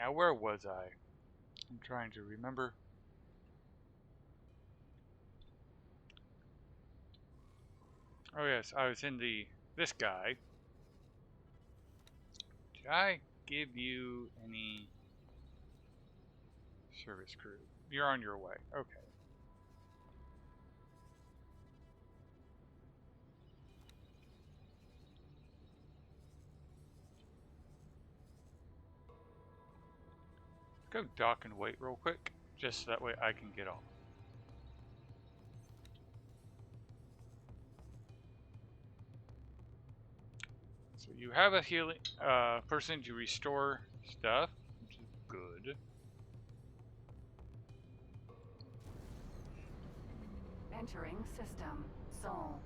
Now where was I? I'm trying to remember. Oh yes, I was in this guy. Did I give you any service crew? You're on your way. Okay. Go dock and wait real quick, just so that way I can get off. So you have a healing person to restore stuff, which is good. Entering system. Sol.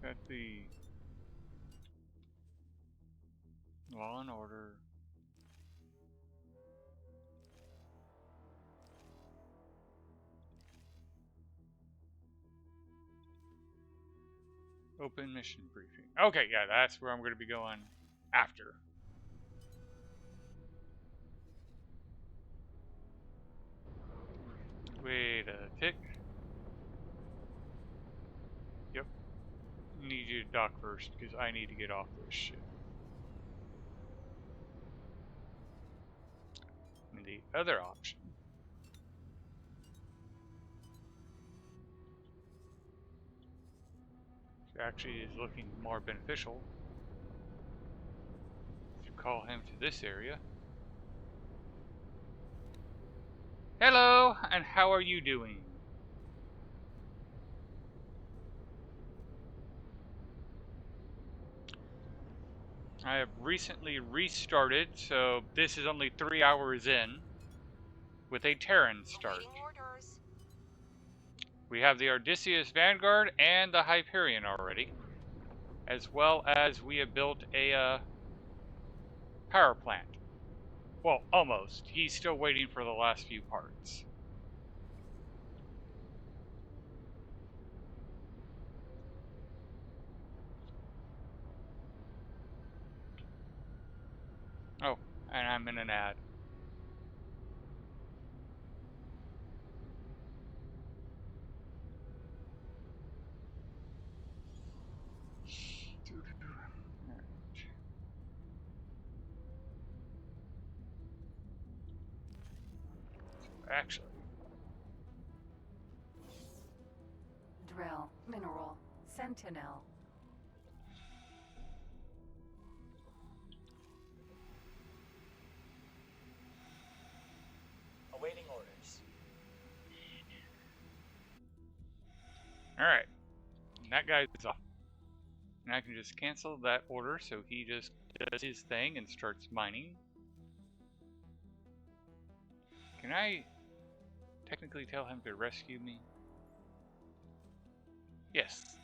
Got the Law and Order. Open mission briefing. Okay, yeah, that's where I'm going to be going after. Wait a tick. Yep. Need you to dock first because I need to get off this shit. And the other option actually is looking more beneficial if you call him to this area. Hello, and how are you doing? I have recently restarted, so this is only 3 hours in with a Terran start. We have the Odysseus Vanguard and the Hyperion already, as well as we have built a power plant. Well, almost. He's still waiting for the last few parts. Oh, and I'm in an ad. Actually, Drill. Mineral. Sentinel. Awaiting orders. alright. That guy's off. And I can just cancel that order so he just does his thing and starts mining. Can I technically tell him to rescue me? Yes.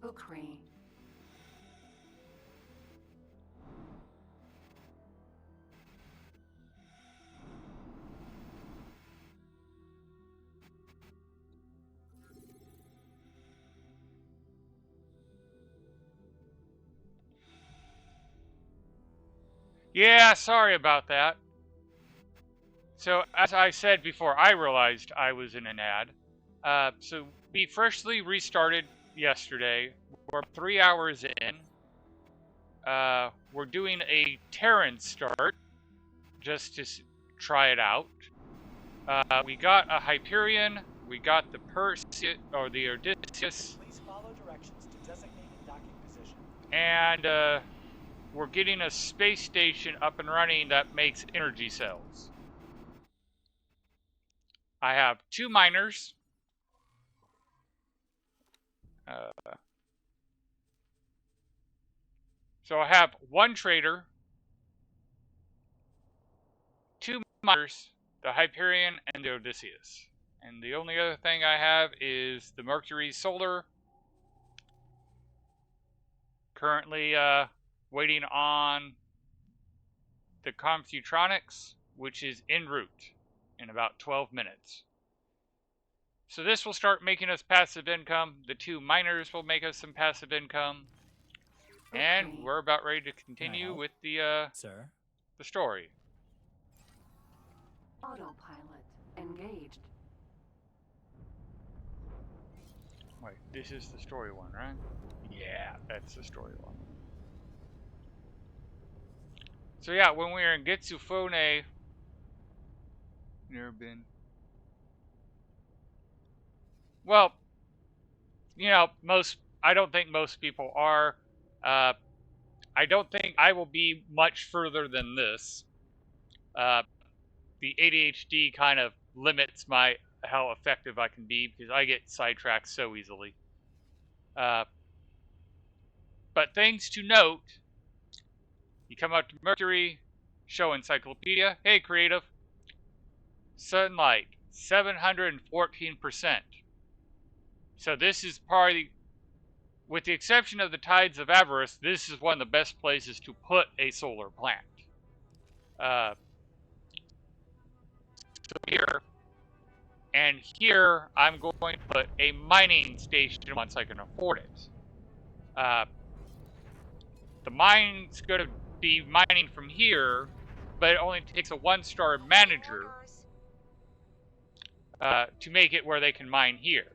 Ukri. Yeah, sorry about that. So, as I said before, I realized I was in an ad. So, we freshly restarted yesterday. We're 3 hours in. We're doing a Terran start just to try it out. We got a Hyperion. We got the Perseus, or the Odysseus. Please follow directions to designated docking position. And we're getting a space station up and running that makes energy cells. I have 2 miners. So I have 1 trader, 2 miners, the Hyperion, and the Odysseus. And the only other thing I have is the Mercury Solar currently waiting on the Computronics, which is en route in about 12 minutes. So this will start making us passive income. The 2 miners will make us some passive income. And we're about ready to continue with the story. Autopilot engaged. Wait, this is the story one, right? Yeah, that's the story one. So yeah, when we were in Getsufone, never been. Well, you know, I don't think most people are. I don't think I will be much further than this. The ADHD kind of limits how effective I can be because I get sidetracked so easily. But things to note: you come up to Mercury, show encyclopedia. Hey, creative. Sunlight, 714%. So this is probably, with the exception of the Tides of Avarice, this is one of the best places to put a solar plant. So here, and here I'm going to put a mining station once I can afford it. The mine's going to be mining from here, but it only takes a 1-star manager to make it where they can mine here.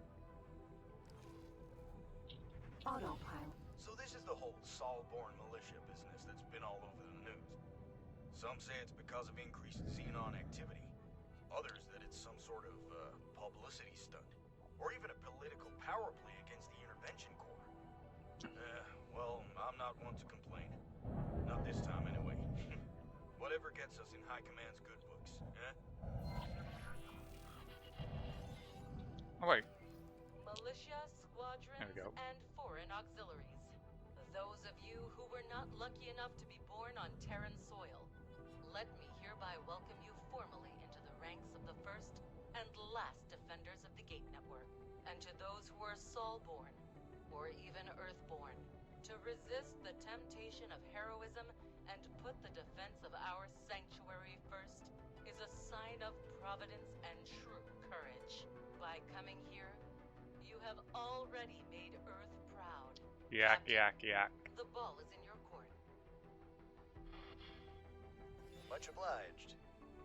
Autopilot. So this is the whole Solborn militia business that's been all over the news. Some say it's because of increased xenon activity. Others that it's some sort of publicity stunt. Or even a political power play against the Intervention Corps. Well, I'm not one to complain. Not this time, anyway. Whatever gets us in High Command's good books, eh? Oh, wait. Militia, squadrons, There we go. and foreign auxiliaries. Those of you who were not lucky enough to be born on Terran soil, let me hereby welcome you formally into the ranks of the first and last defenders of the Gate Network. And to those who are Solborn, or even Earthborn, to resist the temptation of heroism and put the defense of our sanctuary first is a sign of providence and true courage. By coming here, you have already made Earth proud. Yak, Captain, yak, yak. the ball is in your court. Much obliged.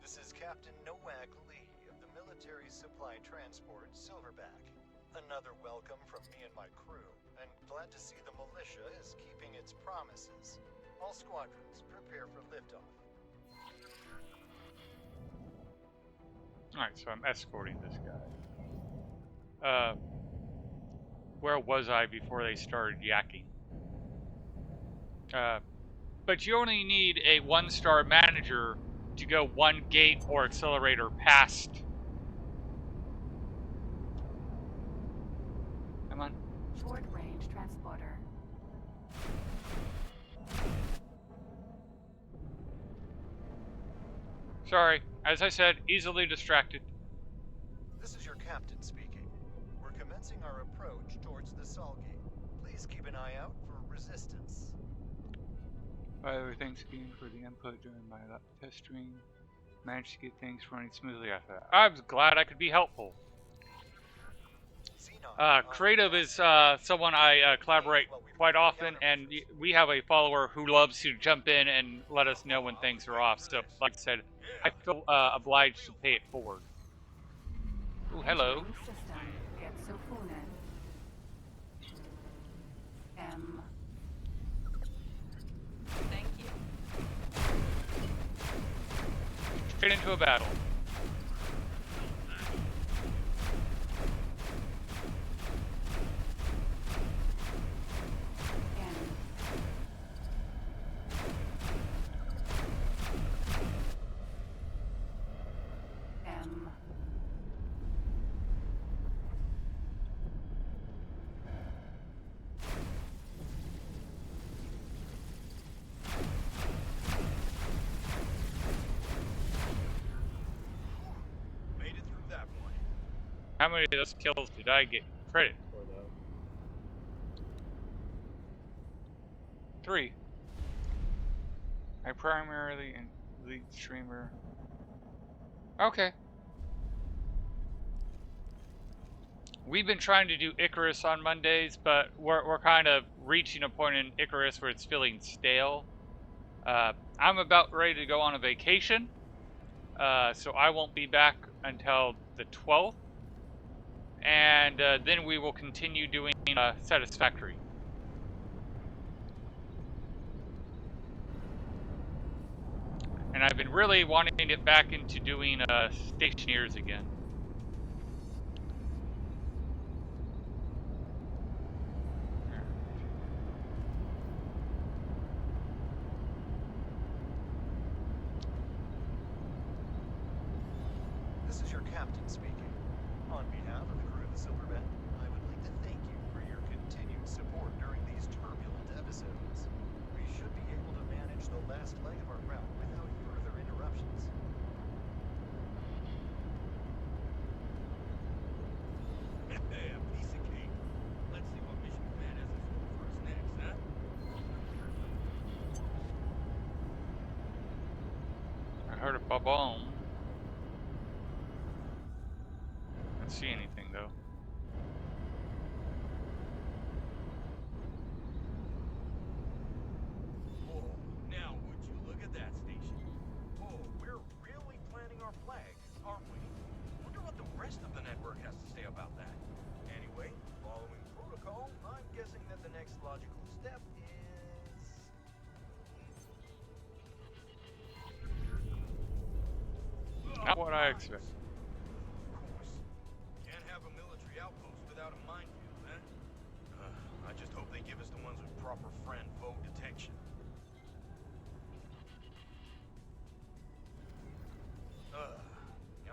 This is Captain Nowak Lee of the Military Supply Transport Silverback. Another welcome from me and my crew, and glad to see the militia is keeping its promises. All squadrons, prepare for liftoff. Alright, so I'm escorting this guy. Where was I before they started yakking? But you only need a 1-star manager to go 1 gate or accelerator past. Come on. Short range transporter. Sorry, as I said, easily distracted. This is your captain speaking. We're commencing our approach towards the Sol Gate. Please keep an eye out for resistance. By the way, thanks again for the input during my test stream. Managed to get things running smoothly after that. I was glad I could be helpful. Creative is someone I collaborate quite often, and we have a follower who loves to jump in and let us know when things are off. So, like I said, I feel obliged to pay it forward. Ooh, hello. Entering system. Getsufone. M. Thank you. Straight into a battle. N. M. Made it through that one. How many of those kills did I get credit for, though? 3. I primarily lead streamer. Okay. We've been trying to do Icarus on Mondays, but we're kind of reaching a point in Icarus where it's feeling stale. I'm about ready to go on a vacation, so I won't be back until the 12th, and then we will continue doing Satisfactory. And I've been really wanting to get back into doing Stationeers again. This is your captain speaking. On behalf of the crew of the Silverback, I would like to thank you for your continued support during these turbulent episodes. We should be able to manage the last leg of our route without further interruptions. Hey, a piece of cake. Let's see what mission command has in store for us next, huh? I heard a ba-boom. I don't see anything though. Oh, now would you look at that station? Oh, we're really planting our flag, aren't we? Wonder what the rest of the network has to say about that. Anyway, following protocol, I'm guessing that the next logical step is... Not what I expected. Of course. Can't have a military outpost without a minefield, huh? I just hope they give us the ones with proper friend-foe detection.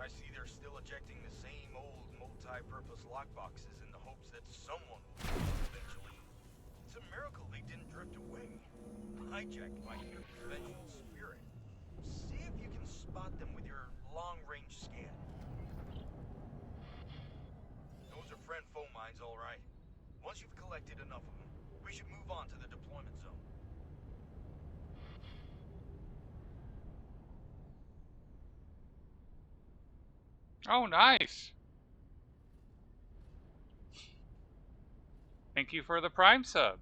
I see they're still ejecting the same old multi-purpose lockboxes in the hopes that someone will use them eventually. It's a miracle they didn't drift away. Hijacked by your vengeful spirit. See if you can spot them with your long-range scan. Those are friend-foe mines, all right. Once you've collected enough of them, we should move on to the deployment zone. Oh, nice. Thank you for the Prime sub.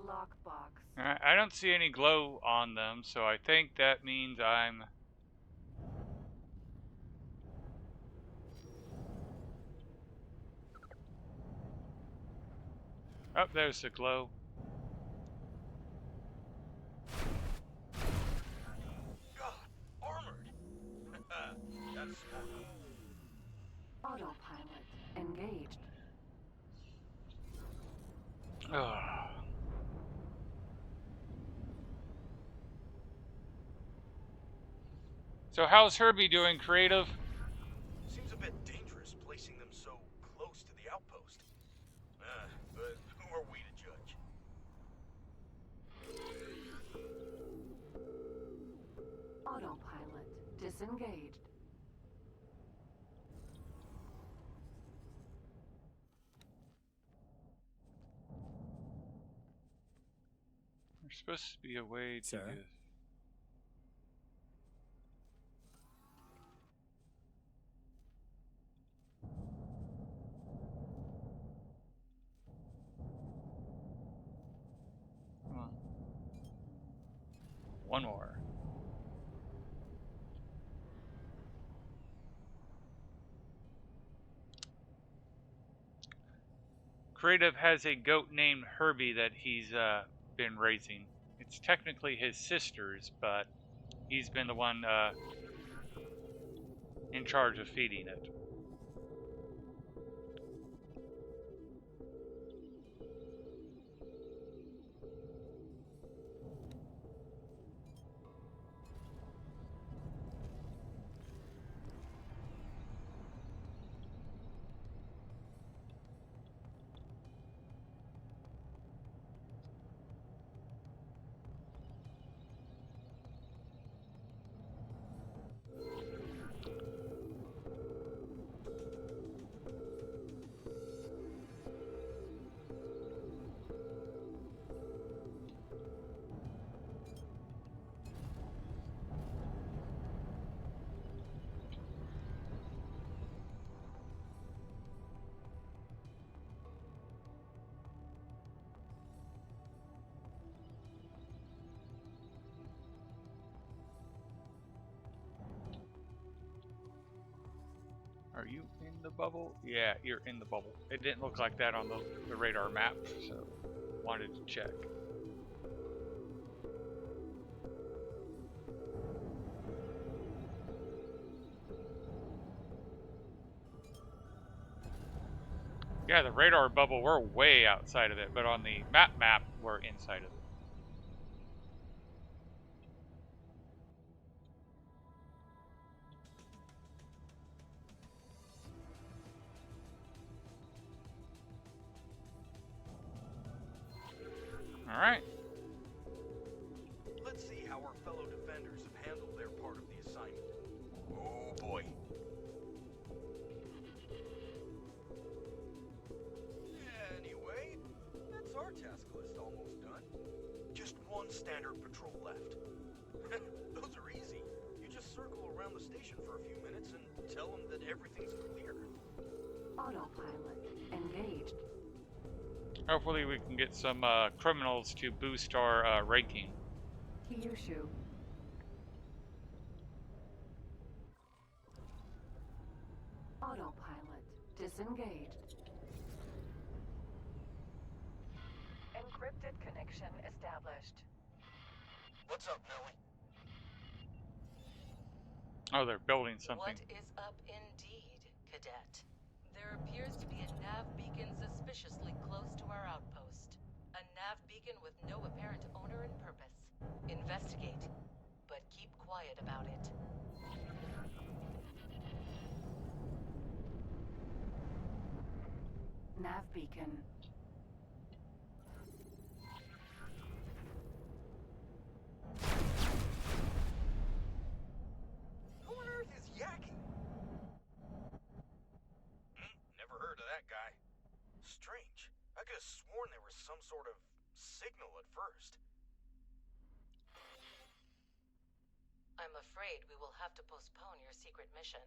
Lockbox. I don't see any glow on them, so I think that means I'm... Oh, there's the glow. God, armored! That's smart. Autopilot engaged. Ugh. So how's Herbie doing, creative? Seems a bit dangerous placing them so close to the outpost. But who are we to judge? Autopilot disengaged. There's supposed to be a way to Sir? do this. Come on. One more. Creative has a goat named Herbie that he's been raising. It's technically his sister's, but he's been the one in charge of feeding it. you in the bubble? Yeah, you're in the bubble. It didn't look like that on the radar map, so wanted to check. Yeah, the radar bubble, we're way outside of it, but on the map, we're inside of it. All right. Let's see how our fellow defenders have handled their part of the assignment. Oh boy. Anyway, that's our task list almost done. Just one standard patrol left. Those are easy. You just circle around the station for a few minutes and tell them that everything's clear. Autopilot engaged. Hopefully we can get some criminals to boost our ranking. Kyushu. Autopilot disengaged. Encrypted connection established. What's up, Nellie? Oh, they're building something. What is up indeed, Cadet? There appears to be a nav beacon suspiciously close to our outpost. A nav beacon with no apparent owner and purpose. Investigate, but keep quiet about it. Nav beacon. Who on earth is Yaki? Never heard of that guy. Strange. I could have sworn there was some sort of signal at first. I'm afraid we will have to postpone your secret mission.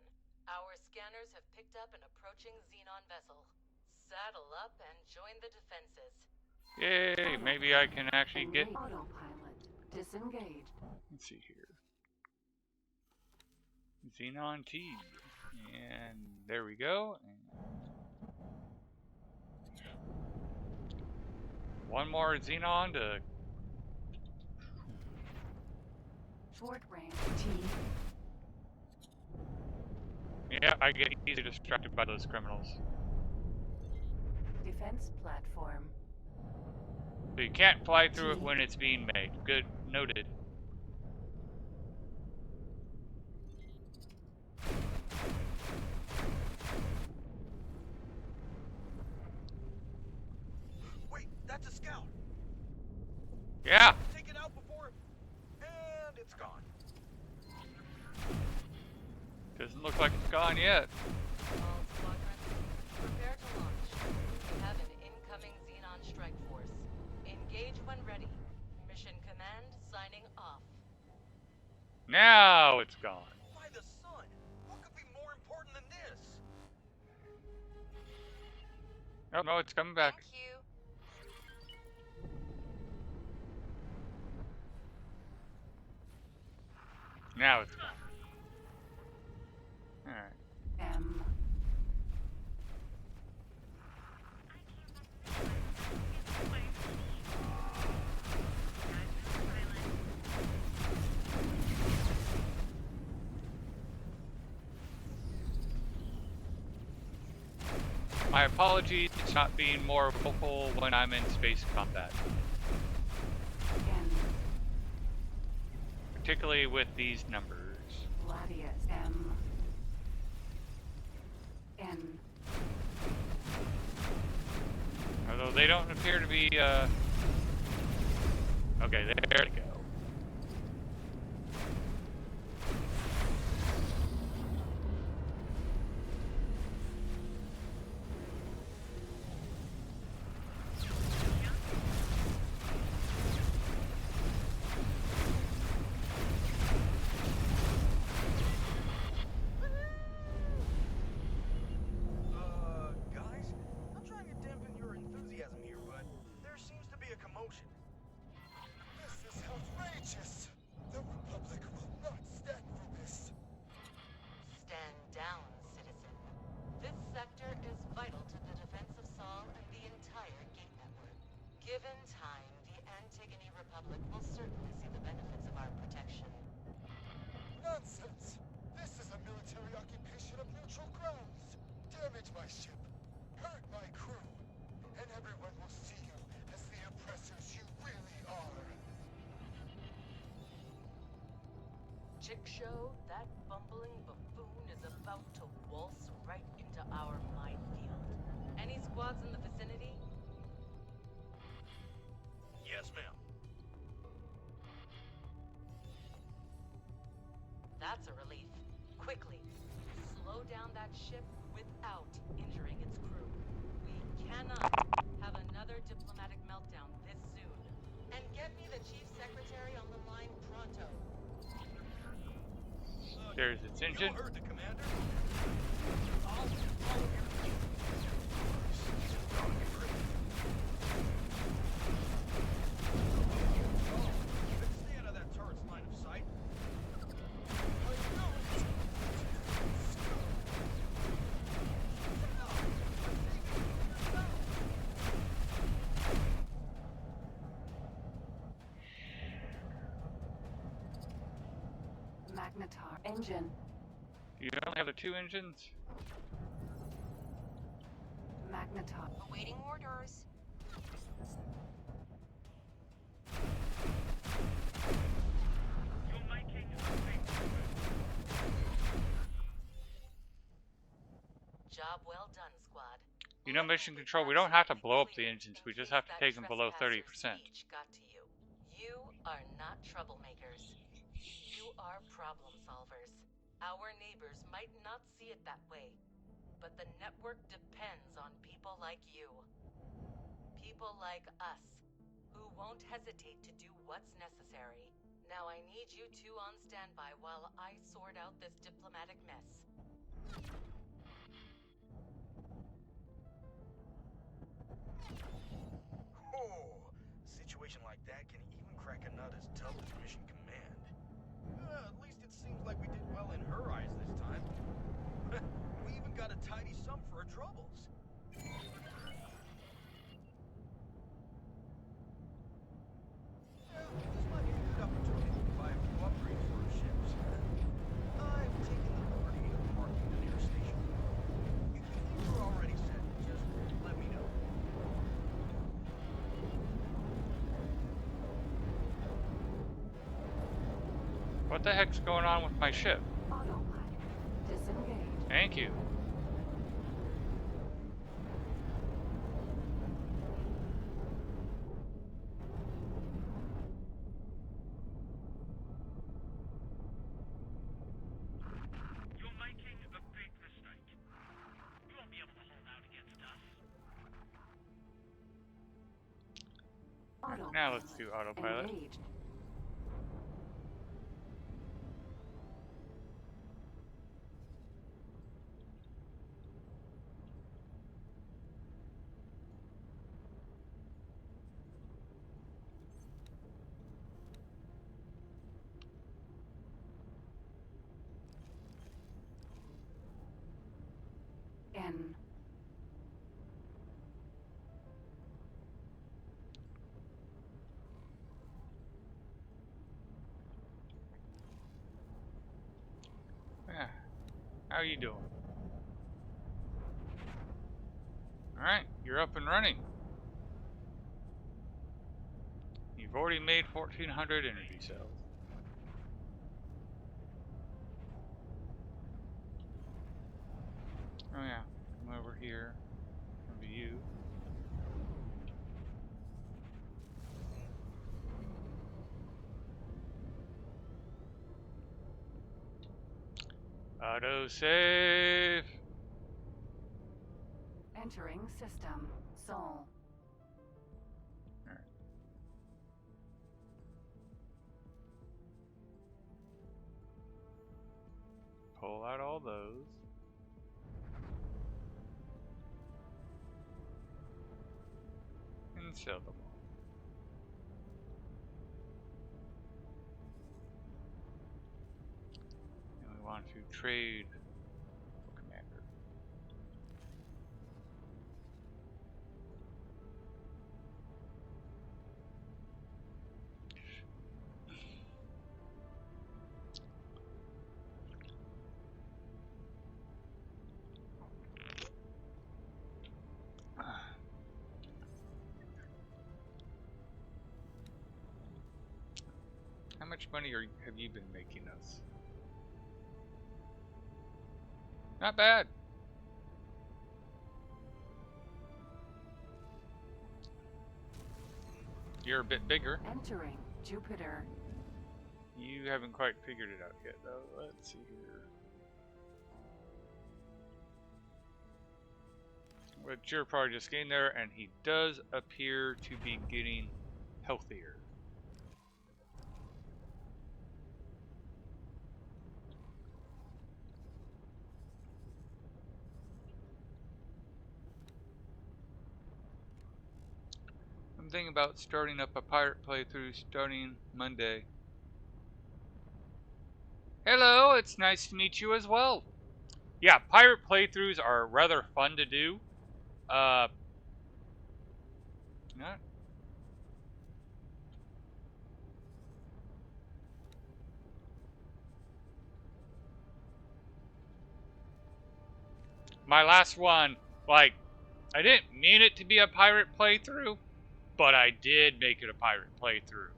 Our scanners have picked up an approaching Xenon vessel. Saddle up and join the defenses. Yay, maybe I can actually get... Autopilot disengaged. Let's see here. Xenon T. And there we go. And one more Xenon to... Short range T. Yeah, I get easily distracted by those criminals. Defense platform. So you can't fly through it when it's being made. Good, noted. Wait, that's a scout. Yeah! Take it out before... And it's gone. Doesn't look like it's gone yet. All squadrons, prepare to launch. We have an incoming Xenon strike force. Engage when ready. Mission command signing off. Now it's gone. By the sun! What could be more important than this? Oh no, it's coming back. Thank you. Now it's gone. Alright. M. My apologies for not being more vocal when I'm in space combat. N. Particularly with these numbers. Gladius M. N. Although they don't appear to be, Okay, there we go. Guys? I'm trying to dampen your enthusiasm here, but there seems to be a commotion. This is how natural grounds. Damage my ship, hurt my crew, and everyone will see you as the oppressors you really are. Chick show, that bumbling buffoon is about to waltz right into our minefield. Any squads in the vicinity? Yes, ma'am. That's a relief. Quickly, slow down that ship without injuring its crew. We cannot have another diplomatic meltdown this soon. And get me the chief secretary on the line pronto. There's its engine. You heard the commander. Stay out of that turret's line of sight. Magnetar engine. You only have the 2 engines? Magnetar. Awaiting orders. Job well done, squad. You know, mission control, we don't have to blow up the engines, we just have to take them below 30%. Got to you. You are not troublemakers. You are problem solvers. Our neighbors might not see it that way, but the network depends on people like you. People like us, who won't hesitate to do what's necessary. Now I need you two on standby while I sort out this diplomatic mess. Oh, a situation like that can even crack a nut as tough as mission command. At least it seems like we did well in her eyes this time. We even got a tidy sum for our troubles. This might be a good opportunity to buy a few upgrades for our ships. I've taken the liberty of parking the nearest station. If things are already set, just let me know. What the heck's going on with my ship? Autopilot. Disengage. Thank you. You're making a big mistake. You won't be able to hold out against us. Autopilot. Now let's do autopilot. Engaged. N. Yeah. How you doing? Alright, you're up and running. You've already made 1,400 energy cells. Oh yeah, come over here. Come to you. Auto save. Entering system. Sol. Alright. Pull out all those. And sell them all. And we want to trade for commander. much money have you been making us? Not bad. You're a bit bigger. Entering Jupiter. You haven't quite figured it out yet, though. Let's see here. But you're probably just getting there, and he does appear to be getting healthier. I'm thinking about starting up a pirate playthrough starting Monday. Hello, it's nice to meet you as well. Yeah, pirate playthroughs are rather fun to do. Not my last one, like, I didn't mean it to be a pirate playthrough, but I did make it a pirate playthrough.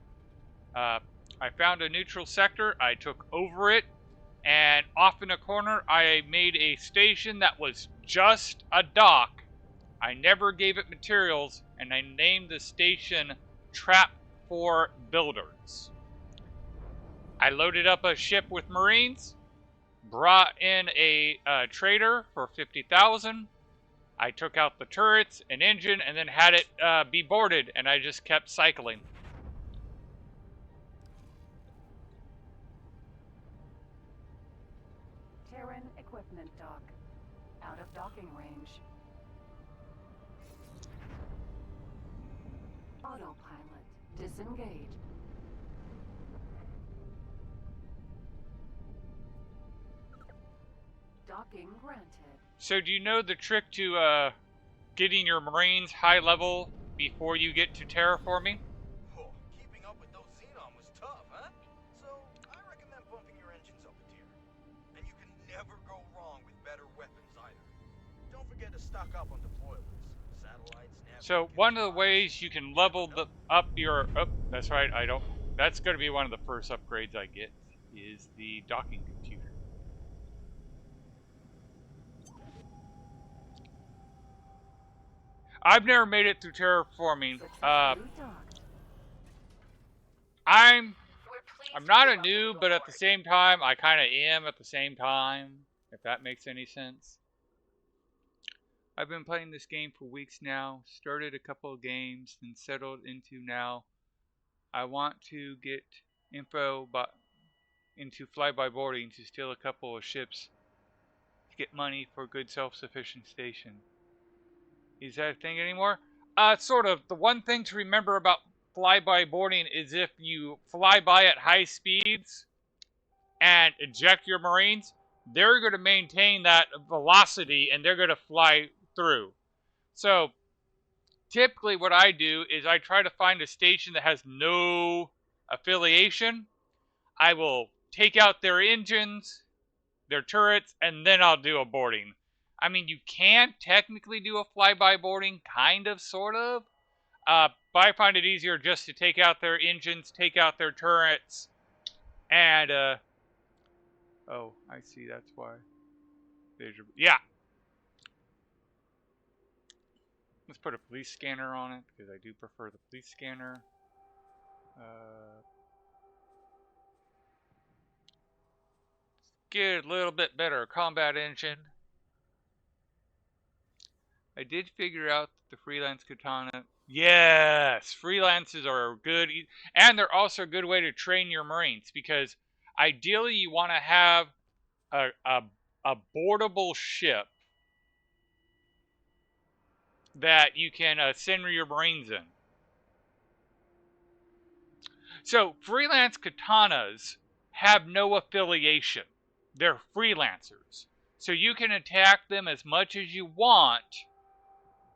I found a neutral sector, I took over it, and off in a corner, I made a station that was just a dock. I never gave it materials, and I named the station Trap for Builders. I loaded up a ship with Marines, brought in a trader for 50,000. I took out the turrets and engine, and then had it be boarded, and I just kept cycling. Terran equipment dock. Out of docking range. Autopilot. Disengage. Docking granted. So do you know the trick to getting your Marines high level before you get to terraforming? Oh, keeping up with those Xenon was tough, huh? So, I recommend bumping your engines up a tier. And you can never go wrong with better weapons either. Don't forget to stock up on deployables. Satellites, So one of the ways you can level up your... Oh, that's right, that's going to be one of the first upgrades I get, is the docking computer. I've never made it through terraforming. I'm not a noob, but at the same time, I kind of am at the same time, if that makes any sense. I've been playing this game for weeks now, started a couple of games, then settled into now. I want to get info into fly-by-boarding to steal a couple of ships to get money for a good self-sufficient station. Is that a thing anymore? Sort of. The one thing to remember about fly-by-boarding is if you fly by at high speeds and eject your Marines, they're going to maintain that velocity and they're going to fly through. So, typically what I do is I try to find a station that has no affiliation. I will take out their engines, their turrets, and then I'll do a boarding. I mean, you can technically do a fly-by boarding, kind of, sort of. But I find it easier just to take out their engines, take out their turrets, and, oh, I see, that's why. There's your, yeah. Let's put a police scanner on it, because I do prefer the police scanner. Get a little bit better combat engine. I did figure out that the freelance katana. Yes, freelances are good, and they're also a good way to train your Marines, because ideally you want to have a boardable ship that you can send your Marines in. So freelance katanas have no affiliation. They're freelancers. So you can attack them as much as you want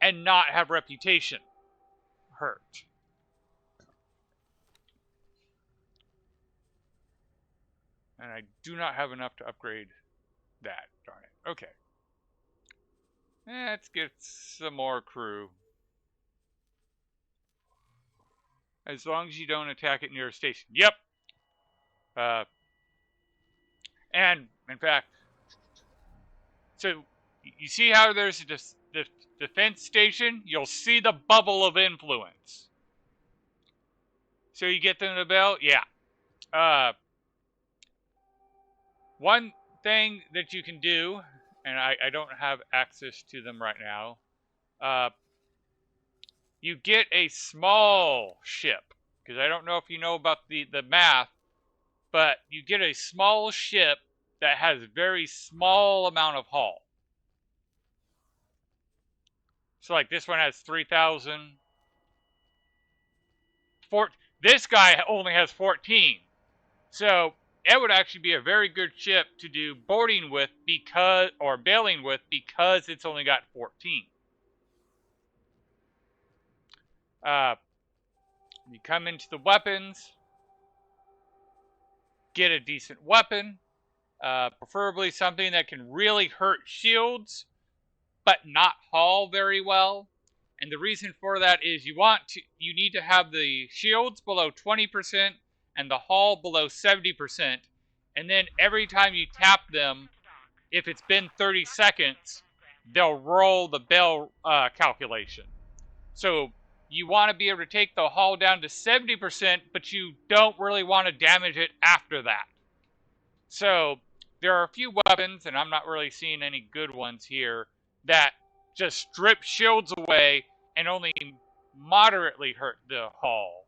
and not have reputation hurt. And I do not have enough to upgrade that. Darn it. Okay. Let's get some more crew. As long as you don't attack it near a station. Yep. And in fact, so you see how there's the defense station? You'll see the bubble of influence. So you get them the bell? Yeah. One thing that you can do, and I don't have access to them right now, you get a small ship. Because I don't know if you know about the math, but you get a small ship that has very small amount of hull. So like this one has 3,000. This guy only has 14. So it would actually be a very good ship to do boarding with or bailing with because it's only got 14. You come into the weapons, get a decent weapon, preferably something that can really hurt shields, but not haul very well. And the reason for that is you need to have the shields below 20% and the hull below 70%. And then every time you tap them, if it's been 30 seconds, they'll roll the bell calculation. So you want to be able to take the hull down to 70%, but you don't really want to damage it after that. So there are a few weapons, and I'm not really seeing any good ones here, that just strip shields away and only moderately hurt the hull.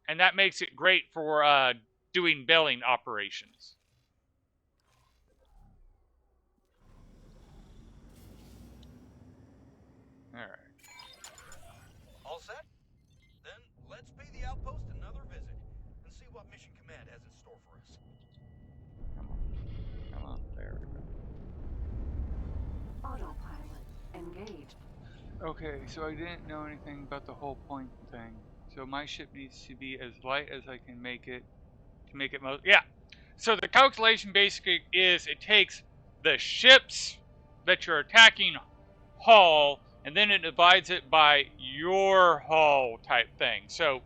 And that makes it great for doing belling operations. Alright. All set? Then let's pay the outpost another visit and see what Mission Command has in store for us. Come on. There we go. Autopilot engaged. Okay, so I didn't know anything about the whole point thing. So my ship needs to be as light as I can make it to make it most. Yeah. So the calculation basically is it takes the ships that you're attacking hull and then it divides it by your hull type thing. So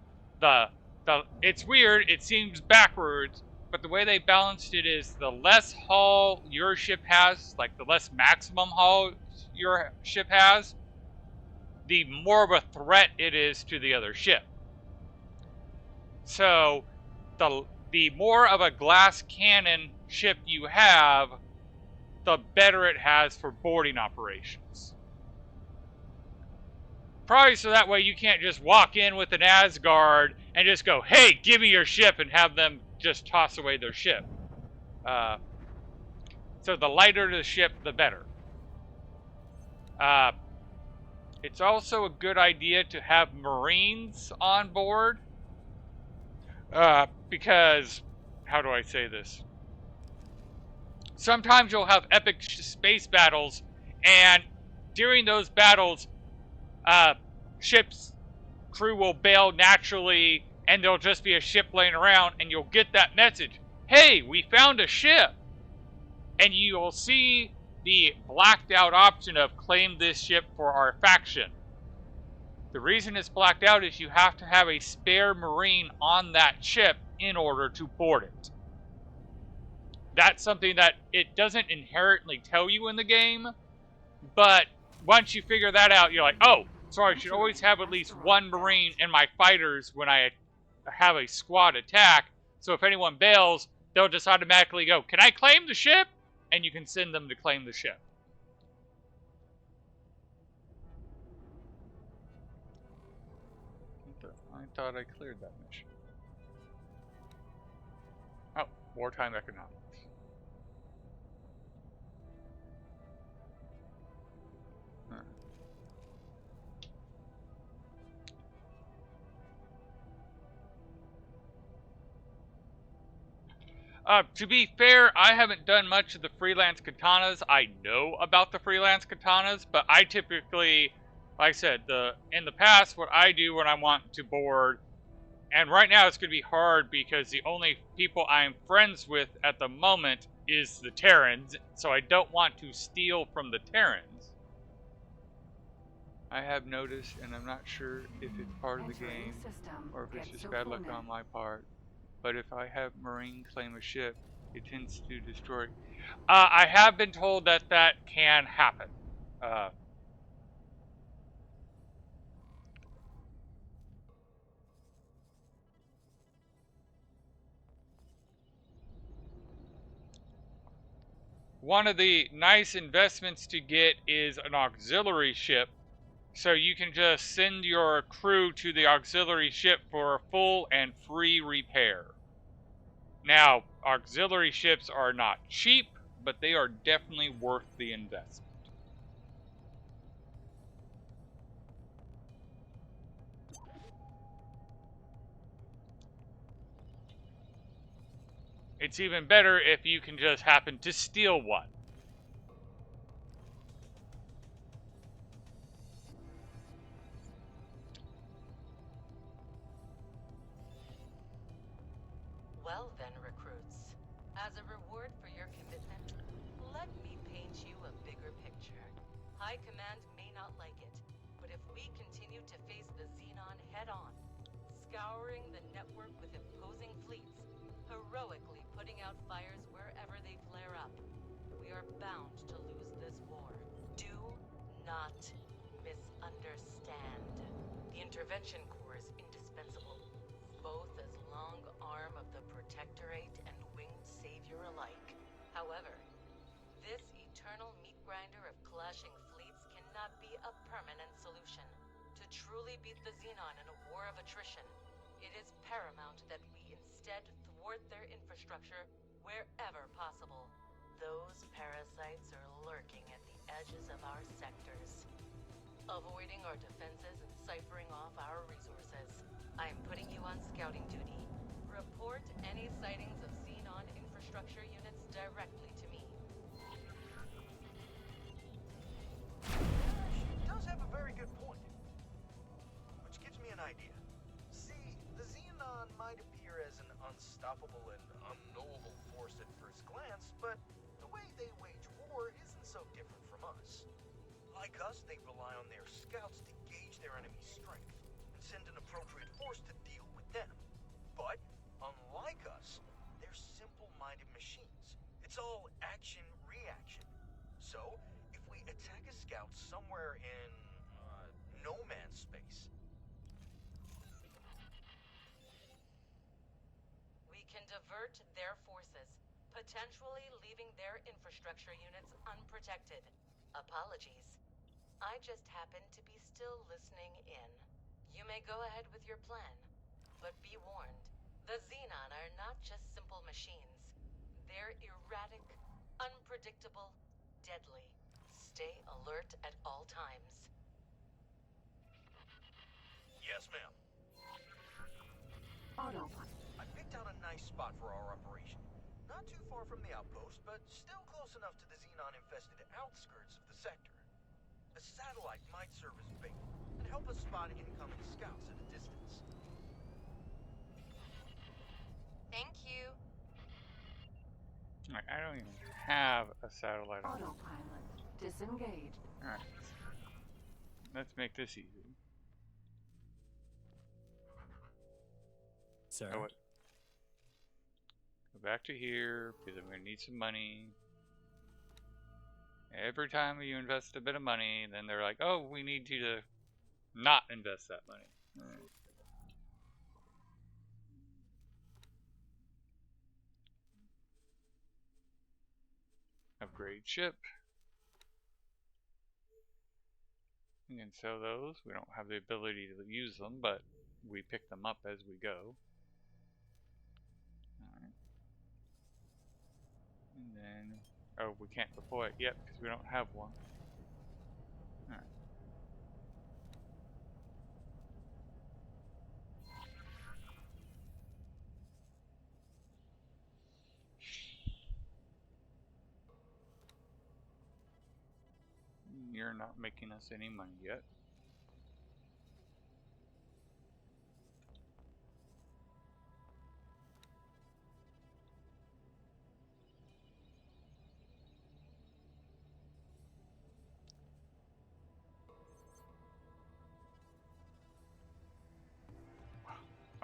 it's weird, it seems backwards, but the way they balanced it is the less hull your ship has, like the less maximum hull your ship has, the more of a threat it is to the other ship. So the more of a glass cannon ship you have, the better it has for boarding operations. Probably so that way you can't just walk in with an Asgard and just go, hey, give me your ship, and have them just toss away their ship. So the lighter the ship, the better. It's also a good idea to have Marines on board. Because, how do I say this? Sometimes you'll have epic space battles, and during those battles, ship's crew will bail naturally, and there'll just be a ship laying around, and you'll get that message, hey, we found a ship! And you'll see the blacked out option of claim this ship for our faction. The reason it's blacked out is you have to have a spare Marine on that ship in order to board it. That's something that it doesn't inherently tell you in the game, but once you figure that out, you're like, oh, so I should always have at least one Marine in my fighters when I have a squad attack, so if anyone bails, they'll just automatically go, can I claim the ship? And you can send them to claim the ship. I thought I cleared that mission. Oh, wartime economics. To be fair, I haven't done much of the freelance katanas. I know about the freelance katanas, but I typically, like I said, in the past, what I do when I want to board, and right now it's going to be hard because the only people I'm friends with at the moment is the Terrans, so I don't want to steal from the Terrans. I have noticed, and I'm not sure if it's part of the game or if it's just bad luck on my part, but if I have Marine claim a ship, it tends to destroy. I have been told that that can happen. One of the nice investments to get is an auxiliary ship. So you can just send your crew to the auxiliary ship for full and free repair. Now, auxiliary ships are not cheap, but they are definitely worth the investment. It's even better if you can just happen to steal one. Well then, recruits, as a reward for your commitment, let me paint you a bigger picture. High Command may not like it, but if we continue to face the Xenon head-on, scouring the network with imposing fleets, heroically putting out fires wherever they flare up, we are bound to lose this war. Do not misunderstand. The Intervention Corps is indispensable, both as long arm of the Protectorate and winged savior alike. However, this eternal meat grinder of clashing fleets cannot be a permanent solution. To truly beat the Xenon in a war of attrition, it is paramount that we instead thwart their infrastructure wherever possible. Those parasites are lurking at the edges of our sectors, avoiding our defenses and ciphering off our resources. I am putting you on scouting duty. Report any sightings of Xenon infrastructure units directly to me. She does have a very good point. Which gives me an idea. See, the Xenon might appear as an unstoppable and unknowable force at first glance, but the way they wage war isn't so different from us. Like us, they rely on their scouts to gauge their enemy's strength and send an appropriate force to deal with them. But, unlike us, they're simple-minded machines. It's all action-reaction. So, if we attack a scout somewhere in no man's space, We can divert their forces, potentially leaving their infrastructure units unprotected. Apologies. I just happen to be still listening in. You may go ahead with your plan, but be warned. The Xenon are not just simple machines. They're erratic, unpredictable, deadly. Stay alert at all times. yes, ma'am. Autopilot. I picked out a nice spot for our operation. Not too far from the outpost, but still close enough to the Xenon-infested outskirts of the sector. A satellite might serve as bait and help us spot incoming scouts at a distance. Thank you. Alright, I don't even have a satellite on. Autopilot. Disengaged. Alright. Let's make this easy. Sir. Oh, wait. Go back to here, because I'm going to need some money. Every time you invest a bit of money, then they're like, oh, we need you to not invest that money. Alright. Upgrade ship. We can sell those. We don't have the ability to use them, but we pick them up as we go. Alright. And then, oh, we can't deploy it yet because we don't have one. Alright. You're not making us any money yet.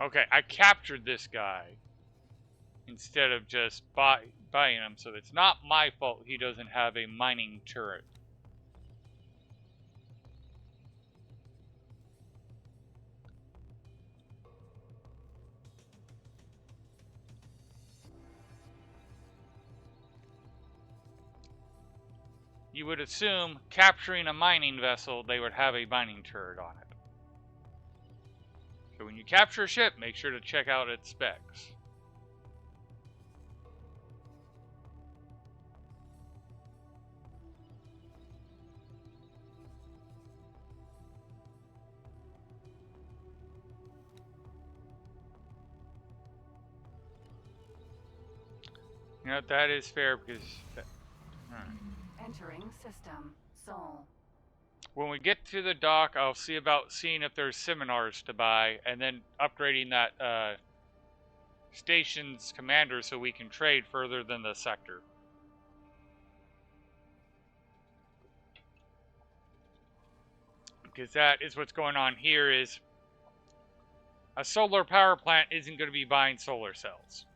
Okay, I captured this guy. instead of just buying them. So it's not my fault he doesn't have a mining turret. You would assume capturing a mining vessel, they would have a mining turret on it. So when you capture a ship, make sure to check out its specs. You know, that is fair because... Entering system. Sol. When we get to the dock, I'll see about seeing if there's seminars to buy, and then upgrading that station's commander so we can trade further than the sector. Because that is what's going on here is a solar power plant isn't going to be buying solar cells.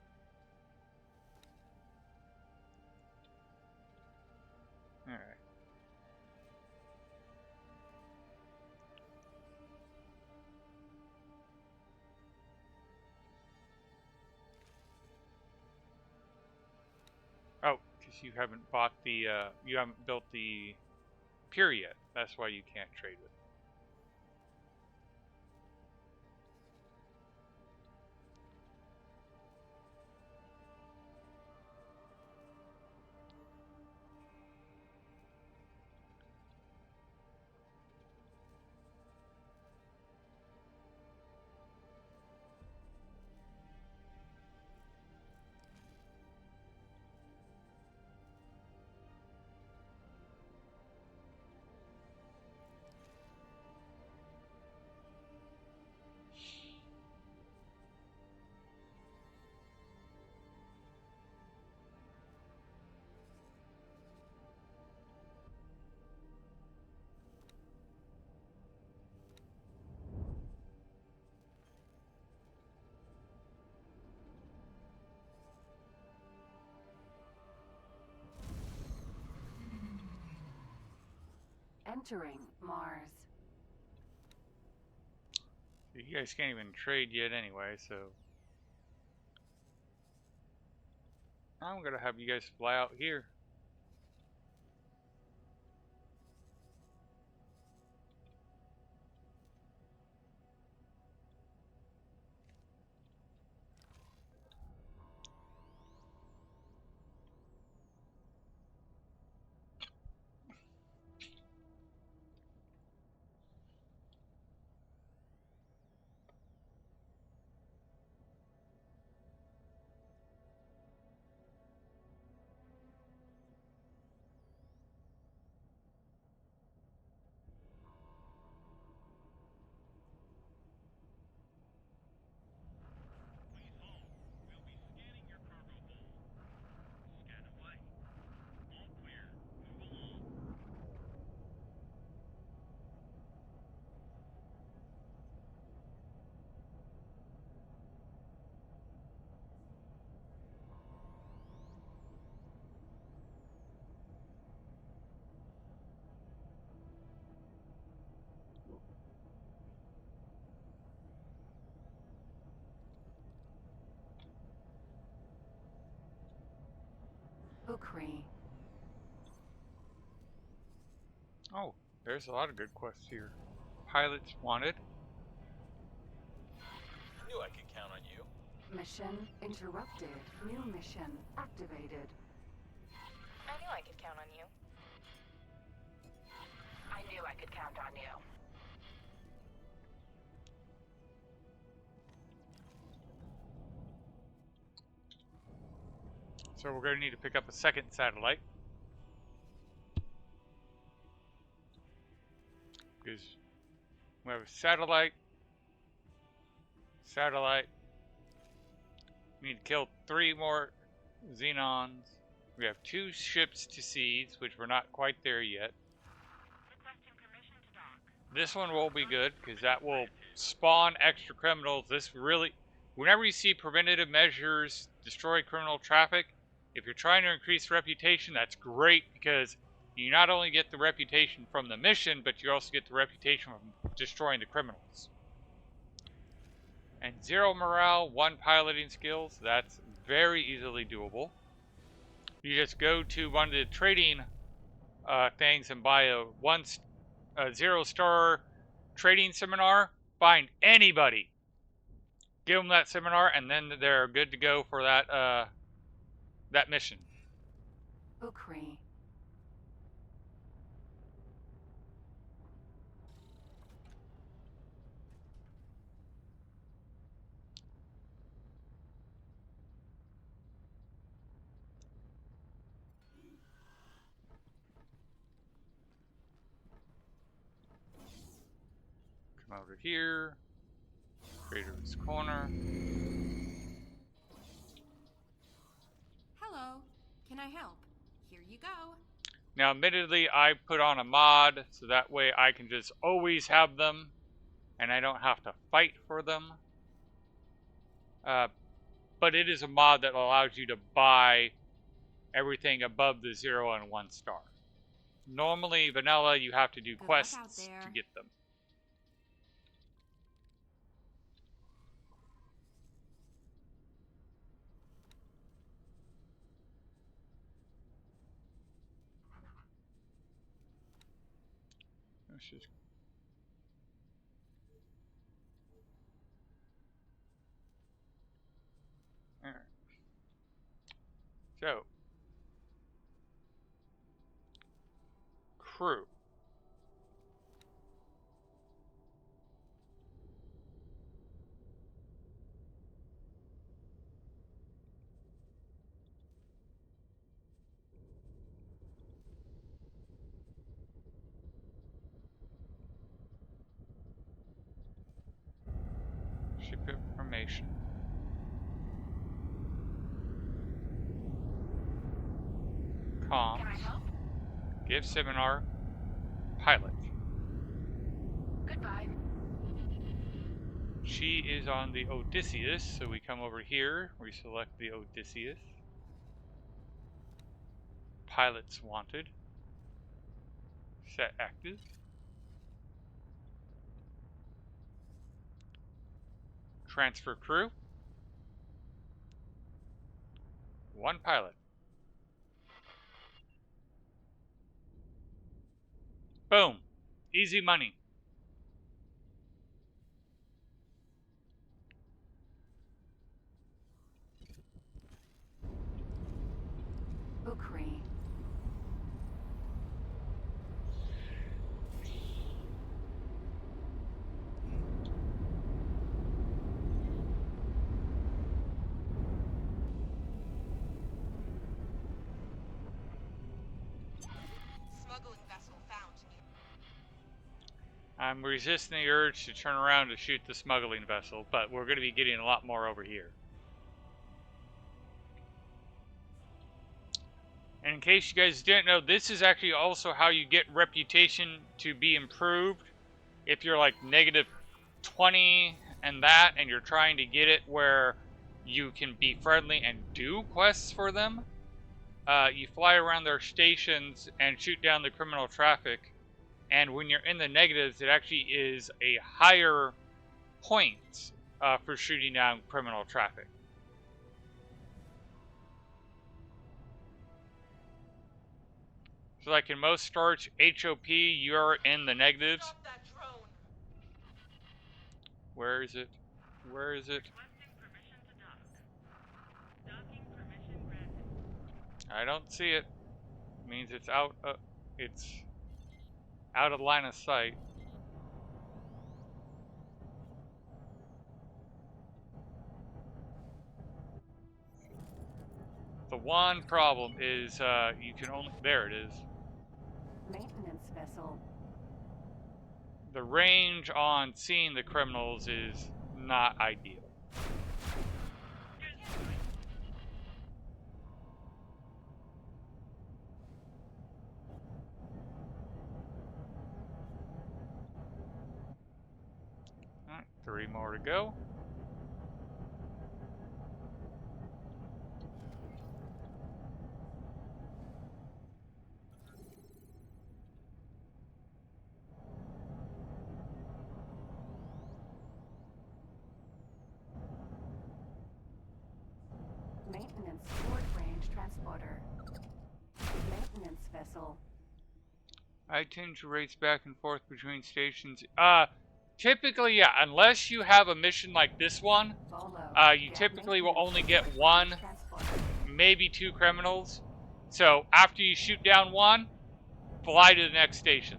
Alright. Oh, because you haven't bought the, you haven't built the pier yet. That's why you can't trade with it. Entering Mars. You guys can't even trade yet anyway, so... I'm gonna have you guys fly out here. Please hold. We'll be scanning your cargo hold. Scan away. All clear. Move along. Ukri. Oh, there's a lot of good quests here. Pilots wanted. Knew I could count on you. Mission interrupted. New mission activated. I knew I could count on you. I knew I could count on you. So we're going to need to pick up a second satellite. Because we have a satellite. We need to kill 3 more Xenons. We have 2 ships to seize, which we're not quite there yet. Requesting permission to dock. This one will be good, because that will spawn extra criminals. This really... Whenever you see preventative measures destroy criminal traffic. If you're trying to increase reputation, that's great because you not only get the reputation from the mission, but you also get the reputation from destroying the criminals. And 0 morale, 1 piloting skills, that's very easily doable. You just go to one of the trading things and buy a 0-star trading seminar. Find anybody, give them that seminar, and then they're good to go for that mission. Ukri. Come over here. Trader's Corner. Hello. Can I help? Here you go. Now, admittedly, I put on a mod so that way I can just always have them and I don't have to fight for them. But it is a mod that allows you to buy everything above the 0 and 1 star. Normally, vanilla, you have to do Good luck out quests there. to get them. Let's just... Alright. So, crew. Ship information. Comms. Can I help? Give seminar. Pilot. Goodbye. She is on the Odysseus, so we come over here. We select the Odysseus. Pilots wanted. Set active. Transfer crew. 1 pilot. Boom. Easy money. Ukri. Smuggling vessel found near. I'm resisting the urge to turn around to shoot the smuggling vessel, but we're going to be getting a lot more over here. And in case you guys didn't know, this is actually also how you get reputation to be improved. If you're like -20 and that, and you're trying to get it where you can be friendly and do quests for them, you fly around their stations and shoot down the criminal traffic. And when you're in the negatives, it actually is a higher point for shooting down criminal traffic. So like in most storage HOP, you're in the negatives. Stop that drone. Where is it? Where is it? Requesting permission to dock. Docking permission granted. I don't see it. Means it's out. It's out of line of sight. The one problem is you can only. There it is. Maintenance vessel. The range on seeing the criminals is not ideal. Alright, 3 more to go. vessel. I tend to race back and forth between stations. Typically, yeah, unless you have a mission like this one, Follow. you Get typically will maintenance only get support one, transport. maybe 2 criminals. So after you shoot down one, fly to the next station.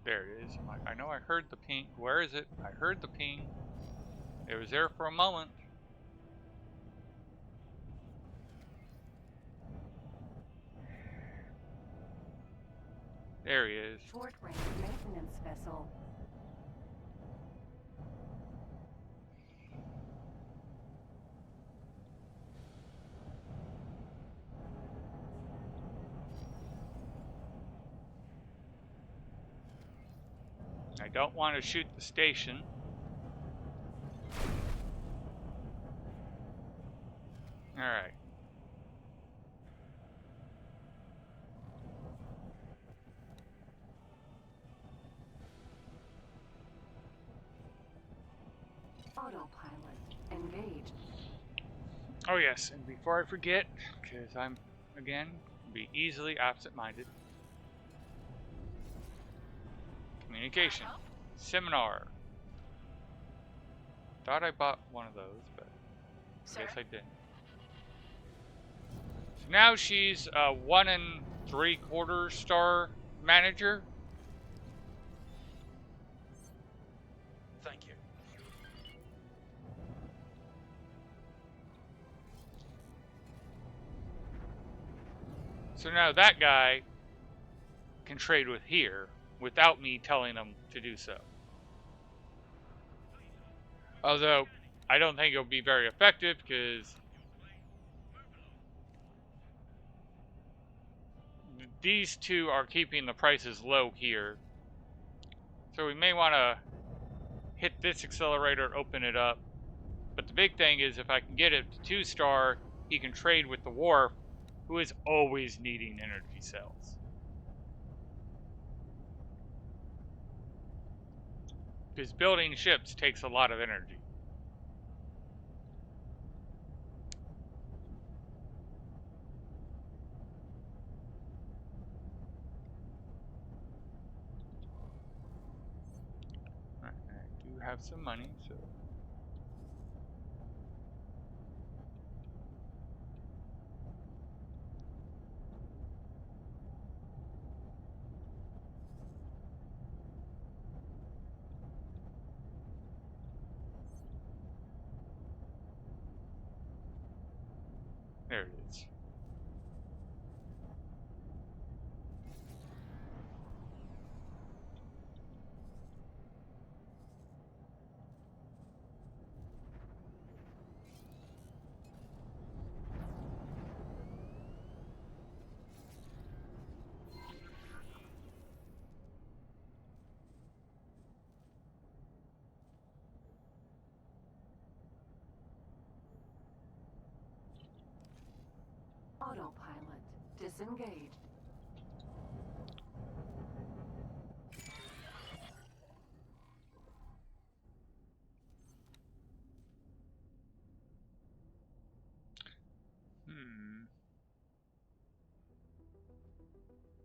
There it is. I'm like, I know I heard the ping. Where is it? I heard the ping. It was there for a moment. There he is. Short range maintenance vessel. I don't want to shoot the station. Alright. Autopilot engaged. Oh yes, and before I forget, because I'm, again, be easily absent-minded. Communication. Seminar. Thought I bought one of those, but I guess I didn't. So now she's a 1 3/4 star manager. Thank you. So now that guy can trade with here without me telling him to do so. Although, I don't think it'll be very effective because these two are keeping the prices low here. So we may want to hit this accelerator, open it up. But the big thing is if I can get it to 2-star, he can trade with the wharf, who is always needing energy cells. Because building ships takes a lot of energy. I do have some money, so... There it is. Autopilot disengaged.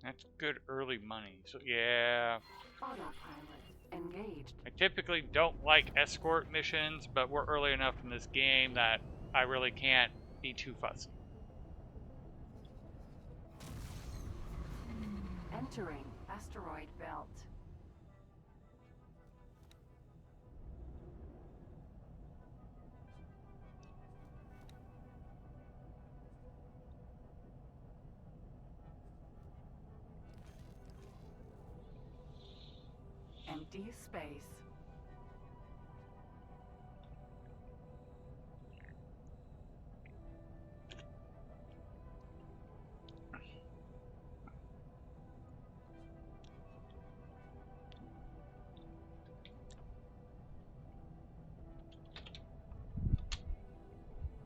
That's good early money. So yeah. Autopilot engaged. I typically don't like escort missions, but we're early enough in this game that I really can't be too fussy. Entering asteroid belt. Empty space.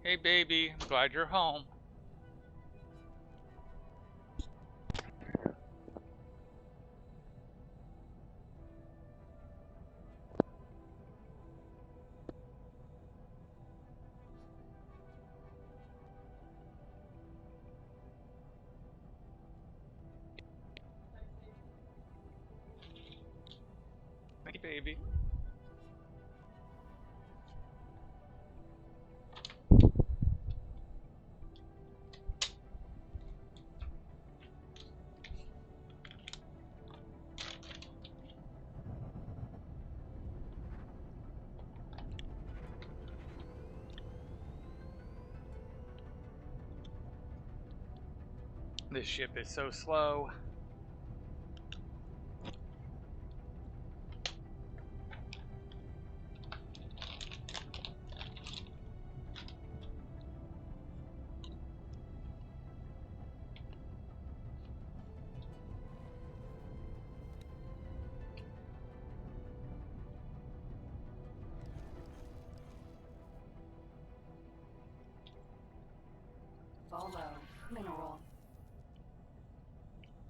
Hey baby, I'm glad you're home. maybe. This ship is so slow. Bolo, mineral.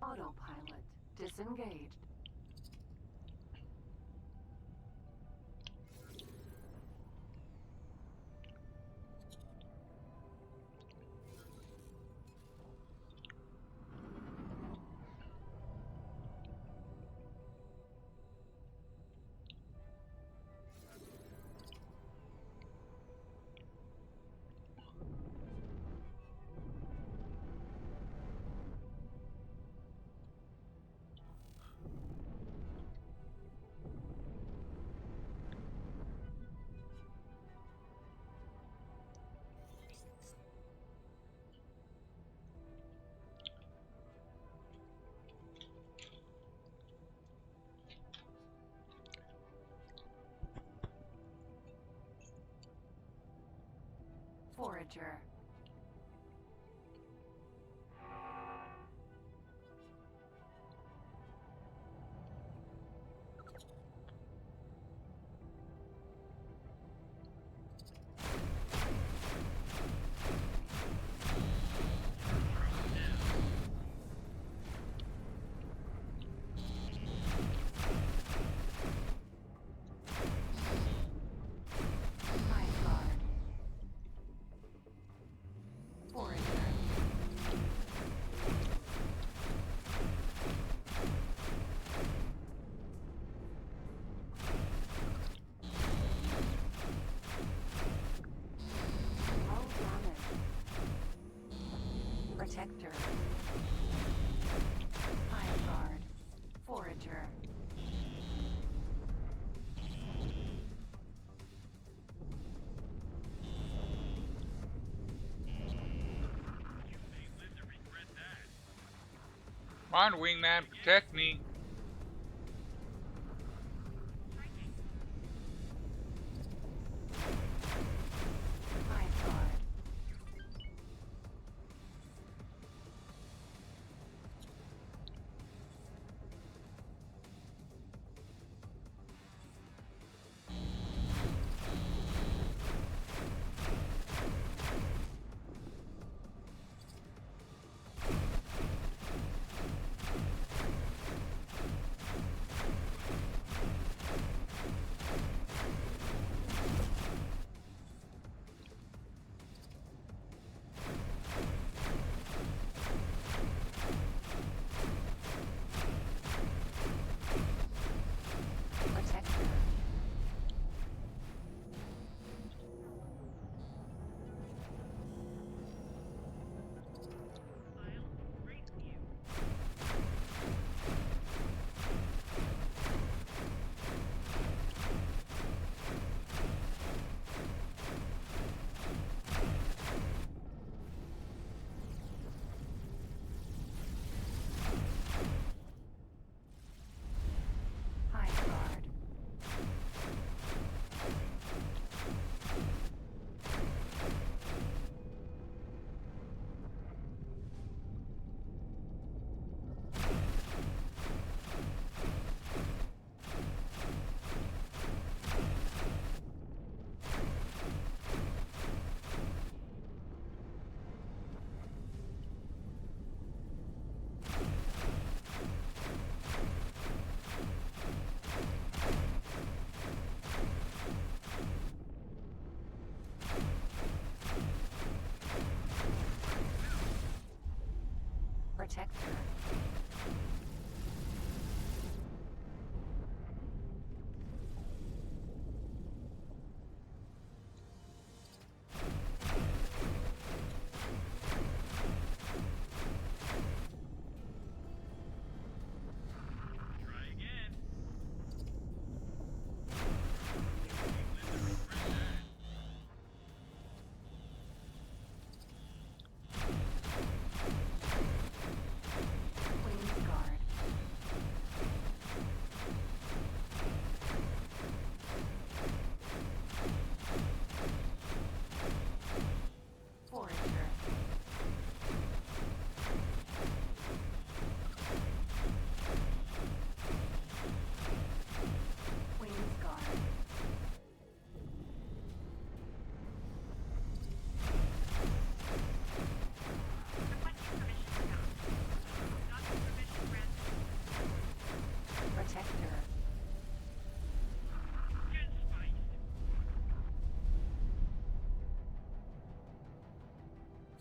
Autopilot, disengaged. Forager. Protector. High guard. Forager. You may live to regret that. Come on, wingman, protect me. High guard. Protector. I'll race you. High guard. Protector.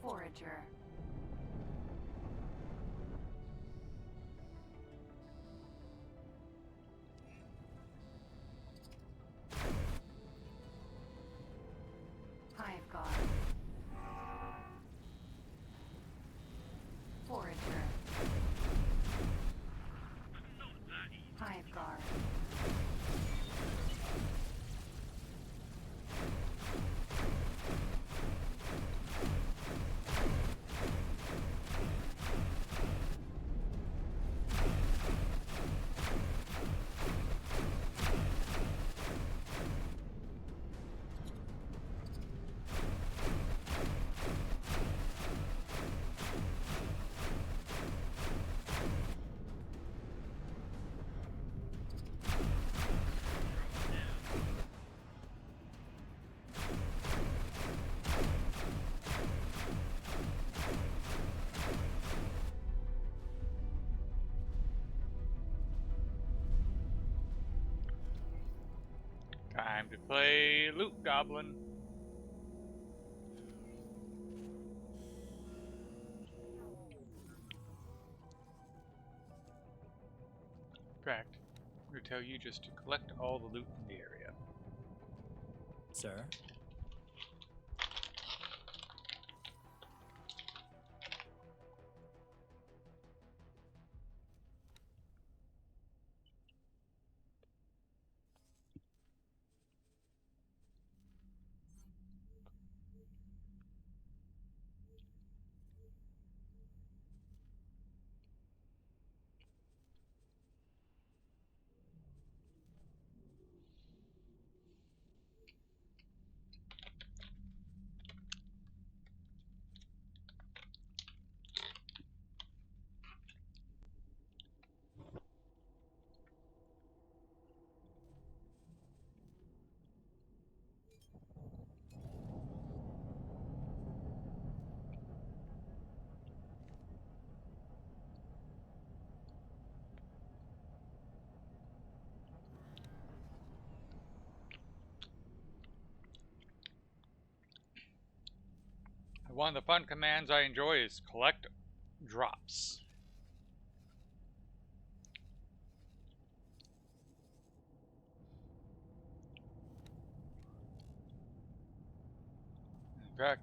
Forager. Hive guard. Forager. Hive guard. Time to play Loot Goblin. In fact, I'm going to tell you just to collect all the loot in the area. Sir? One of the fun commands I enjoy is collect drops. In fact,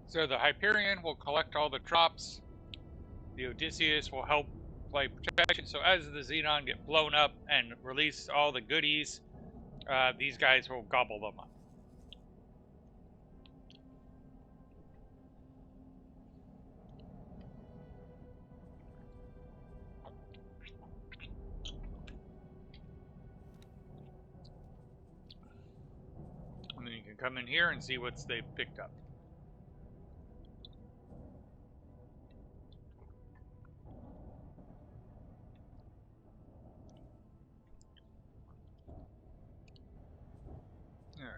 so the Hyperion will collect all the drops. The Odysseus will help play protection. So as the Xenon get blown up and release all the goodies, these guys will gobble them up. And then you can come in here and see what they've picked up. Alright.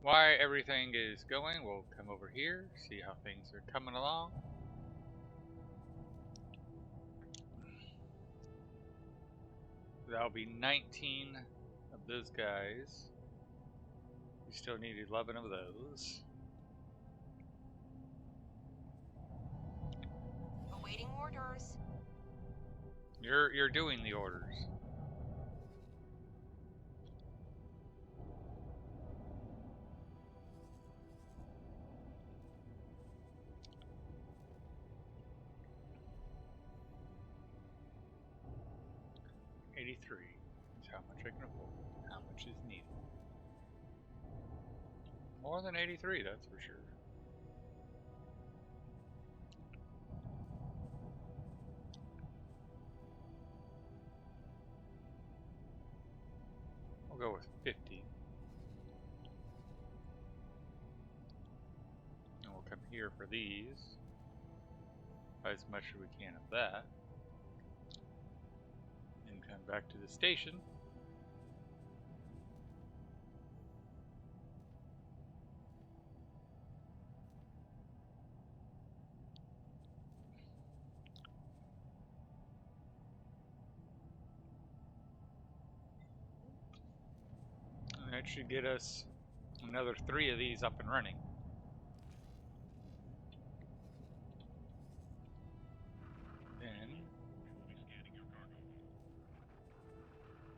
Why everything is going, we'll come over here, see how things are coming along. That'll be 19 of those guys. We still need 11 of those. Awaiting orders. You're doing the orders. $83 is how much I can afford. How much is needed. More than 83, that's for sure. We'll go with 50. And we'll come here for these. Buy as much as we can of that. And come back to the station. And that should get us another 3 of these up and running. Then We will be scanning your cargo hold.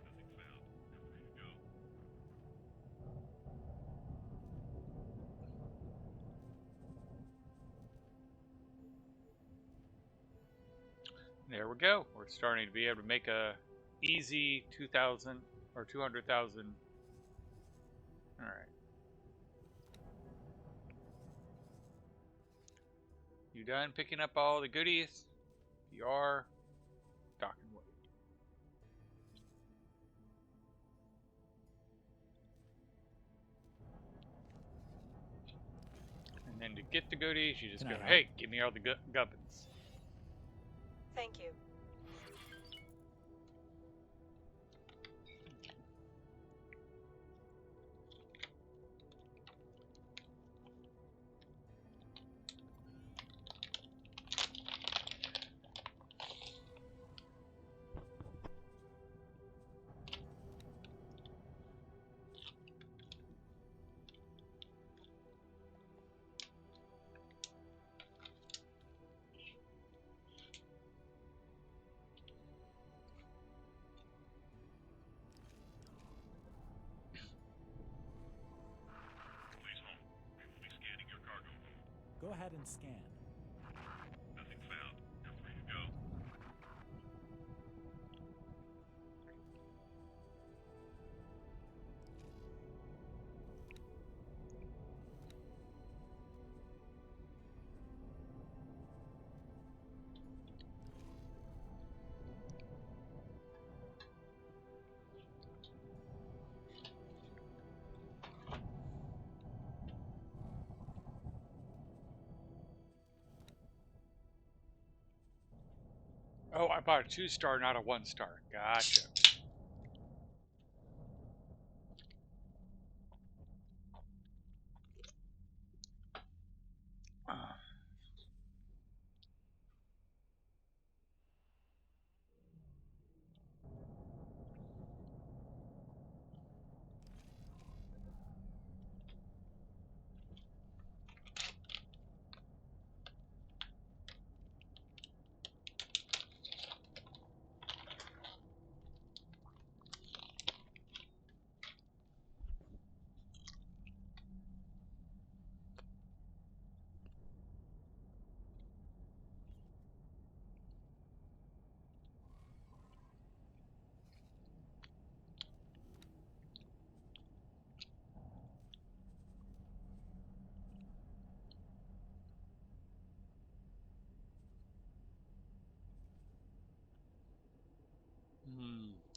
Nothing found. You're free to go. there we go. We're starting to be able to make a easy 2,000 or 200,000. All right. You done picking up all the goodies? You are. Dock and wait. And then to get the goodies, you just Can go, I help? hey, give me all the gubbins. Thank you. Please hold. We will be scanning your cargo hold. Go ahead and scan. Nothing found. You're free to go. Oh, I bought a 2-star, not a 1-star. Gotcha.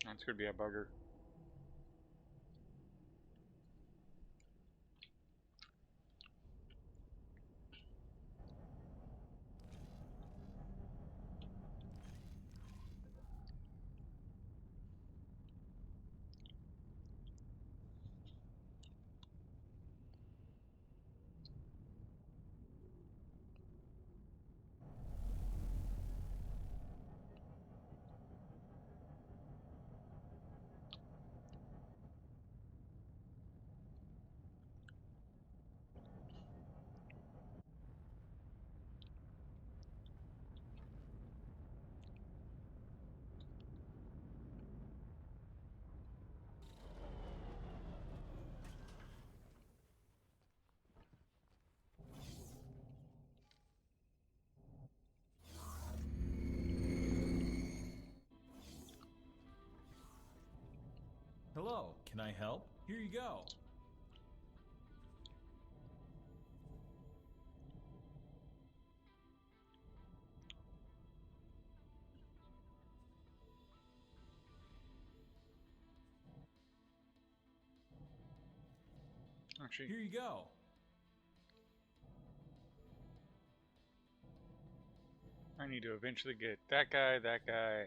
That's going to be a bugger. Hello, can I help? Here you go. Actually, Here you go. I need to eventually get that guy, and that guy.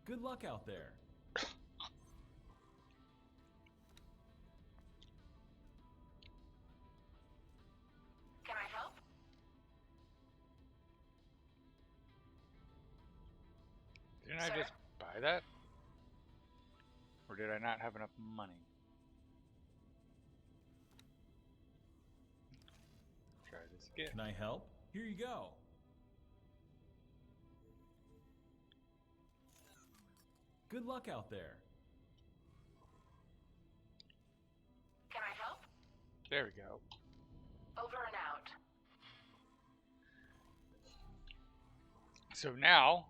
Good luck out there. Can I help? Didn't I Sir? just buy that? Or did I not have enough money? Try this again. Can I help? Here you go. Good luck out there. Can I help? There we go. Over and out. So now,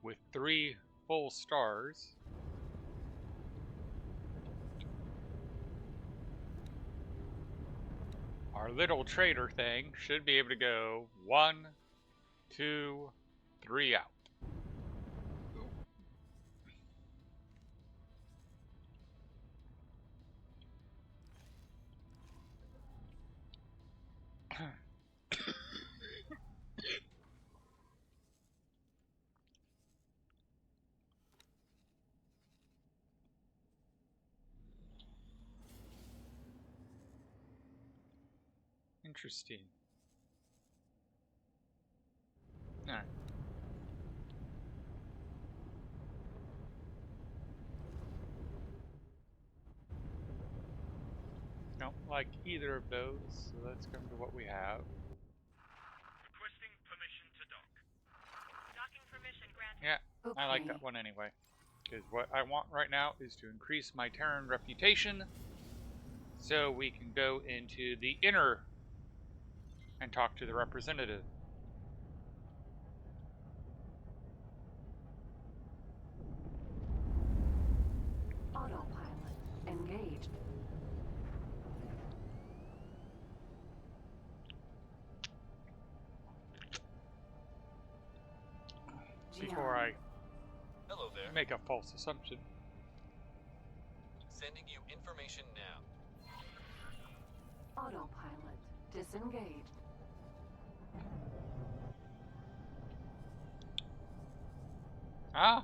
with 3 full stars, our little trader thing should be able to go 1, 2, 3 out. Interesting. Alright. Don't like either of those, so let's come to what we have. Requesting permission to dock. Docking permission granted. Yeah, I like that one anyway. Because what I want right now is to increase my Terran reputation so we can go into the inner and talk to the representative. Autopilot engaged. Before I Hello there. make a false assumption. Sending you information now. Autopilot disengaged. Ah,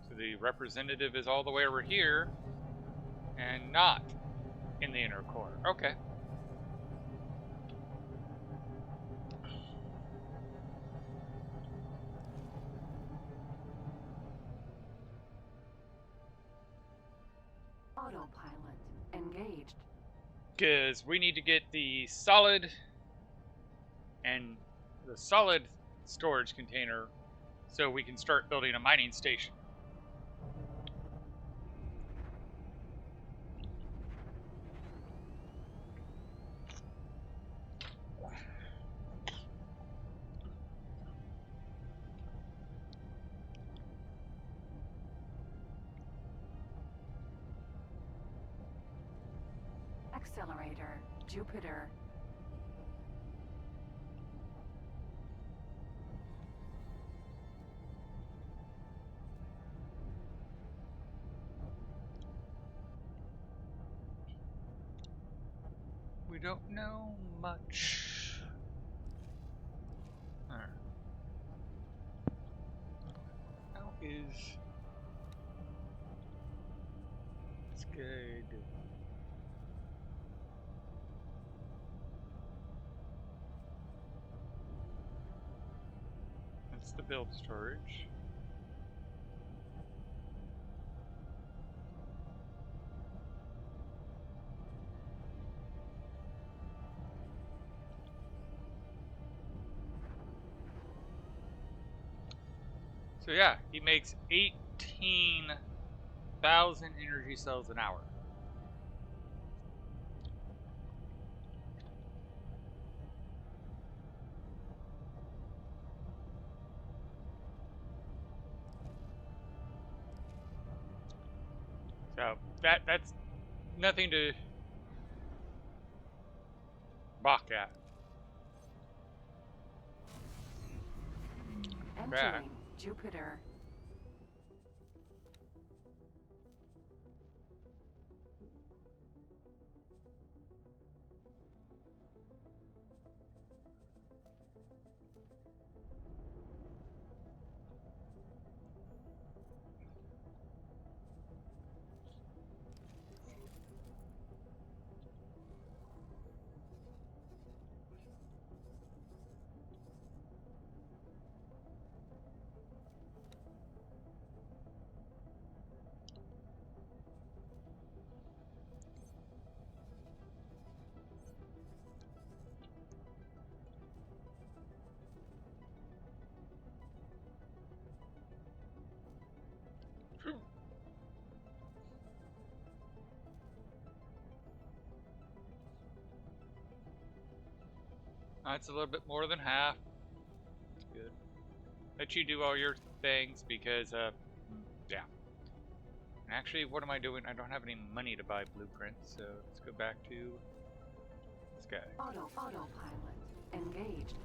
so the representative is all the way over here and not in the inner core. Okay. Autopilot engaged. Because we need to get the solid storage container so we can start building a mining station. Accelerator Jupiter. We don't know much. Alright. How is this guy doing? That's the build storage. So yeah, he makes 18,000 energy cells an hour. So that's nothing to balk at. Entering Jupiter. That's a little bit more than half. That's good. Let you do all your things because, yeah. And actually, what am I doing? I don't have any money to buy blueprints, so let's go back to this guy. Autopilot engaged.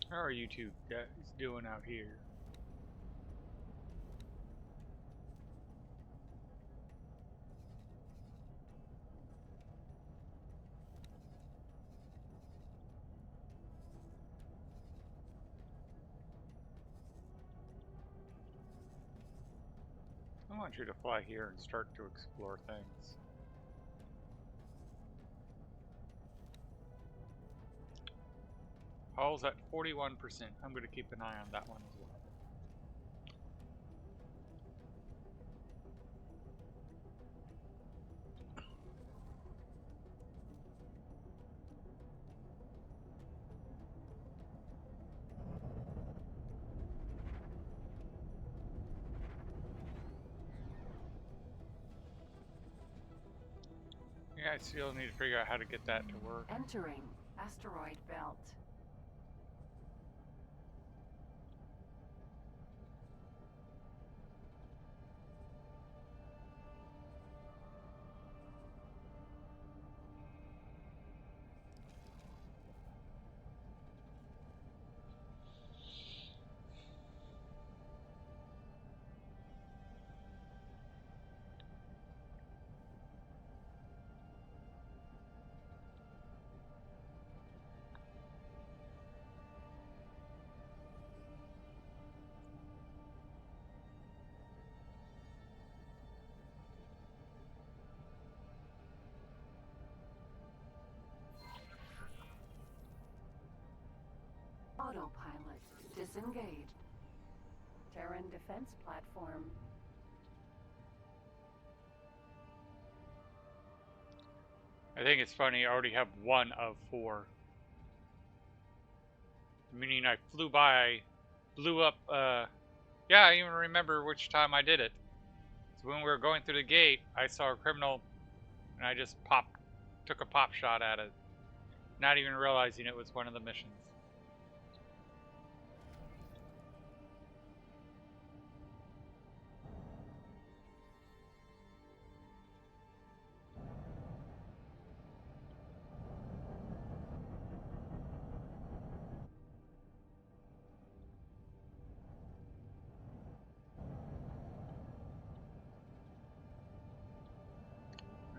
How are you two guys doing out here? I want you to fly here and start to explore things. Hull's at 41%. I'm going to keep an eye on that one as well. Yeah, I still need to figure out how to get that to work. Entering asteroid belt. Autopilot disengaged. Terran defense platform. I think it's funny, I already have 1 of 4. Meaning I blew up, yeah, I even remember which time I did it. So when we were going through the gate, I saw a criminal, and I just took a pop shot at it. Not even realizing it was one of the missions.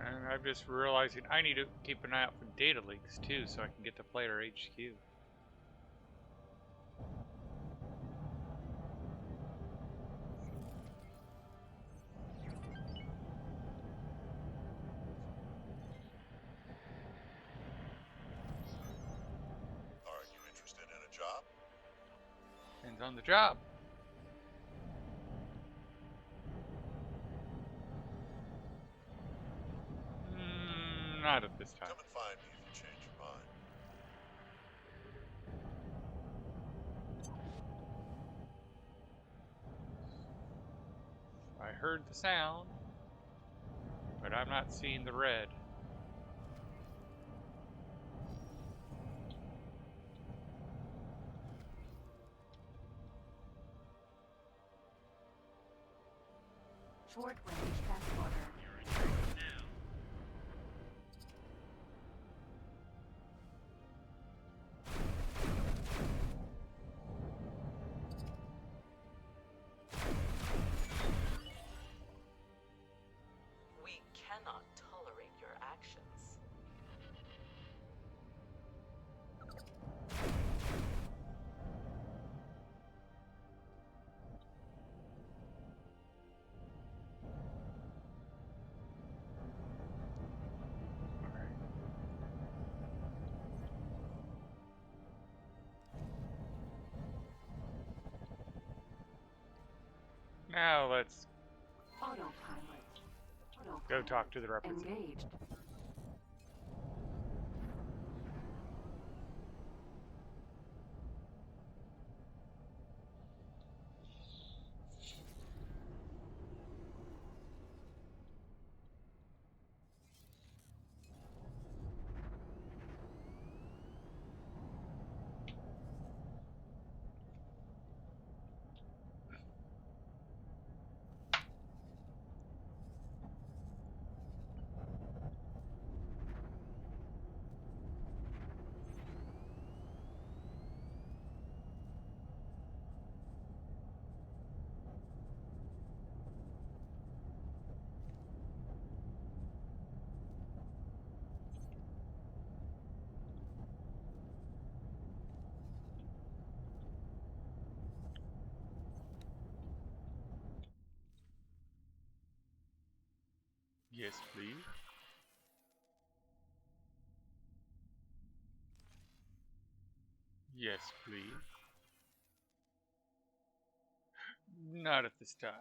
And I'm just realizing I need to keep an eye out for data leaks too, so I can get to player HQ. Are you interested in a job? Depends on the job. Not at this time. Come and find me if you change your mind. I heard the sound, but I'm not seeing the red. Short range transporter. You're in trouble now. We cannot tolerate your actions. Now let's Autopilot. go talk to the representative. Engaged. Yes, please. Yes, please. Not at this time.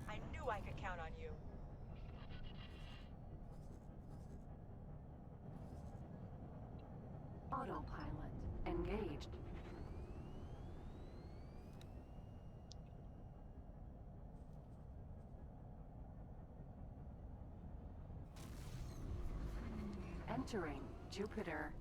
I knew I could count on you. Autopilot. Engaged. Entering Jupiter.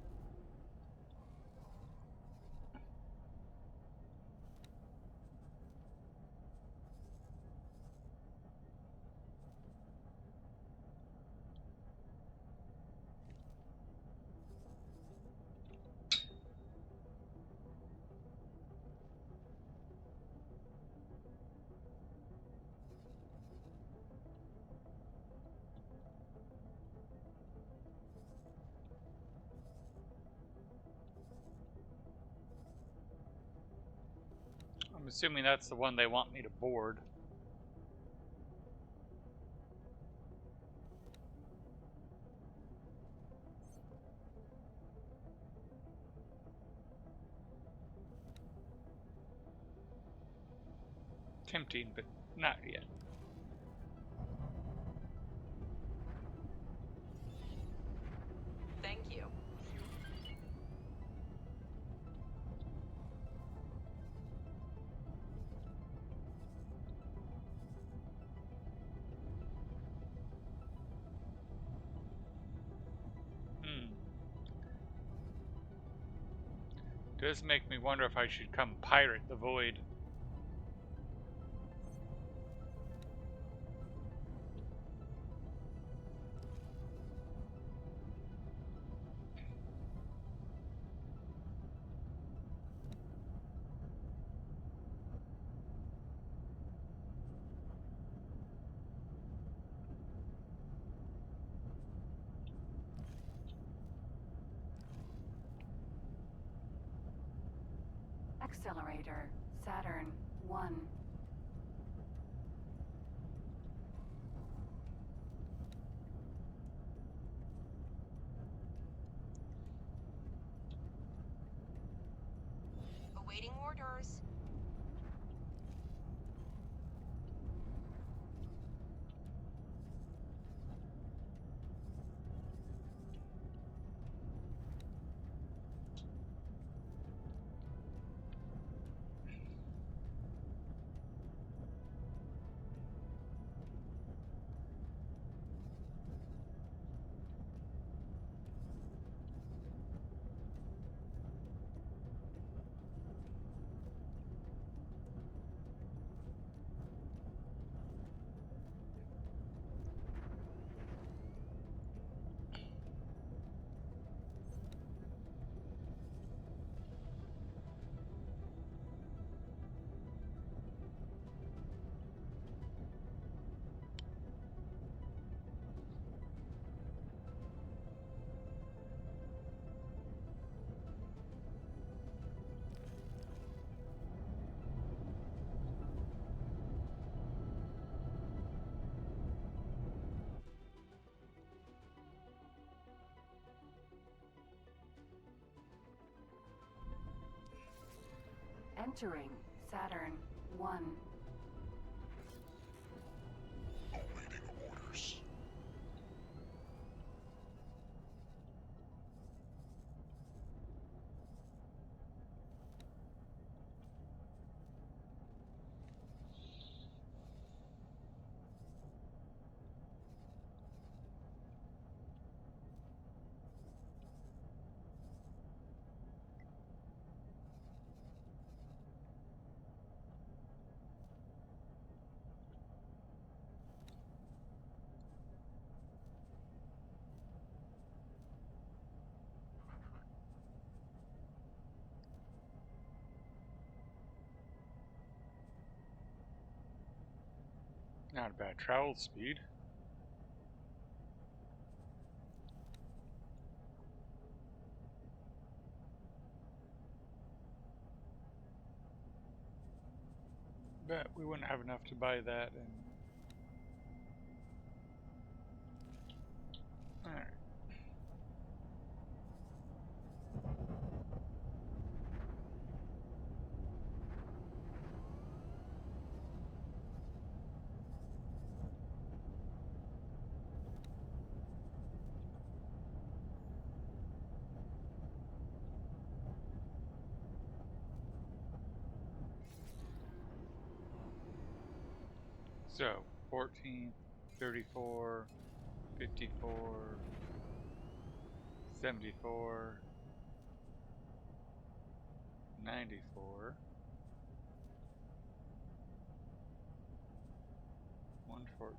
I'm assuming that's the one they want me to board. Tempting, but not yet. Thank you. Does make me wonder if I should come pirate the void. Accelerator. Saturn 1. Awaiting orders. Entering Saturn 1. Awaiting orders. Not a bad travel speed. Bet we wouldn't have enough to buy that. And all right. So 14, 34, 54, 74, 94, 114.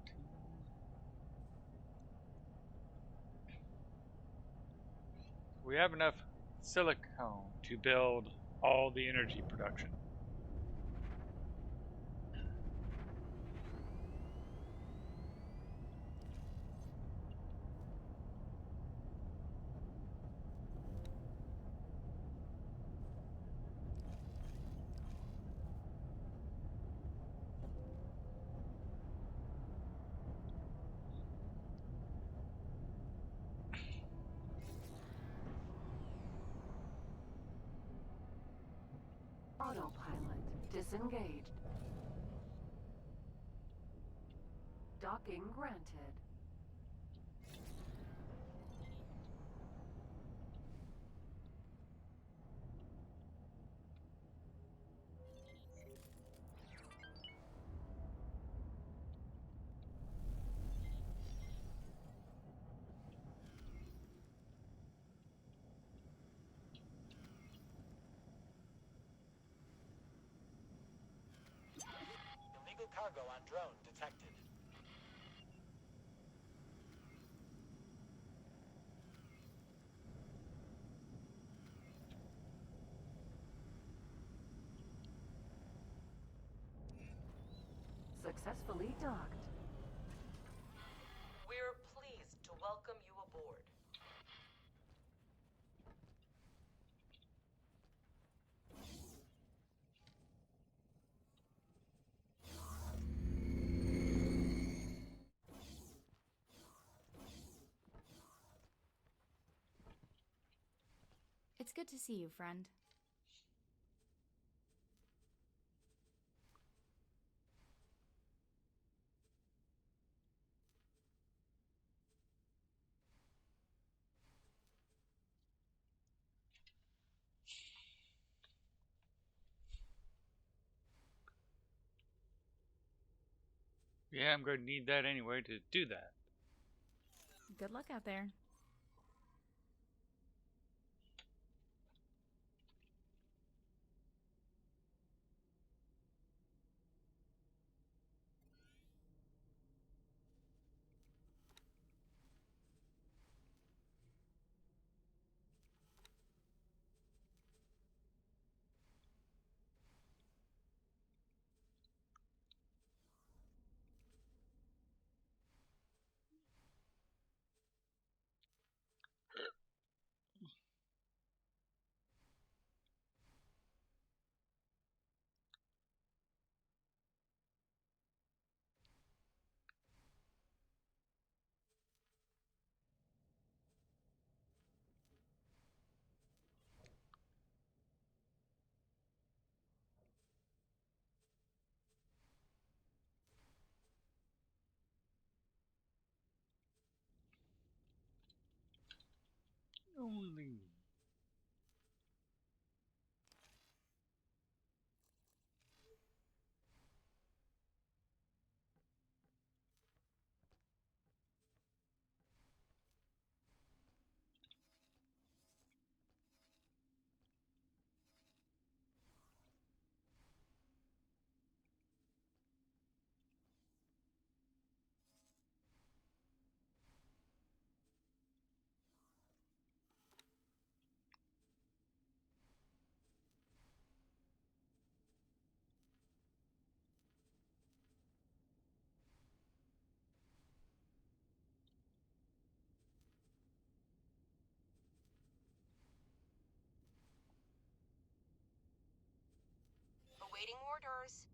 We have enough silicone to build all the energy production. Autopilot disengaged. Docking granted. Illegal cargo on drone detected. Successfully docked. We're pleased to welcome you aboard. It's good to see you, friend. Yeah, I'm going to need that anyway to do that. Good luck out there. Only. Awaiting orders.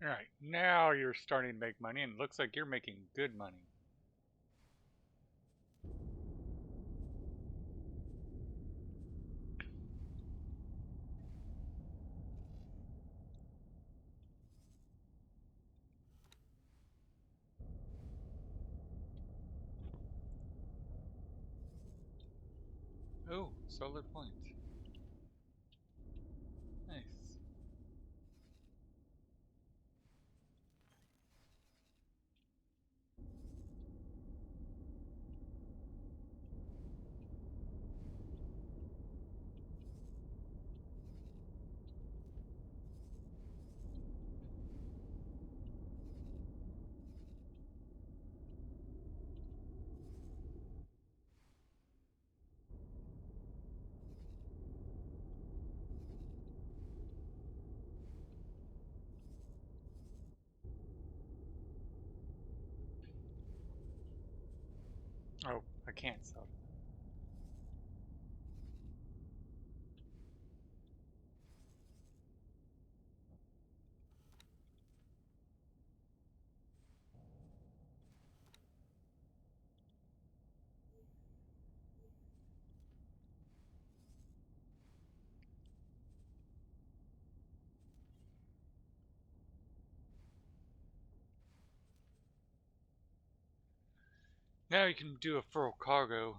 All right, now you're starting to make money, and it looks like you're making good money. Oh, solar points. Nice. Oh, I can't sell. Now you can do a full cargo.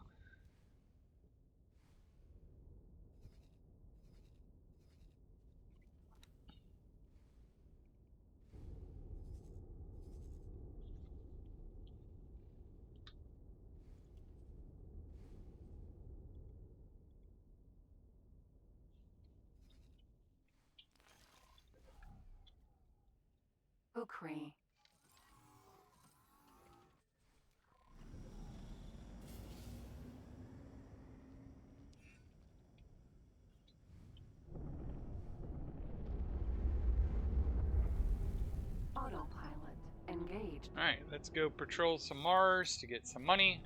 Ukri. Autopilot engaged. Alright, let's go patrol some Mars to get some money.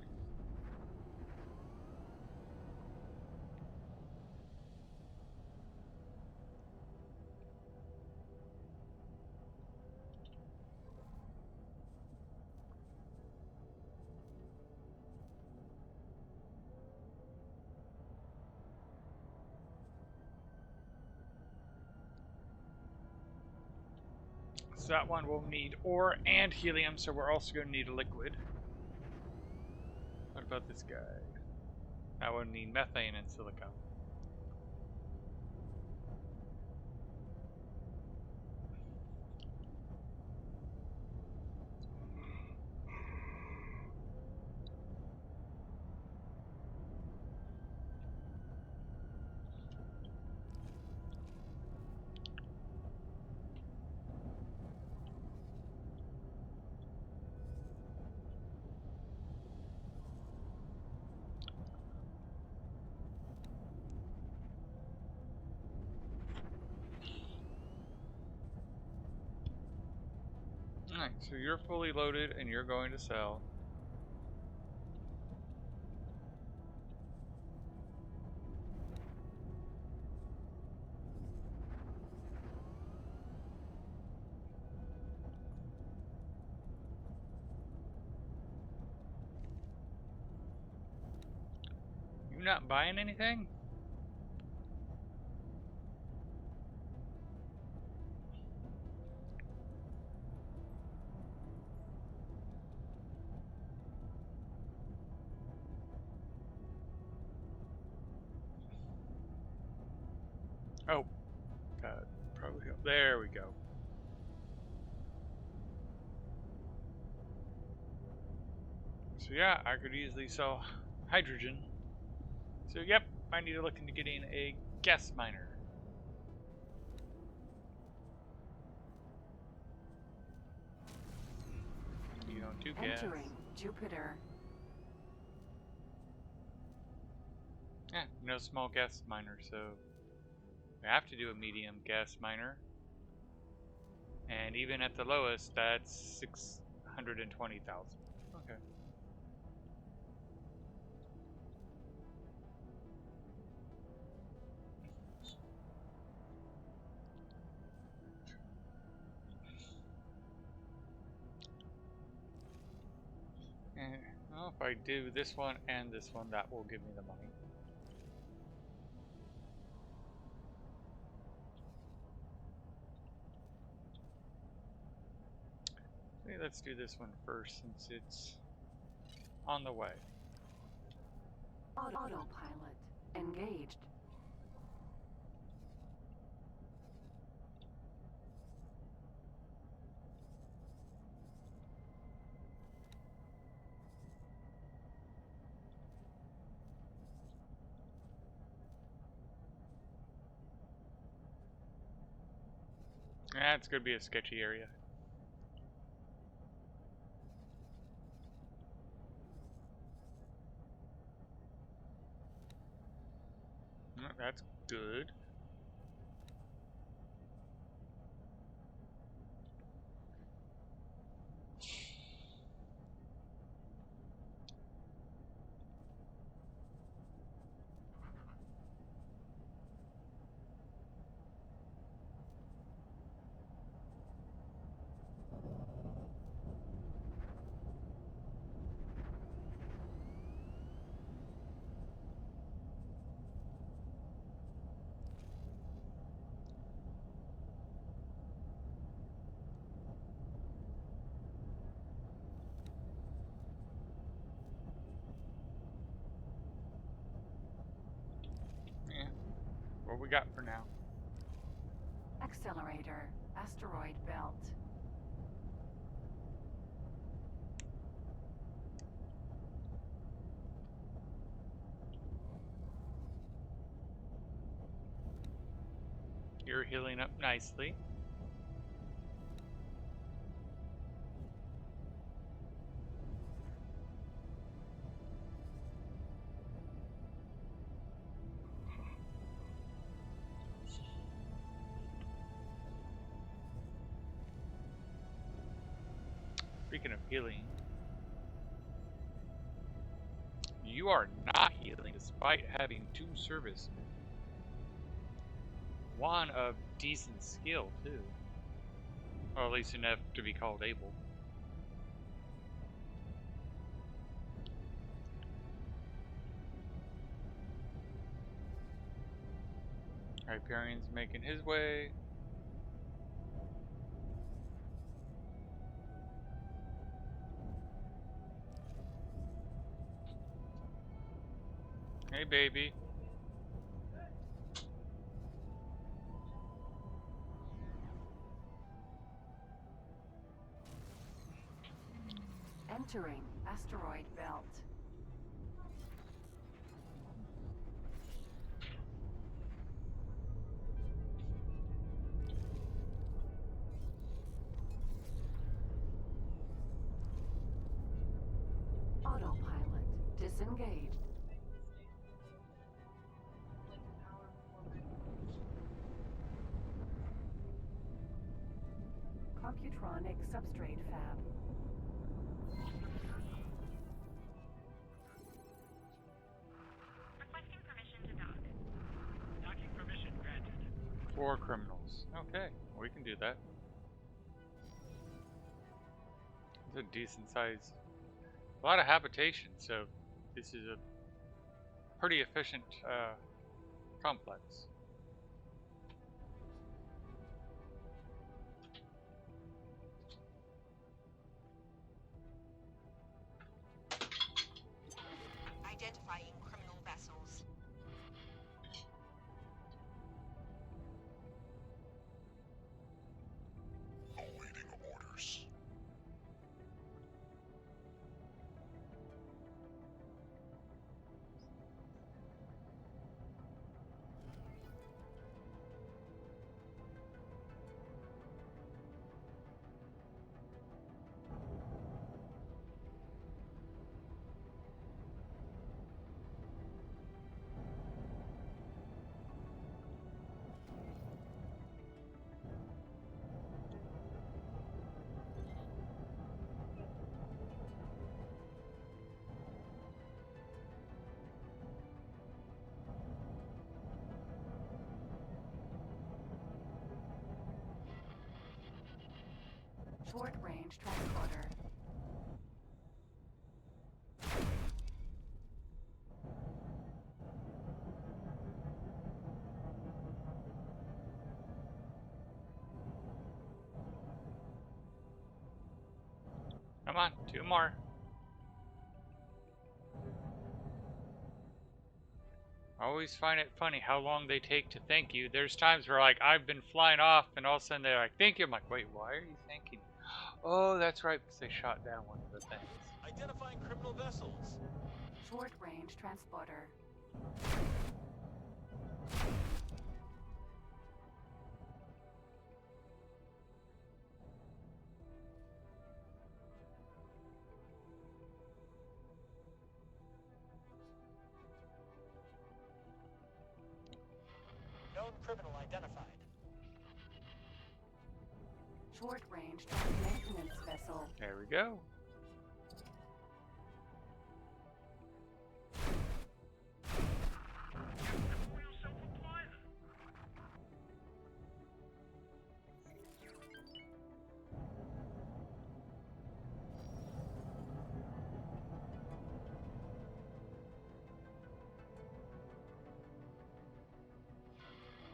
So that one will need ore and helium, so we're also going to need a liquid. What about this guy? That one need methane and silica. Alright, so you're fully loaded and you're going to sell. You not buying anything? Oh, probably. There we go. So yeah, I could easily sell hydrogen. So yep, I need to look into getting a gas miner. You don't do gas. Entering Jupiter. Yeah, no small gas miner, so we have to do a medium gas miner. And even at the lowest, that's 620,000. Okay. Well, if I do this one and this one, that will give me the money. Okay, let's do this one first since it's on the way. Autopilot engaged. It's gonna be a sketchy area. That's good. Yeah. What we got for now? Accelerator. Asteroid belt. You're healing up nicely. Speaking of healing, you are not healing despite having 2 servicemen. One of decent skill, too. Or at least enough to be called able. Hyperion's making his way. Hey, baby. Entering asteroid belt. Autopilot disengaged. Computronic substrate fab. Requesting permission to dock. Docking permission granted. 4 criminals. Okay, we can do that. It's a decent size. A lot of habitation, so this is a pretty efficient complex. Identifying criminal vessels. Awaiting orders. Short range transporter. Come on, 2 more. I always find it funny how long they take to thank you. There's times where like I've been flying off and all of a sudden they're like, thank you. I'm like, wait, why are you thanking me? Oh, that's right, because they shot down one of the things. Identifying criminal vessels. Short range transporter. Known criminal identified. Short range maintenance vessel. There we go. Pour yourself a pint.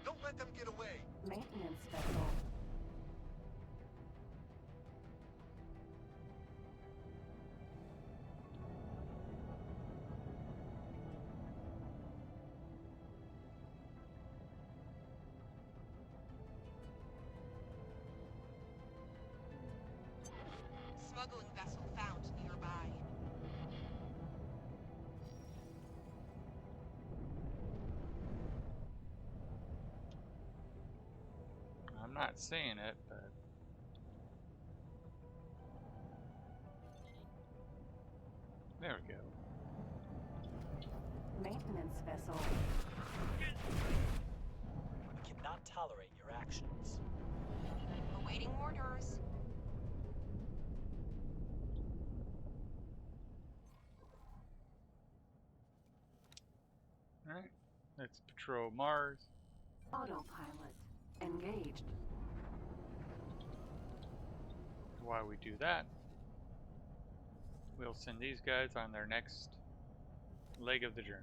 Don't let them get away. Maintenance vessel. Smuggling vessel found nearby. I'm not seeing it, but there we go. Maintenance vessel. We cannot tolerate your actions. Awaiting orders. Alright, let's patrol Mars. Autopilot. Engaged. While we do that, we'll send these guys on their next leg of the journey.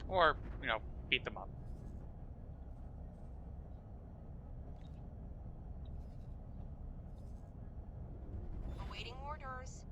Or, you know, beat them up. Awaiting orders.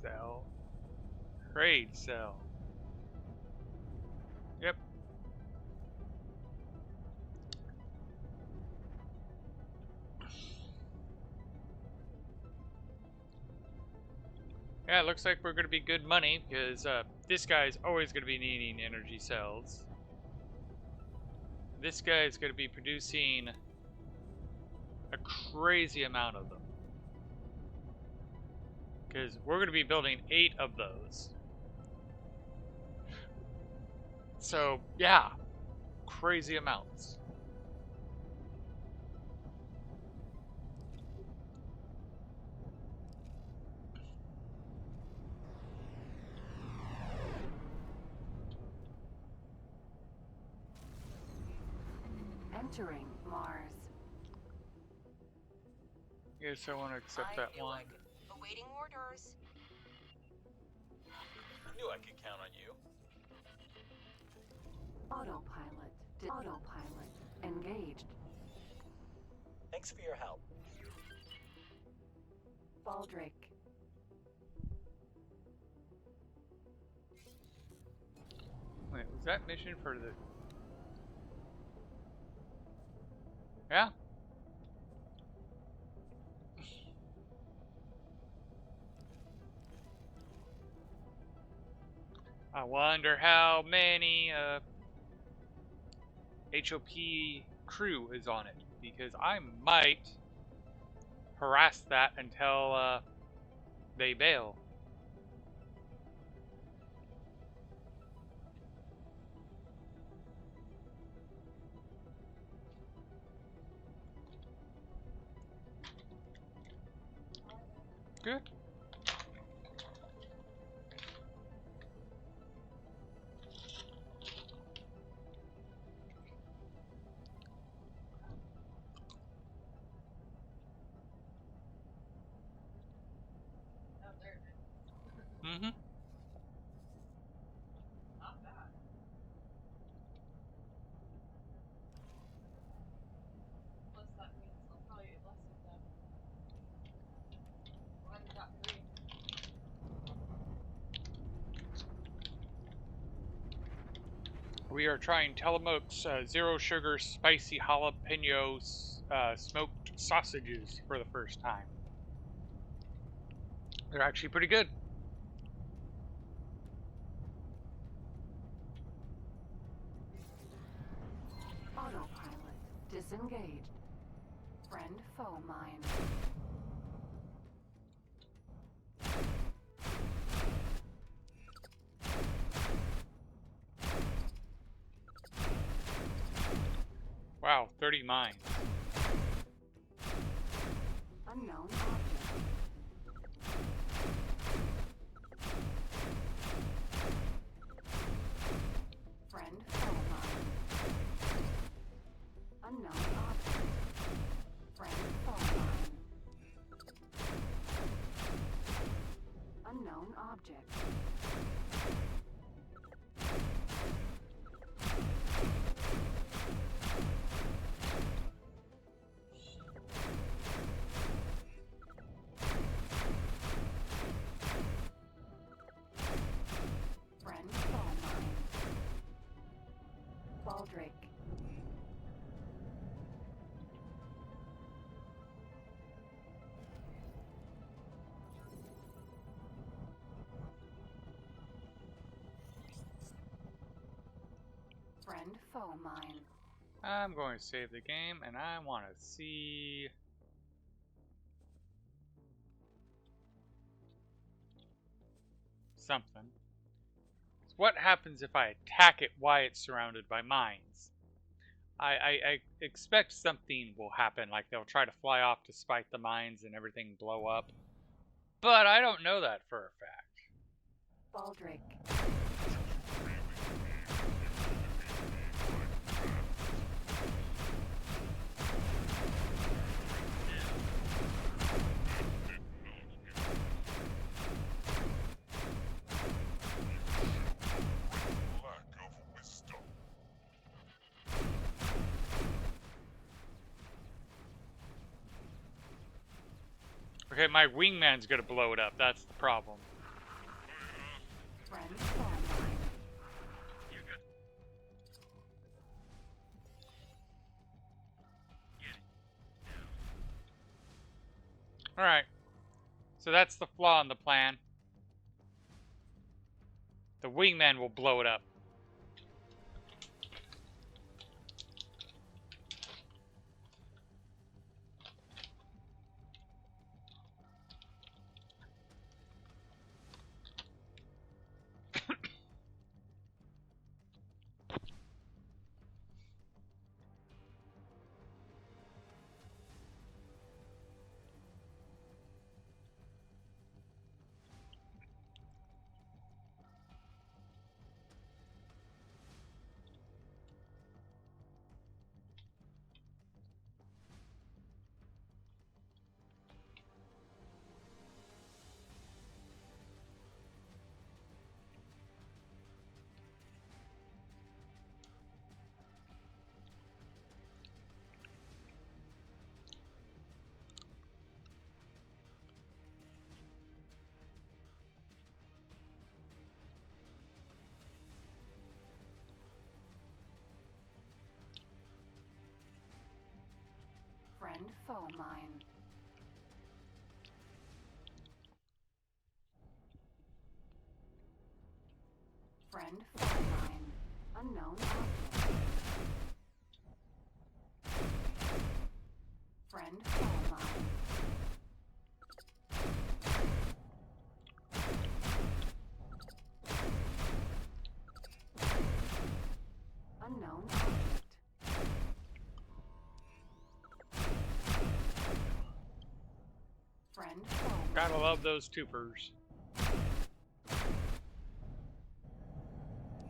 cell. Trade cell. Yep. Yeah, it looks like we're going to be good money because this guy's always going to be needing energy cells. This guy is going to be producing a crazy amount of them. Because we're going to be building 8 of those. So, yeah. Crazy amounts. Entering Mars. Yes, I want to accept that one. Awaiting orders. Knew I could count on you. Autopilot. Autopilot. Engaged. Thanks for your help. Baldric. Wait, was that mission for the... Yeah? I wonder how many HOP crew is on it, because I might harass that until they bail. Good. Mm-hmm. We are trying Tillamook's zero sugar spicy jalapeno smoked sausages for the first time. They're actually pretty good. Autopilot. Disengaged. Friend foe mine. Wow, 30 mines. Unknown object. Friend foe mine. Unknown object. Friend foe mine. Unknown object. Friend foe mine. Baldric. Friend foe mine. I'm going to save the game, and I want to see... something. What happens if I attack it while it's surrounded by mines? I expect something will happen, like they'll try to fly off to spite the mines and everything blow up. But I don't know that for a fact. Baldric. Lack of wisdom. Okay, my wingman's gonna blow it up. That's the problem. Alright. So that's the flaw in the plan. The wingman will blow it up. Friend, foe mine. Friend, foe mine. Unknown object. Friend, foe mine. Unknown object. Friend, foe mine. Gotta love those tupers.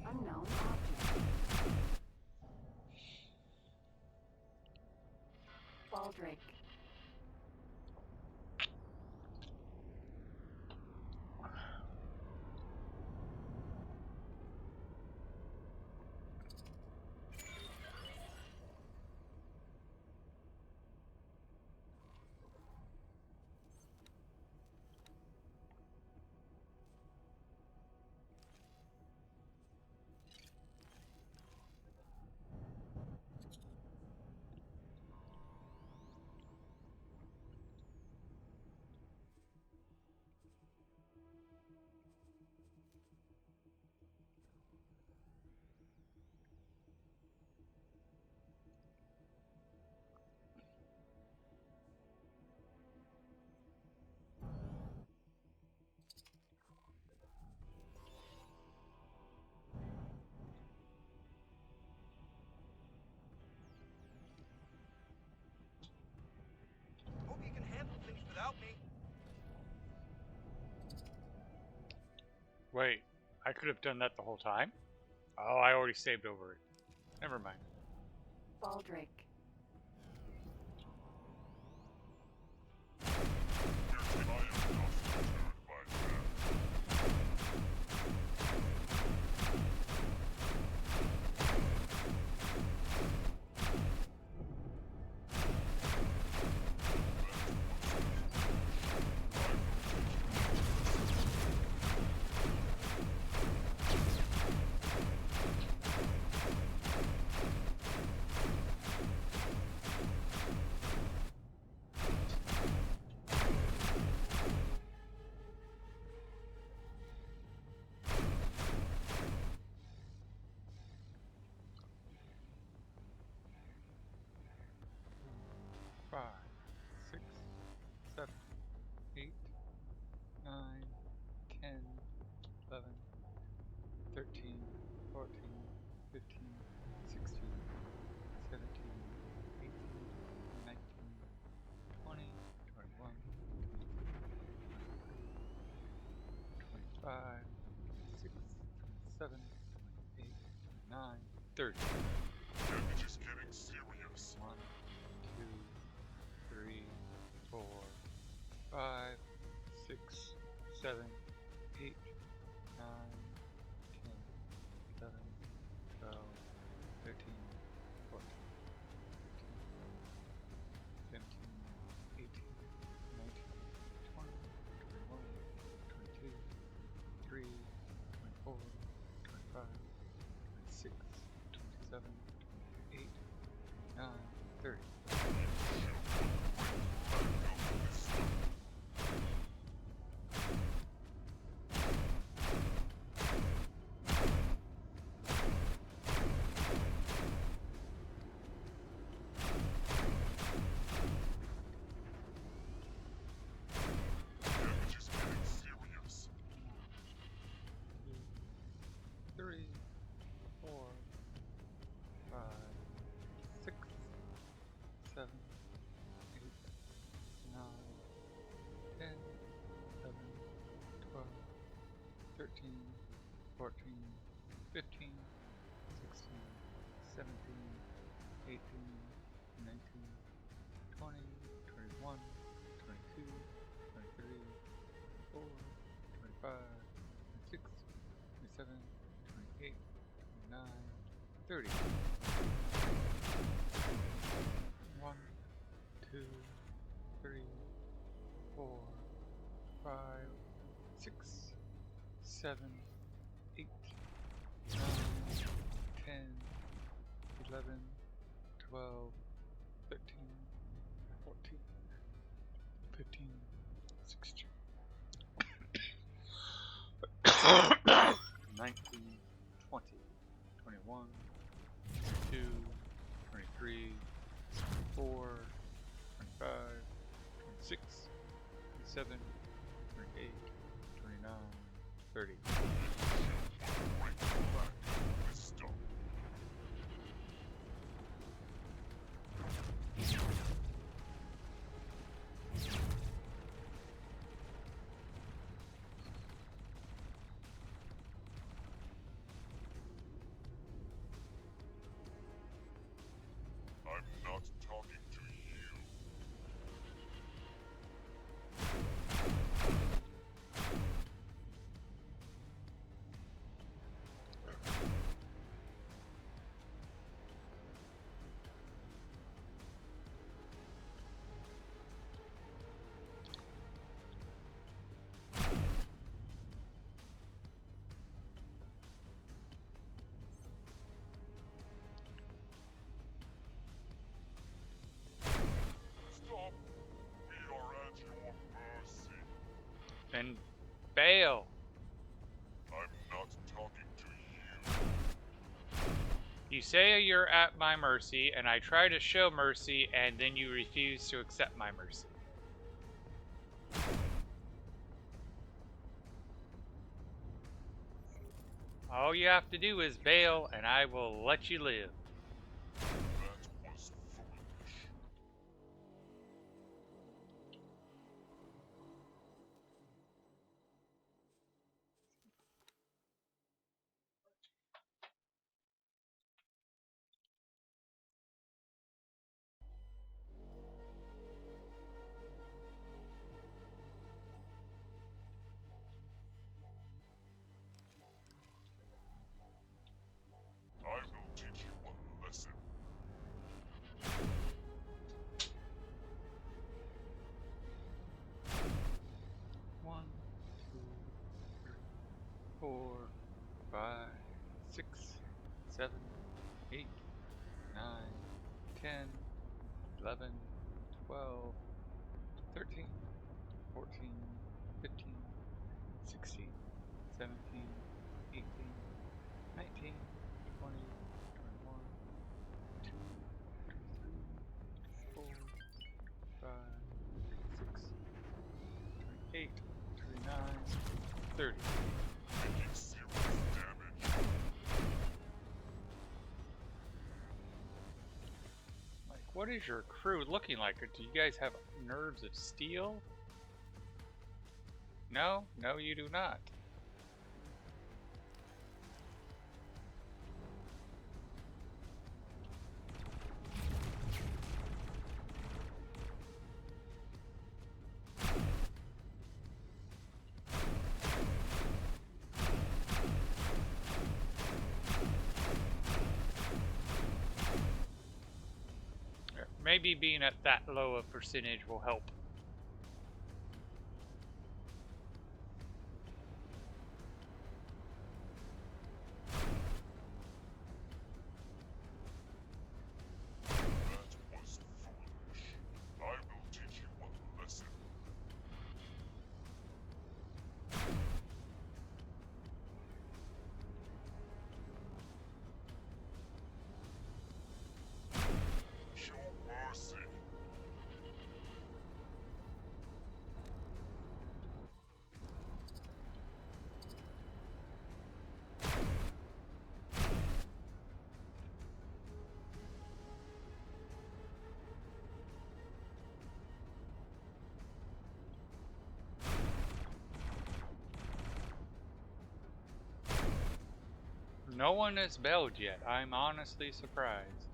Unknown object. Baldric. Hope you can handle things without me. Wait, I could have done that the whole time? Oh, I already saved over it. Never mind. Baldric. I am not deterred by death. Five, 6, 7, 8, 9, 10, 11, 13, 14, 15, 16, 17, 18, 19, 20, 21, 25, 26, 27, 28, 29, 30. Damage is getting serious. 1, 2, 3, 4, 5, 6, 7, 8, 9, 10, 11, 12, 13, 14, 15, 17, 18, 19, 20, 21, 22, 23, 24, 25, 26, 27, 28, 29, 30. 28, 29, 30. 1, 2, 3, 4, 5, 6, 7, 8, 9, 10, 11, 12, 13, 14, 15, 16, 19, 20, 21, 22, 23, 24, 25, 26, 27, 28, 29, 30. Right back with stuff. I'm not talking to you. Stop! We are at your mercy. And bail. I'm not talking to you. You say you're at my mercy, and I try to show mercy, and then you refuse to accept my mercy. All you have to do is bail, and I will let you live. That was foolish. I will teach you a lesson. 1, 2, 3, 4, 5, 6, 7, 8, 9, 10, 11, 12, 13, 14, 15, 16, 17, 18, 19, 20, 21, 22, 23, 24, 25, 26, 28, 29, 30. Making serious damage. Like, what is your crew looking like? Do you guys have nerves of steel? No? No, you do not. Maybe being at that low a percentage will help. That was foolish. I will teach you a lesson. Show mercy. No one has bailed yet. I'm honestly surprised.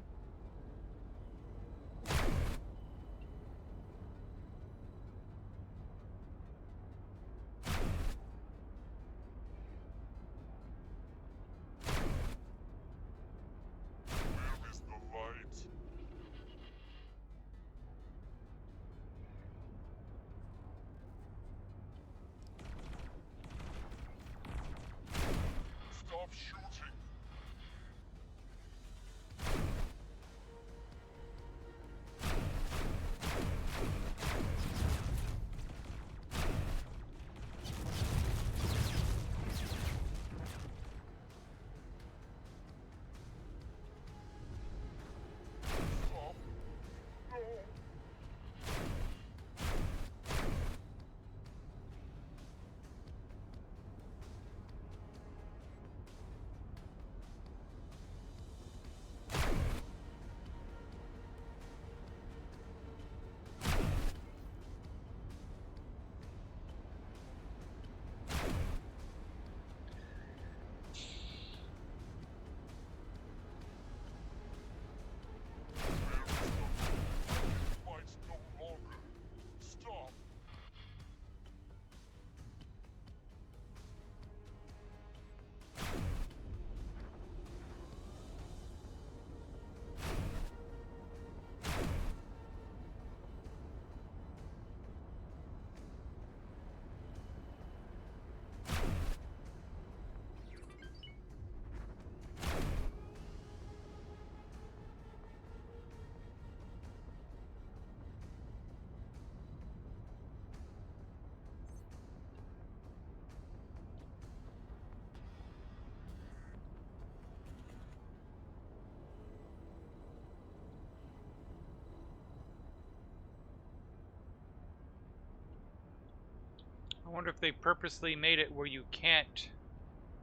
wonder if they purposely made it where you can't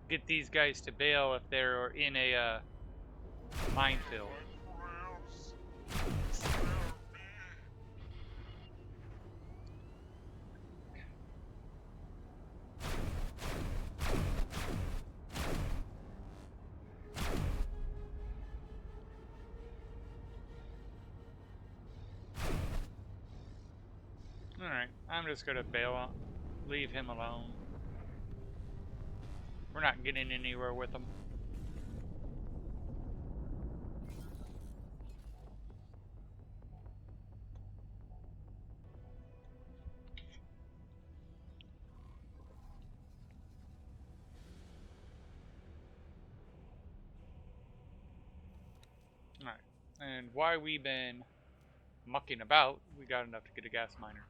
get these guys to bail if they're in a minefield. Alright, I'm just gonna bail, leave him alone. We're not getting anywhere with him. Alright, and while we've been mucking about, we got enough to get a gas miner.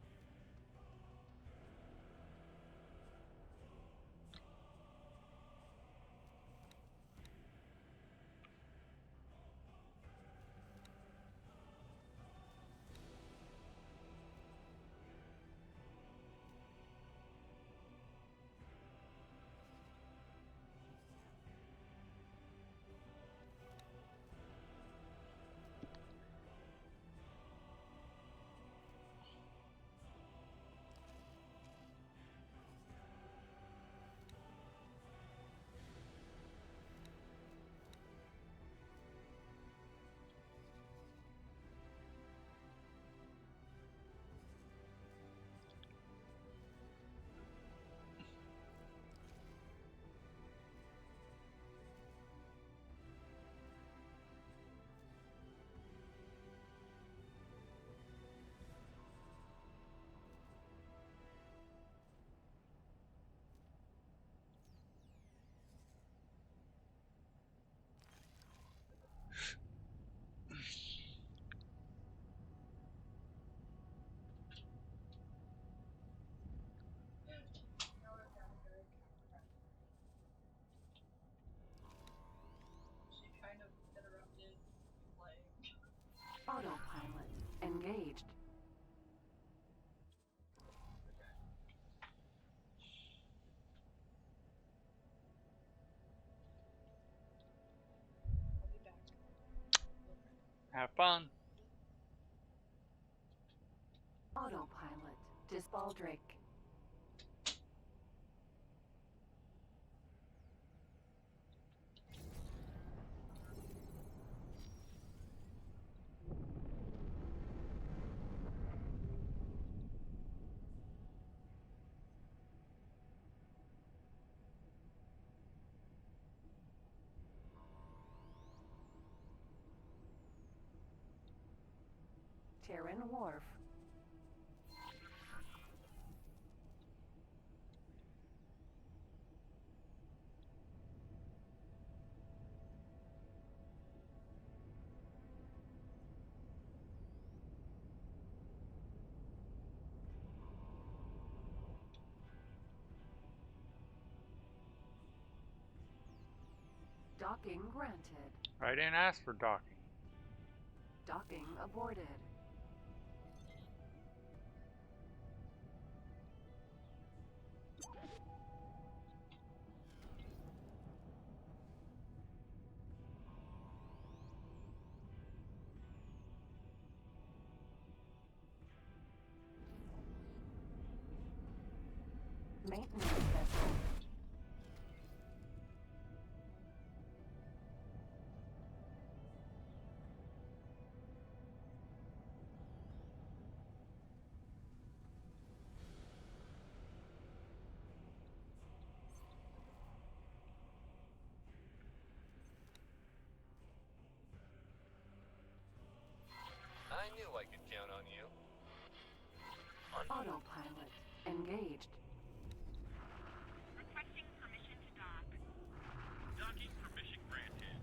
Autopilot engaged. Have fun. Autopilot disbaldrick. Terran Wharf. Docking granted. I didn't ask for docking. Docking aborted. Maintenance vessel. I knew I could count on you. Autopilot engaged. Requesting permission to dock. Docking permission granted.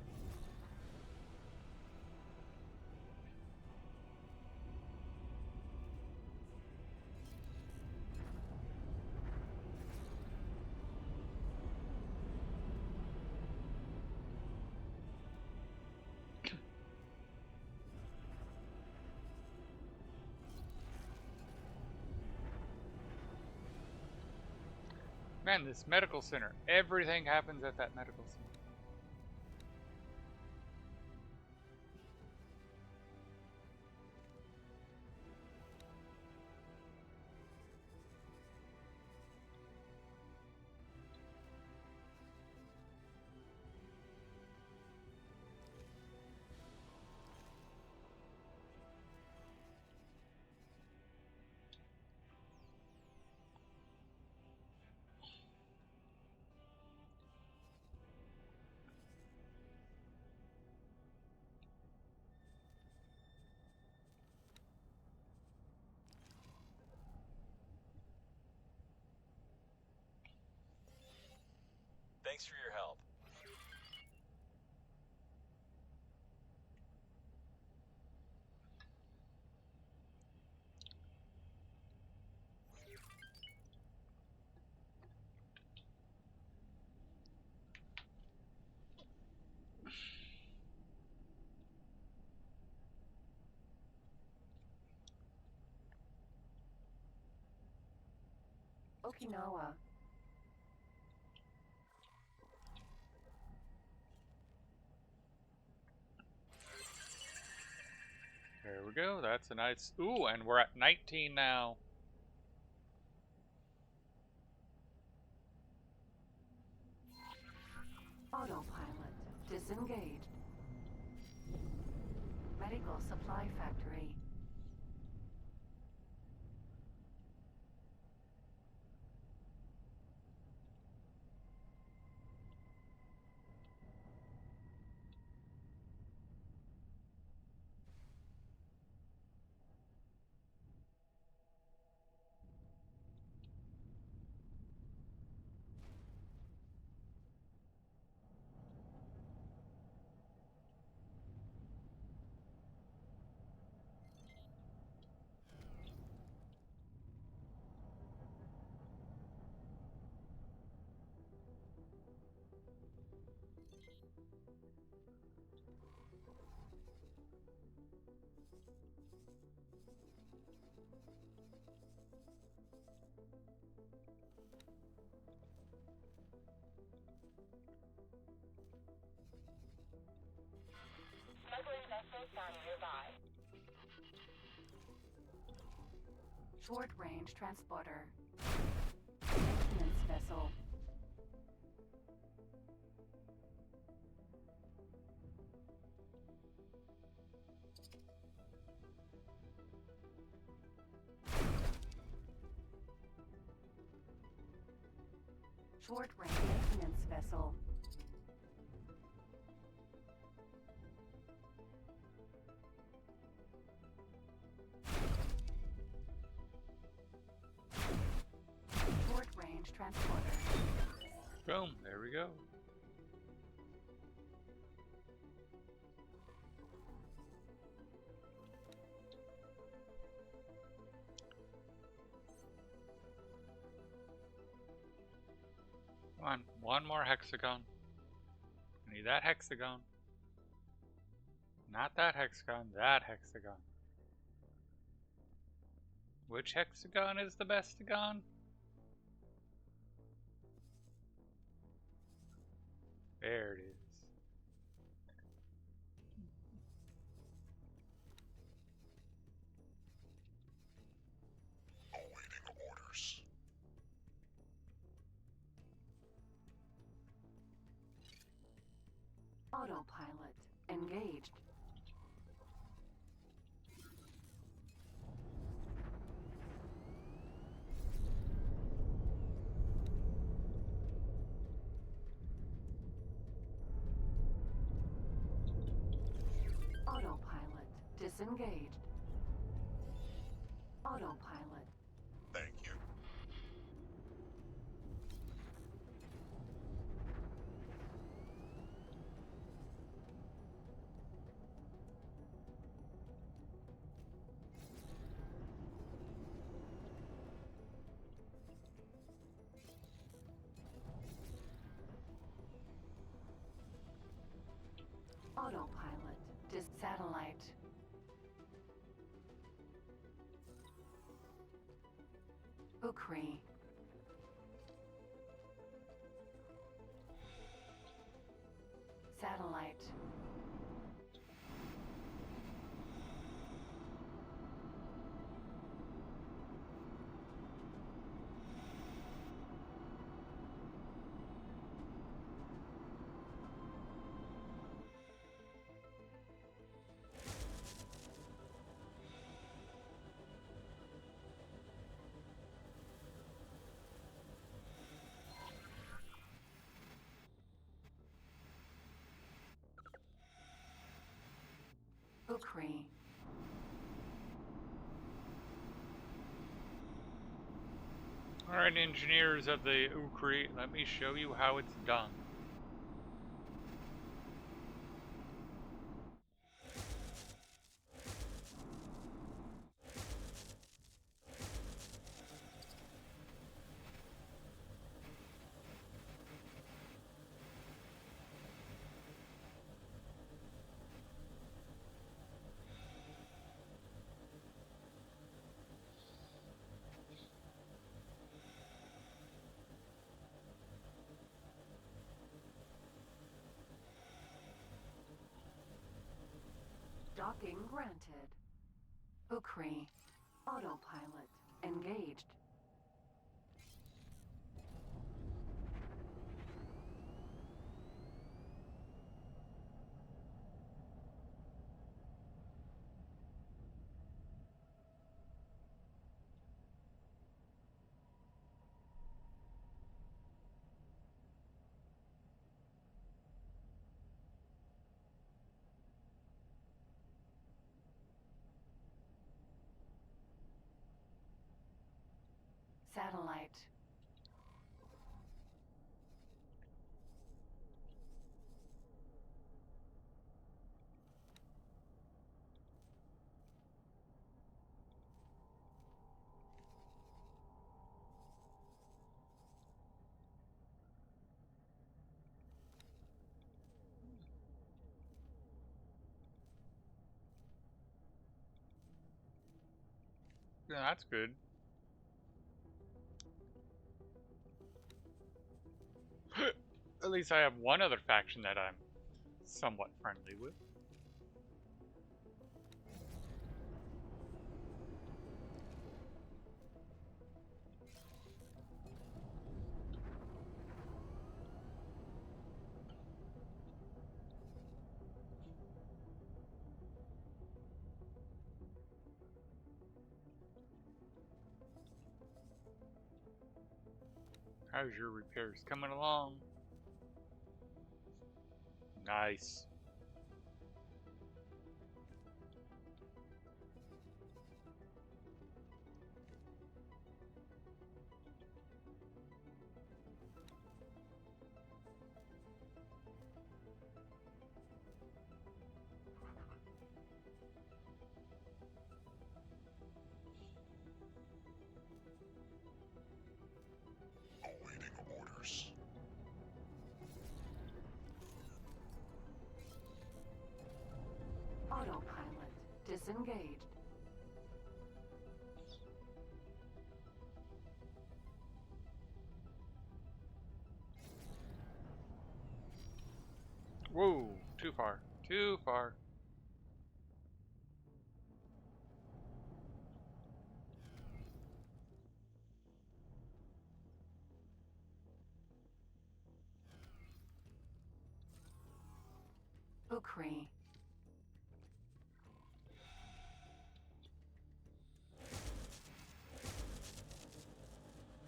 Man, this medical center. Everything happens at that medical center. Thanks for your help. Okinawa. There we go. That's a nice... Ooh, and we're at 19 now. Autopilot disengaged. Medical supply factory. Smuggling vessel found nearby. Short-range transporter. Maintenance vessel. Short-range maintenance vessel. Short-range transporter. Boom. There we go. Come on. One more hexagon. I need that hexagon. Not that hexagon. That hexagon. Which hexagon is the bestagon? There it is. Awaiting orders. Autopilot engaged. Autopilot disengaged. Autopilot. Thank you. Autopilot satellite. Ukri. Satellite. Ukri. Alright, engineers of the Ukri, let me show you how it's done. Docking granted. Ukri. Autopilot engaged. Satellite. Yeah, that's good. At least I have one other faction that I'm somewhat friendly with. How's your repairs coming along? Nice. Awaiting orders. Autopilot disengaged. Whoa, too far. Too far. Ukri.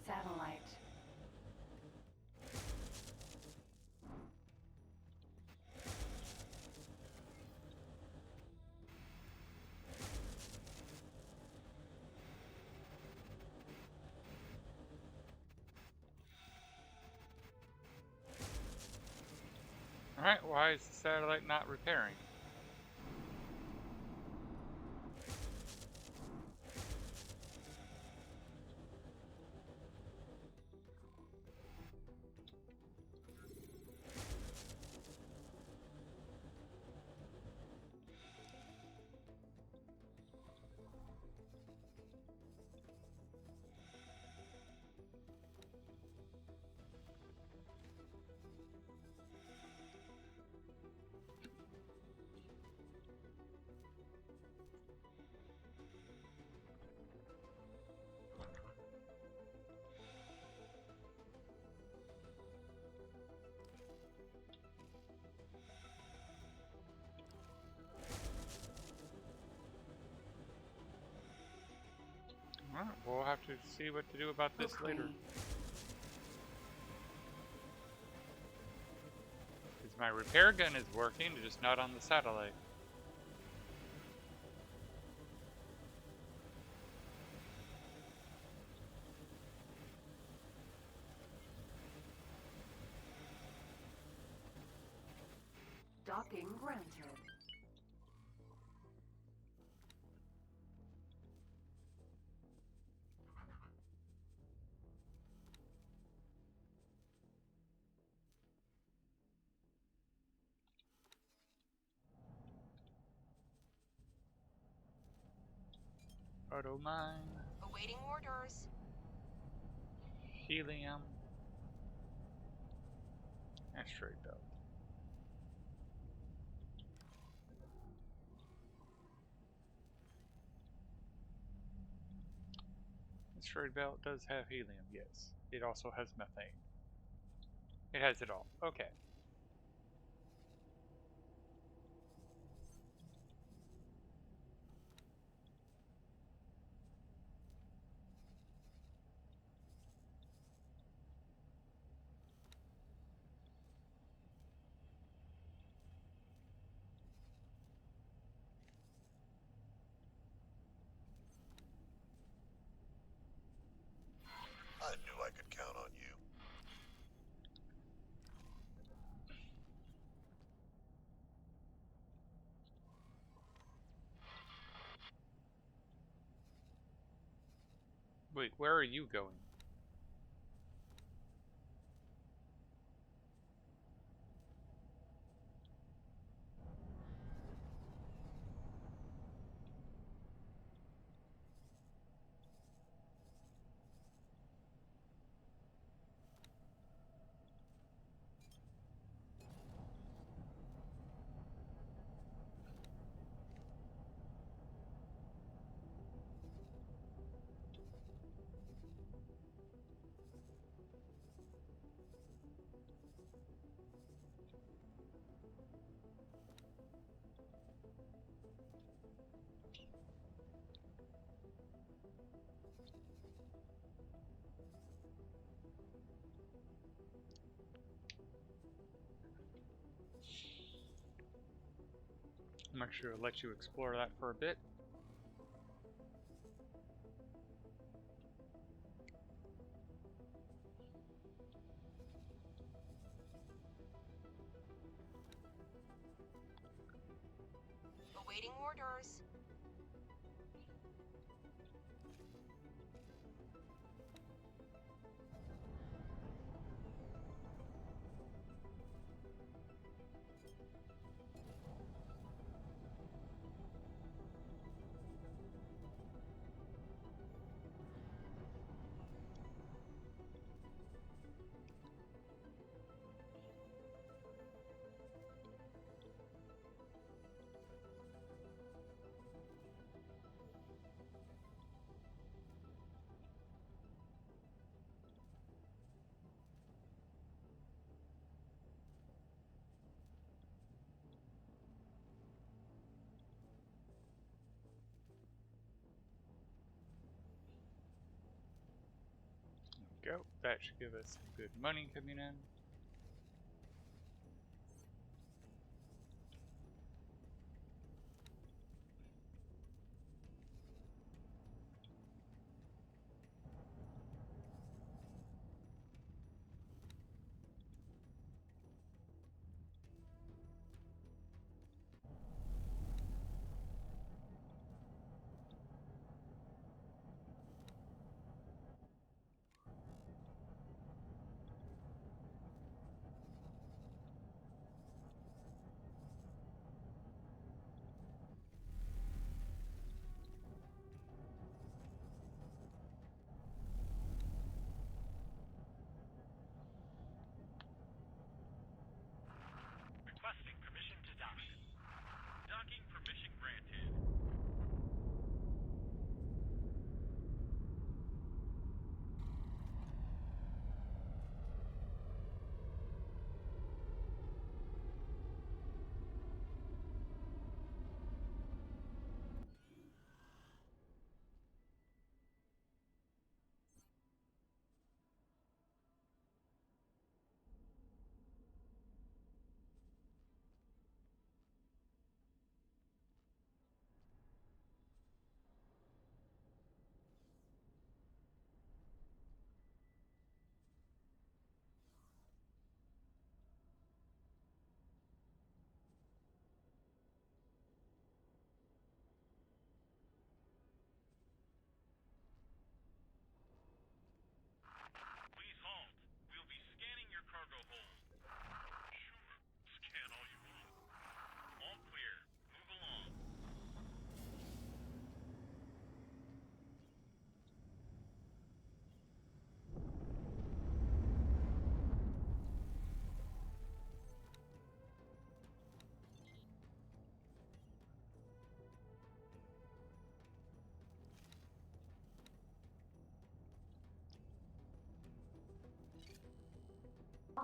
Satellite. Alright, why is the satellite not repairing? Alright, we'll have to see what to do about this Okay. later. Because my repair gun is working, just not on the satellite. Docking granted. Auto mine, Awaiting orders. helium, asteroid belt. Asteroid belt does have helium, yes. It also has methane. It has it all. Okay. I knew I could count on you. Wait, where are you going? I'm actually going to let you explore that for a bit. Awaiting orders. There we go. That should give us some good money coming in.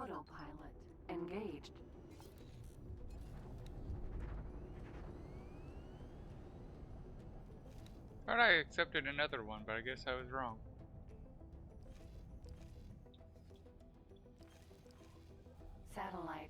Autopilot engaged. Thought I accepted another one, but I guess I was wrong. Satellite.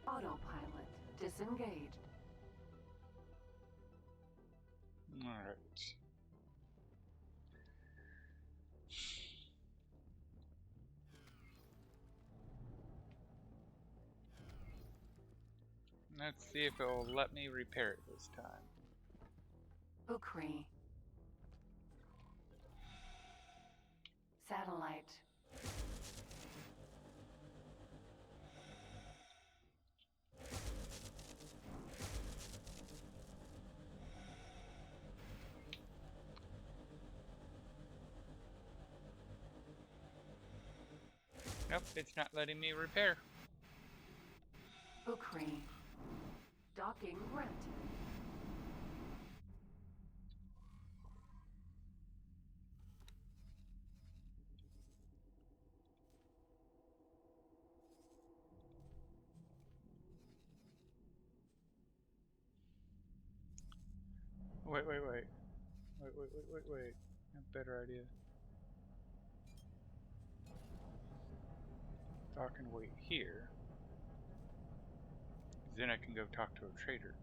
Autopilot disengaged. Alright. Let's see if it will let me repair it this time. Ukri. Satellite. Nope, it's not letting me repair. Ukri. Docking granted. Wait. A better idea. Dock and wait here. Then I can go talk to a trader.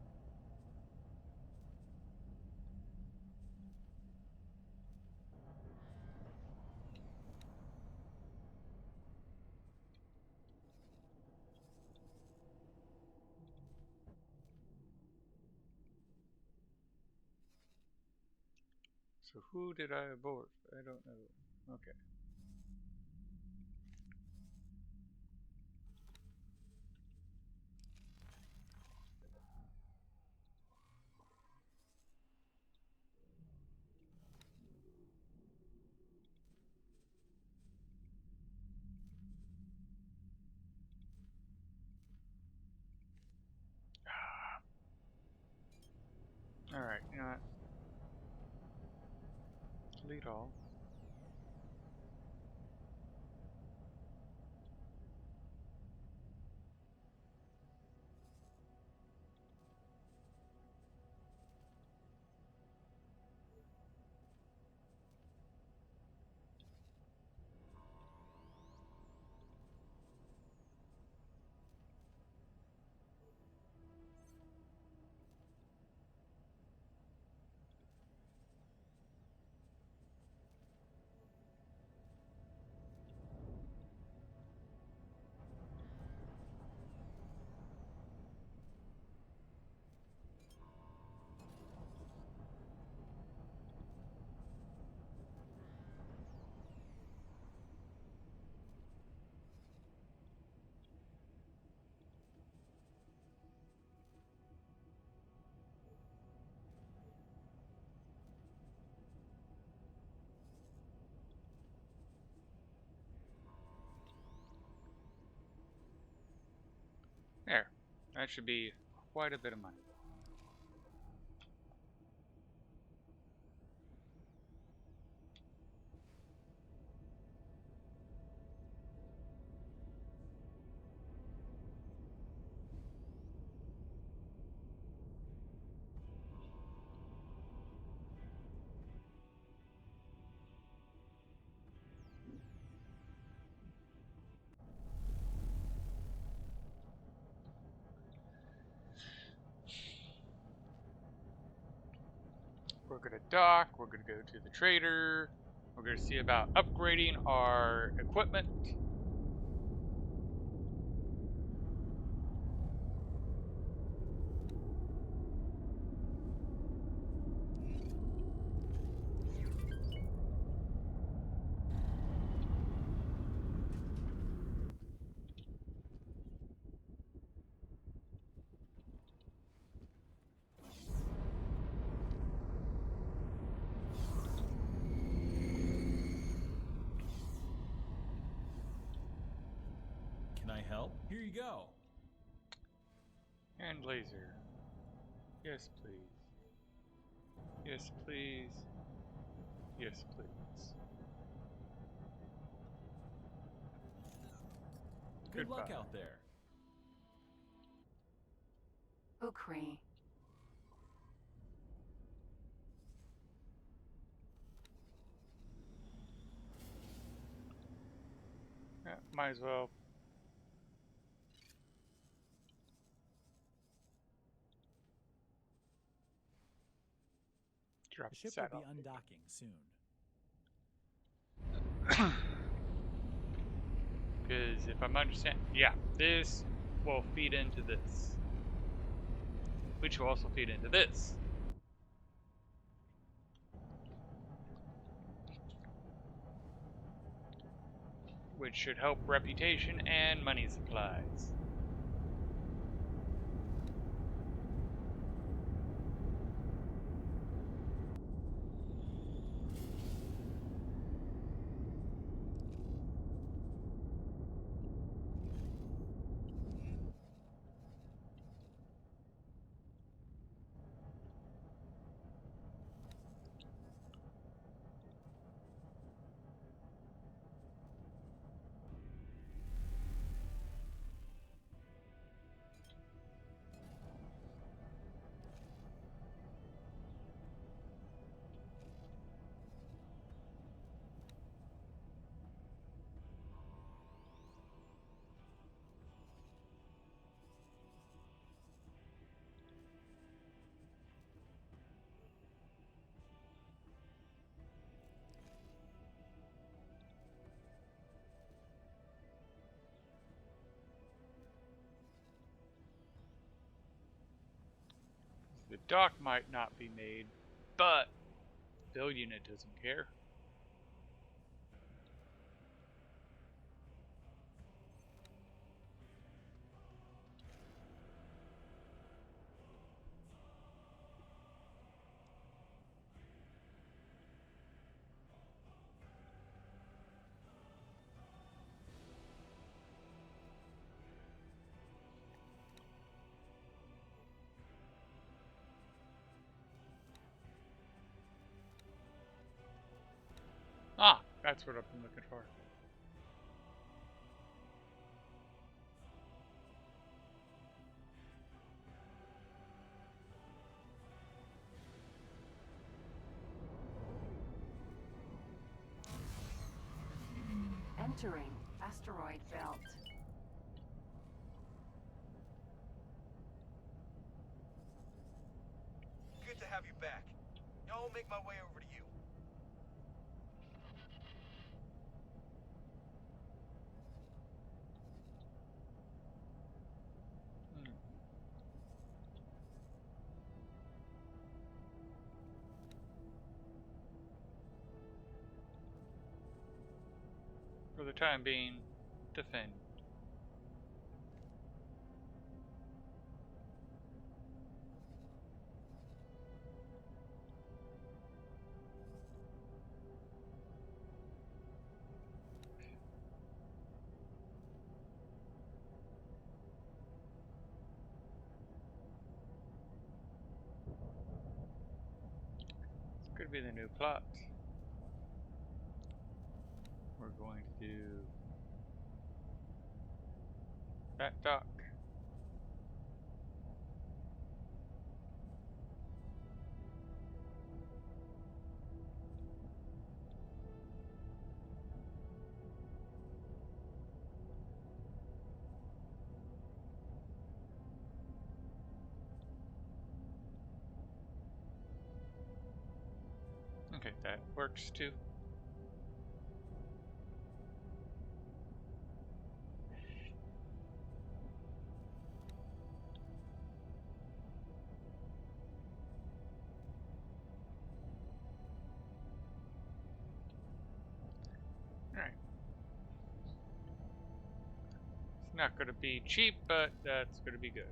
So who did I abort? I don't know. Okay. Alright, you know what? Delete all. There. That should be quite a bit of money. We're gonna dock, we're gonna go to the trader, we're gonna see about upgrading our equipment. I help? Here you go. And laser. Yes, please. Yes, please. Yes, please. Good luck Goodbye. out there. Ukri. Yeah, might as well. Drop The ship the will saddle. be undocking soon. Because if I'm understanding, yeah, this will feed into this, which will also feed into this. Which should help reputation and money supplies. The dock might not be made, but the build unit doesn't care. Ah, that's what I've been looking for. Entering asteroid belt. Good to have you back. I'll make my way over to you. For the time being, defend. This could be the new plot. We're going to do that dock. Okay, that works too. Alright. It's not going to be cheap, but that's going to be good.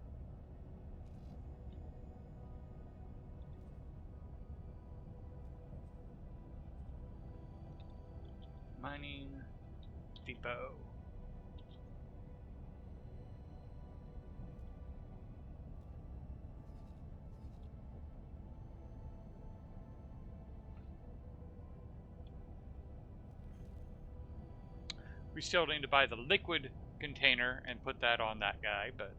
Mining depot. We still need to buy the liquid container and put that on that guy, but...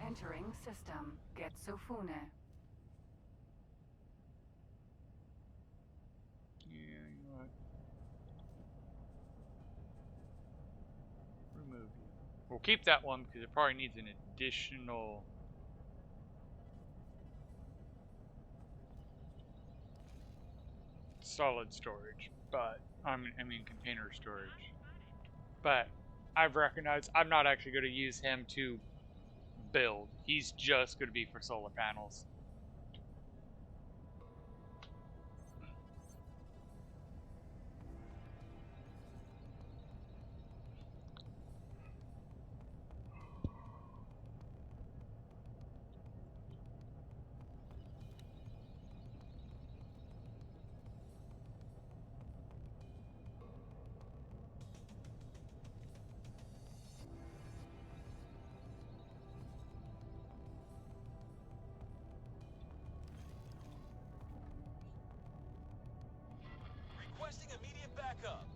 Entering system. Getsufune. Yeah, you know what? Remove you. We'll keep that one because it probably needs an additional... solid storage, but I mean container storage. But I've recognized I'm not actually going to use him to build. He's just going to be for solar panels. Requesting immediate backup.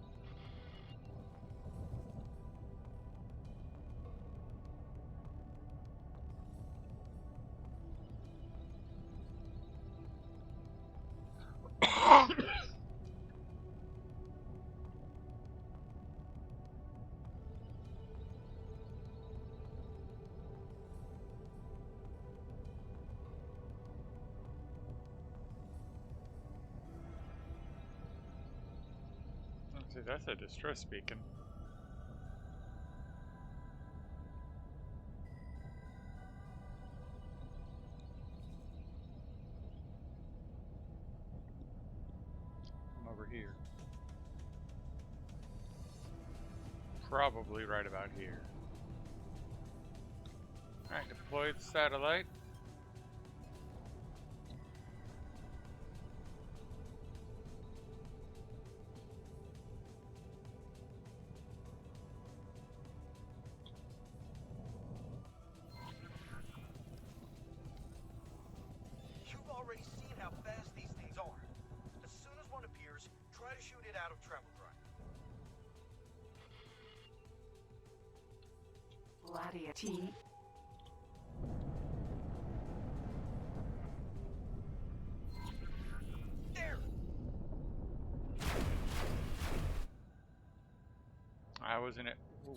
See, that's a distress beacon. I'm over here. Probably right about here. Alright, deployed satellite. You've already seen how fast these things are. As soon as one appears, try to shoot it out of travel drive. Ladia T. There! I was in it. Ooh.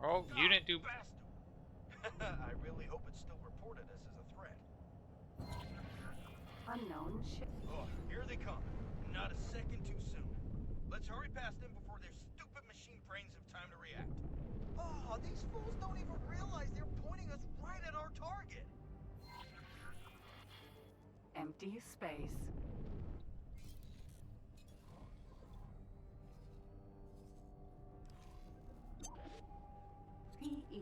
Oh, you didn't do... I really hope it's still reported us as a threat. Unknown ship. Oh, here they come. Not a second too soon. Let's hurry past them before their stupid machine brains have time to react. Oh, these fools don't even realize they're pointing us right at our target. Empty space. PE.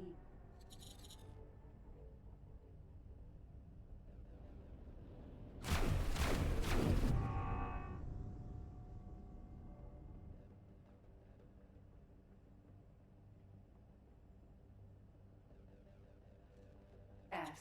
S.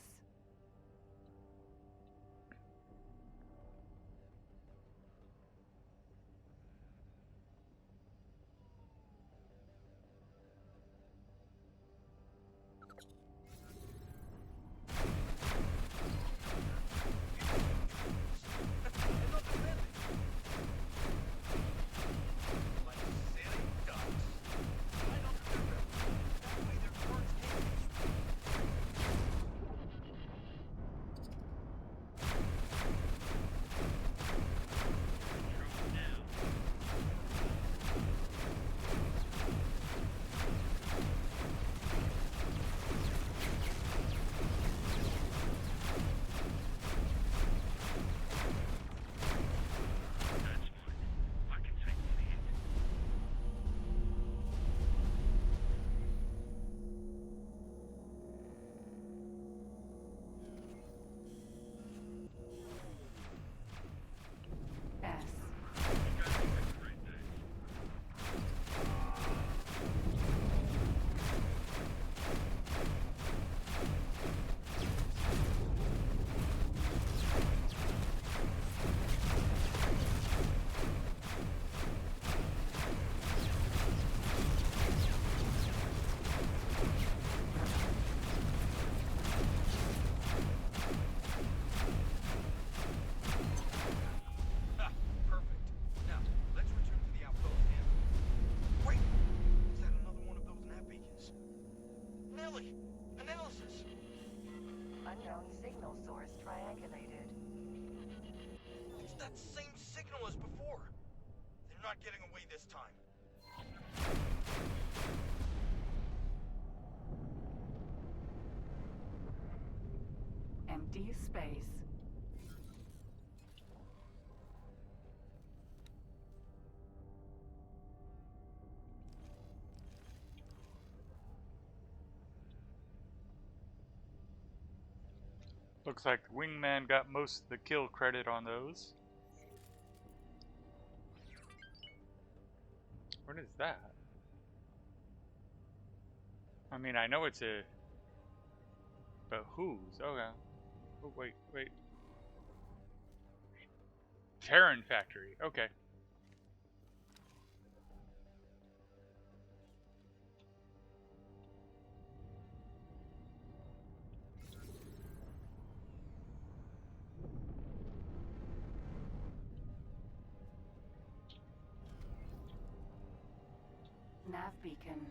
Unknown signal source triangulated. It's that same signal as before. They're not getting away this time. Empty space. Looks like the wingman got most of the kill credit on those. What is that? I mean, I know it's a... But whose? Okay. Oh, wait. Terran factory. Okay. Nav beacon.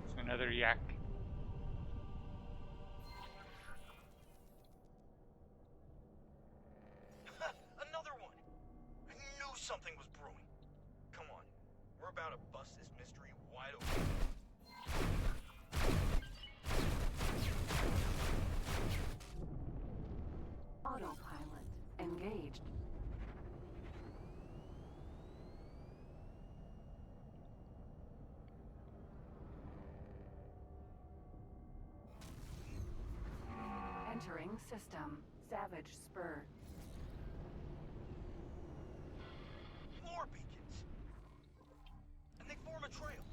It's another yak. Another one! I knew something was brewing. Come on, we're about to bust this mystery wide open. Autopilot engaged. Entering system. Savage spur. More beacons! And they form a trail.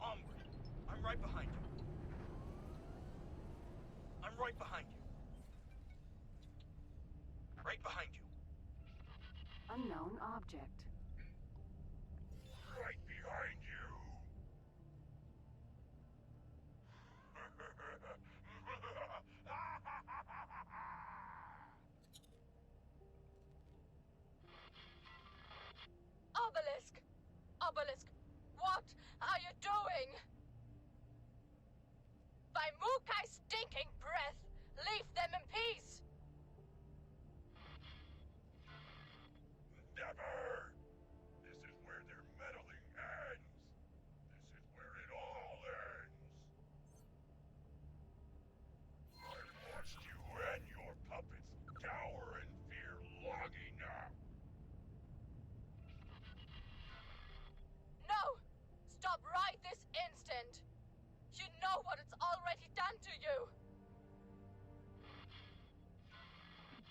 Onward. I'm right behind you. I'm right behind you. Right behind you. Unknown object. Right behind you. Obelisk! Obelisk! What are you doing? By Mukai's stinking breath, leave them in peace! Never! This is where their meddling ends. This is where it all ends. I've watched you and your puppets cower in fear long enough. No! Stop right this instant! You know what it's already done to you!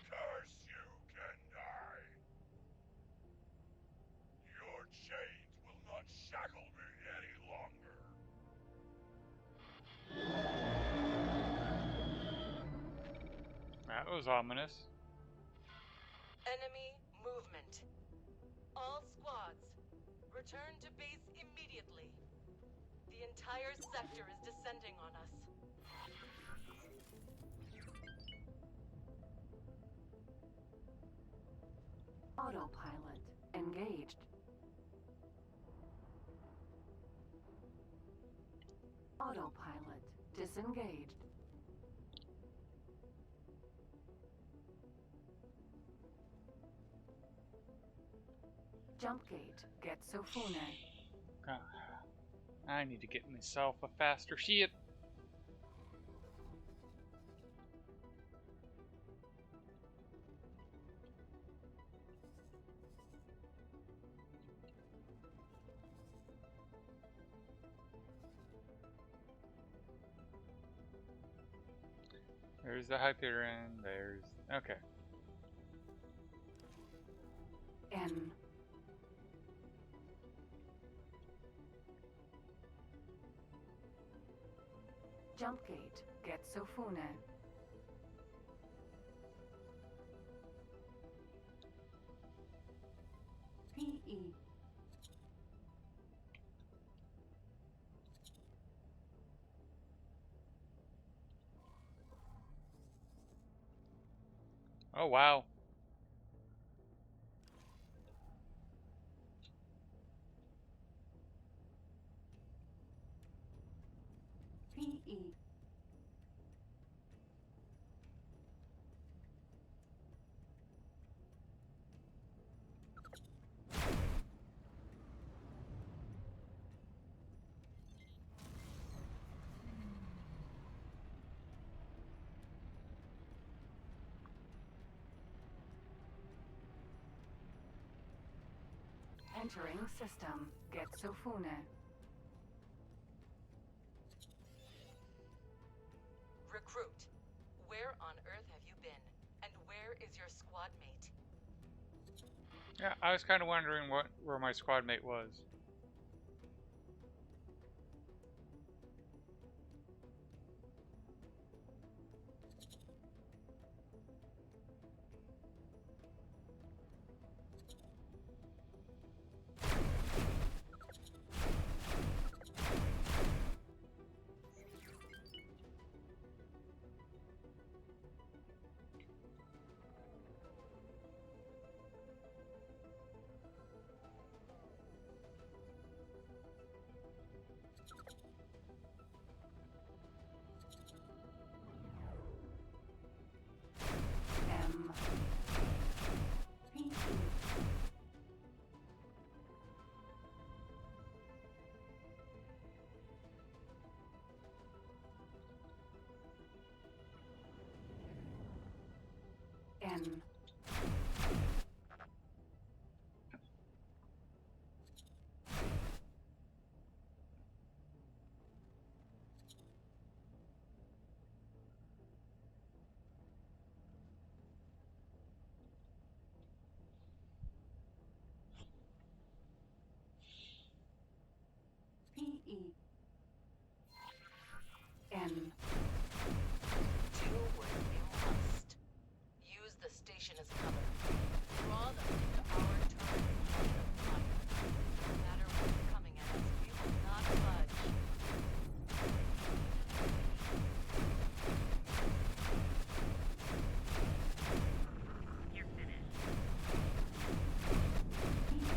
Curse you, Kendai. Your chains will not shackle me any longer. That was ominous. Enemy movement. All squads, return to base immediately. The entire sector is descending on us. Autopilot engaged. Autopilot disengaged. Jump gate Getsofune. Ah, I need to get myself a faster ship. There's the Hyperion, there's... Okay. N. Jump gate Getsofune. PE. Oh, wow. PE. Entering system. Getsufune. Recruit, where on earth have you been? And where is your squad mate? Yeah, I was kind of wondering where my squad mate was. M. P. N. P. E. N. Do what you must. Use the station as cover. Draw them into our turrets and light them fire. No matter what's coming at us, we will not budge. You're finished. P. E.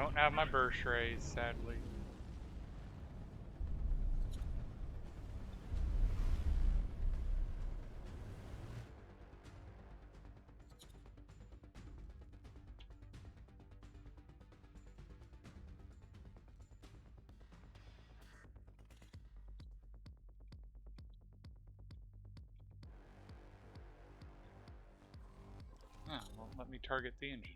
Don't have my burst rays, sadly. Oh, won't let me target the engine.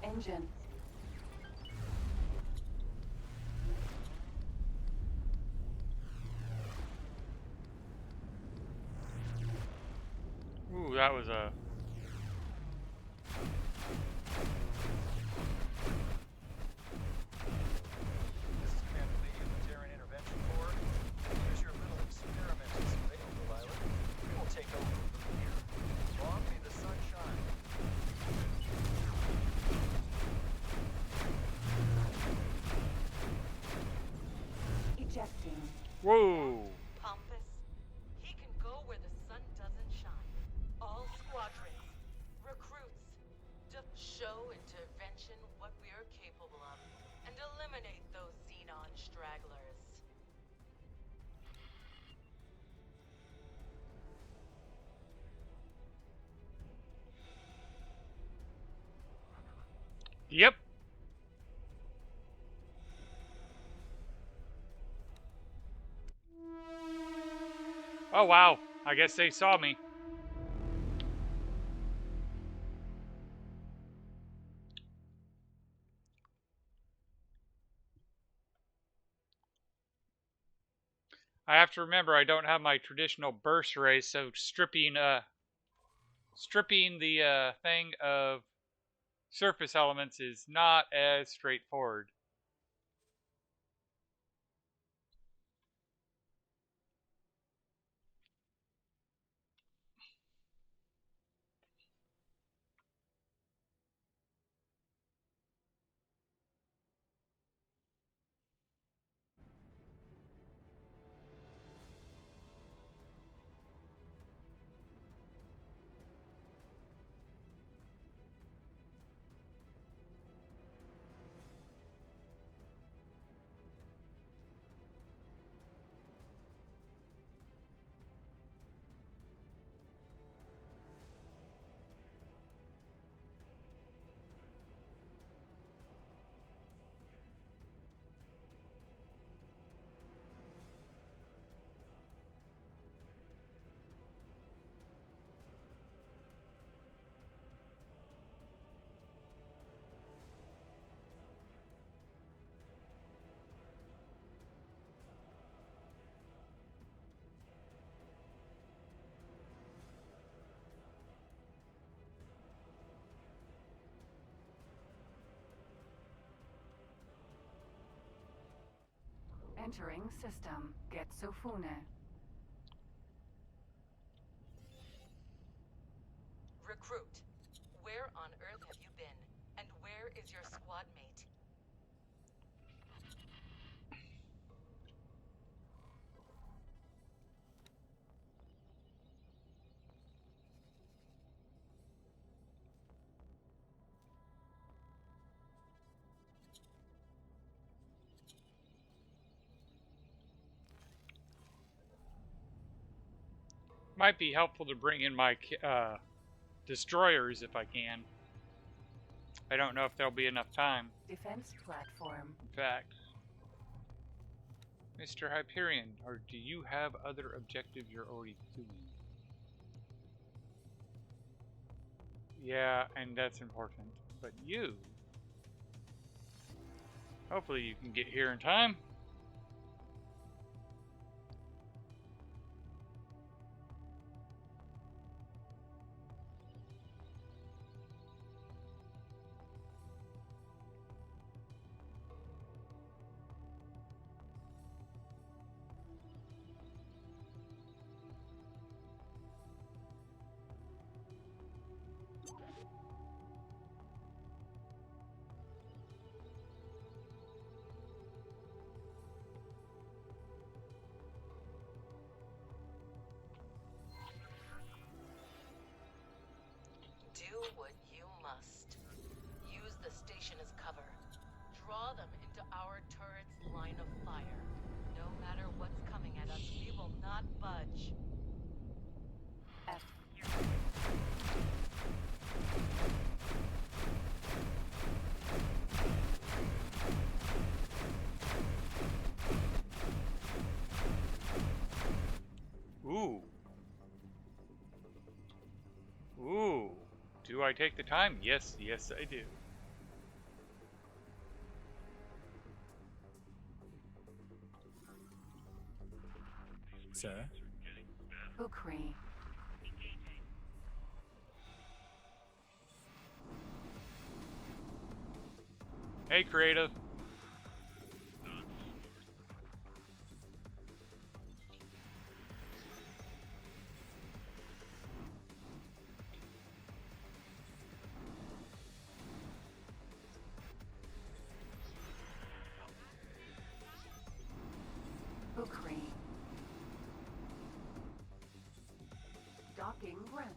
Engine. Ooh, that was a... This is Commander Lee of the Terran Intervention Corps. Here's your little experiment to surveil the island. We will take over from here. Long may the sun shine. Ejecting. Whoa! Pompous. He can go where the sun doesn't shine. All squadrons, recruits, just show intervention what we are capable of, and eliminate those xenon stragglers. Yep. Oh, wow. I guess they saw me. I have to remember I don't have my traditional burst rays, so stripping the thing of surface elements is not as straightforward. Entering system. Getsofune. Recruit, where on earth have you been? And where is your squad mate? Might be helpful to bring in my destroyers if I can. I don't know if there'll be enough time. Defense platform. In fact, Mr. Hyperion, or do you have other objectives you're already doing? Yeah, and that's important. But you, hopefully you can get here in time. Do what you must. Use the station as cover. Draw them into our turret's line of fire. No matter what's coming at us, we will not budge. F. Ooh. Ooh. Do I take the time? Yes, yes I do. Sir? Ukri. Hey, creative. Ukri. Docking granted.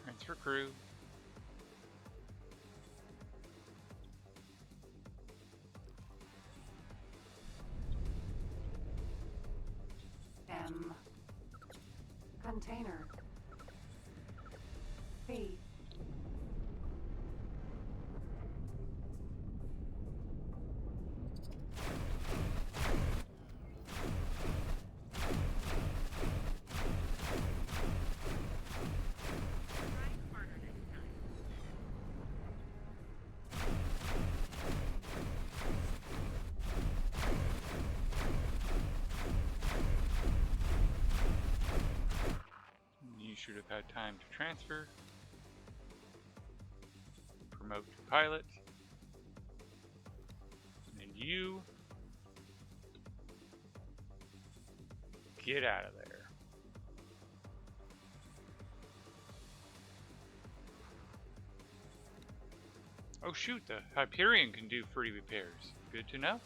Transfer crew. M. Container. B. You should have had time to transfer. Promote to pilot. And you get out of there. Oh shoot, the Hyperion can do free repairs. Good to know.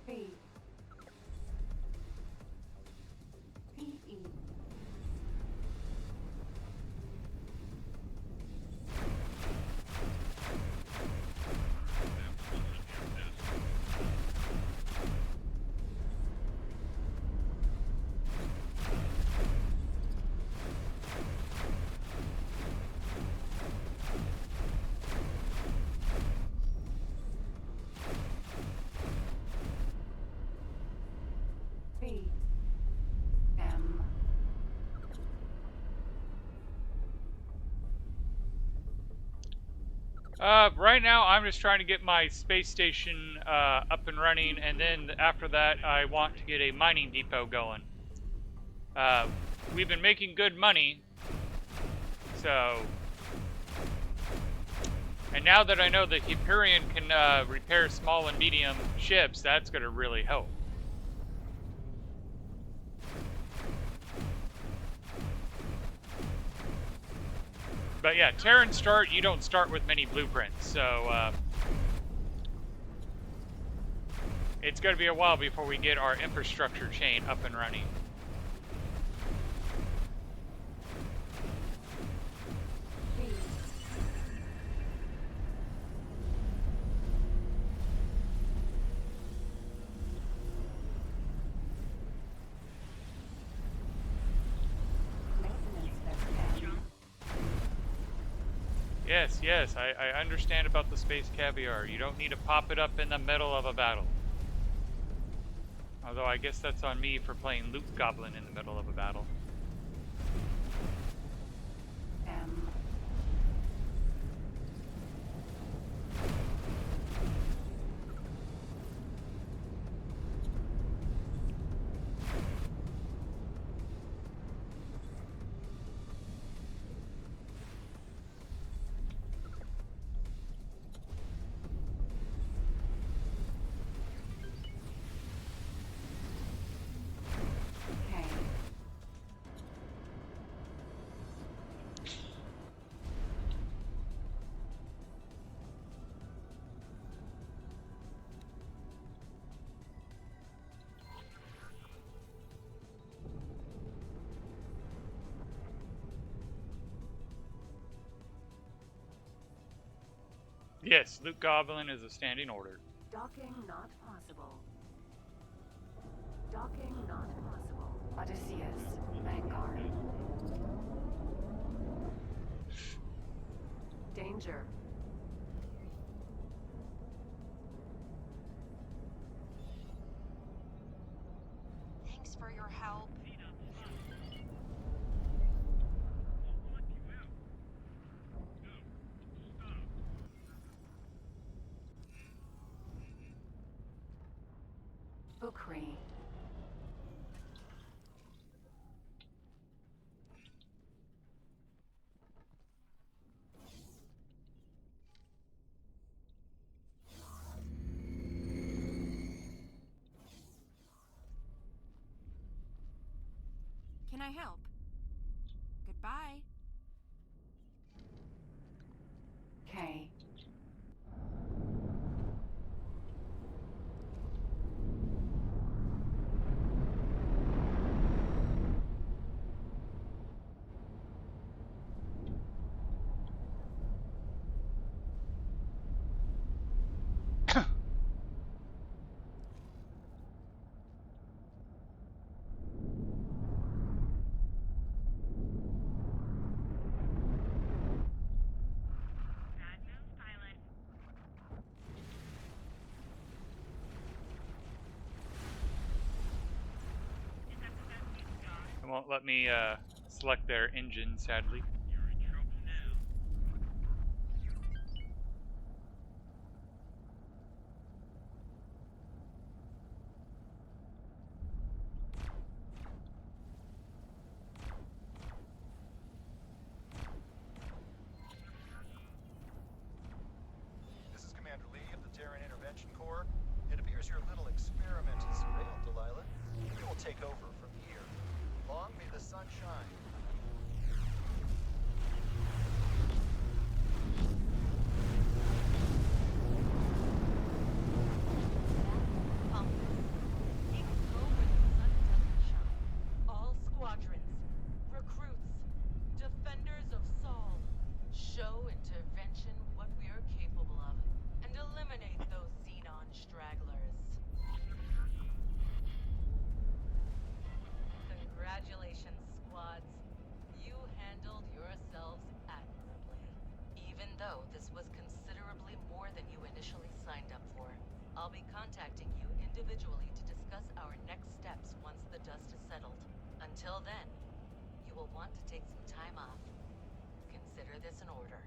B. P.E. B. M. Right now I'm just trying to get my space station up and running, and then after that I want to get a mining depot going. We've been making good money, so... And now that I know that Hyperion can repair small and medium ships, that's going to really help. But yeah, Terran start, you don't start with many blueprints, so It's going to be a while before we get our infrastructure chain up and running. Yes, I understand about the space caviar. You don't need to pop it up in the middle of a battle. Although I guess that's on me for playing Loot Goblin in the middle of a battle. Yes, Loot Goblin is a standing order. Docking not possible. Docking not possible. Odysseus, Vanguard. Danger. Thanks for your help. Bookery. Can I help? Goodbye. K. Bad news, pilot. Is that the best you've got? It won't let me select their engine, sadly. You're in trouble now. This is Commander Lee of the Terran Intervention Corps. It appears your little experiment has failed, Delilah. We will take over from here. Long may the sun shine. Compass. Things go where the sun doesn't shine. All squadrons, recruits, defenders of Saul, show intervention what we are capable of, and eliminate those xenon stragglers. Congratulations, squads. You handled yourselves admirably. Even though this was considerably more than you initially signed up for, I'll be contacting you individually to discuss our next steps once the dust is settled. Until then, you will want to take some time off. Consider this an order.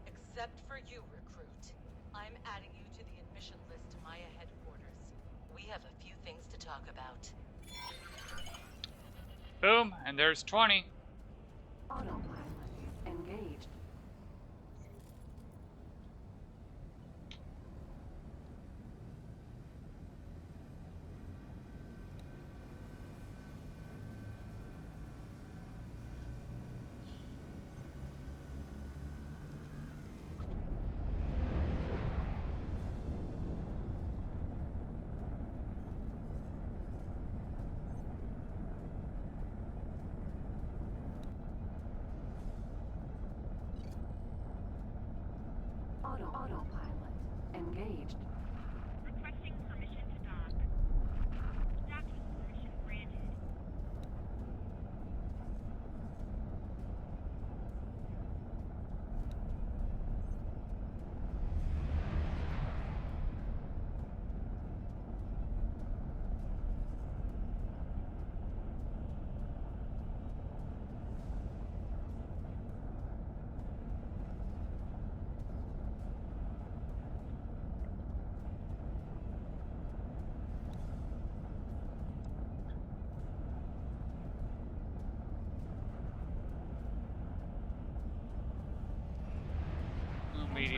Except for you, recruit. I'm adding you to the admission list to Maya headquarters. We have a few things to talk about. Boom, and there's 20. Autopilot engaged.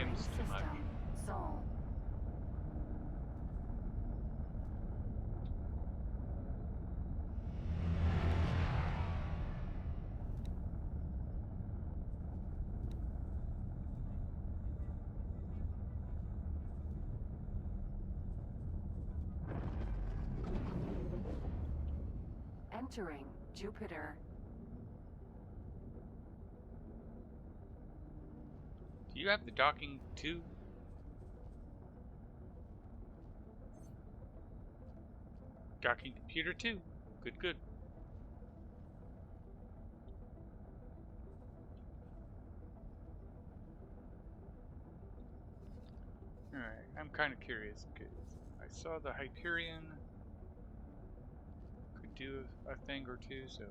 seems too much. System. Sol. Entering Jupiter. Do you have the docking too? Docking computer too. Good, good. Alright, I'm kind of curious because I saw the Hyperion could do a thing or two, so.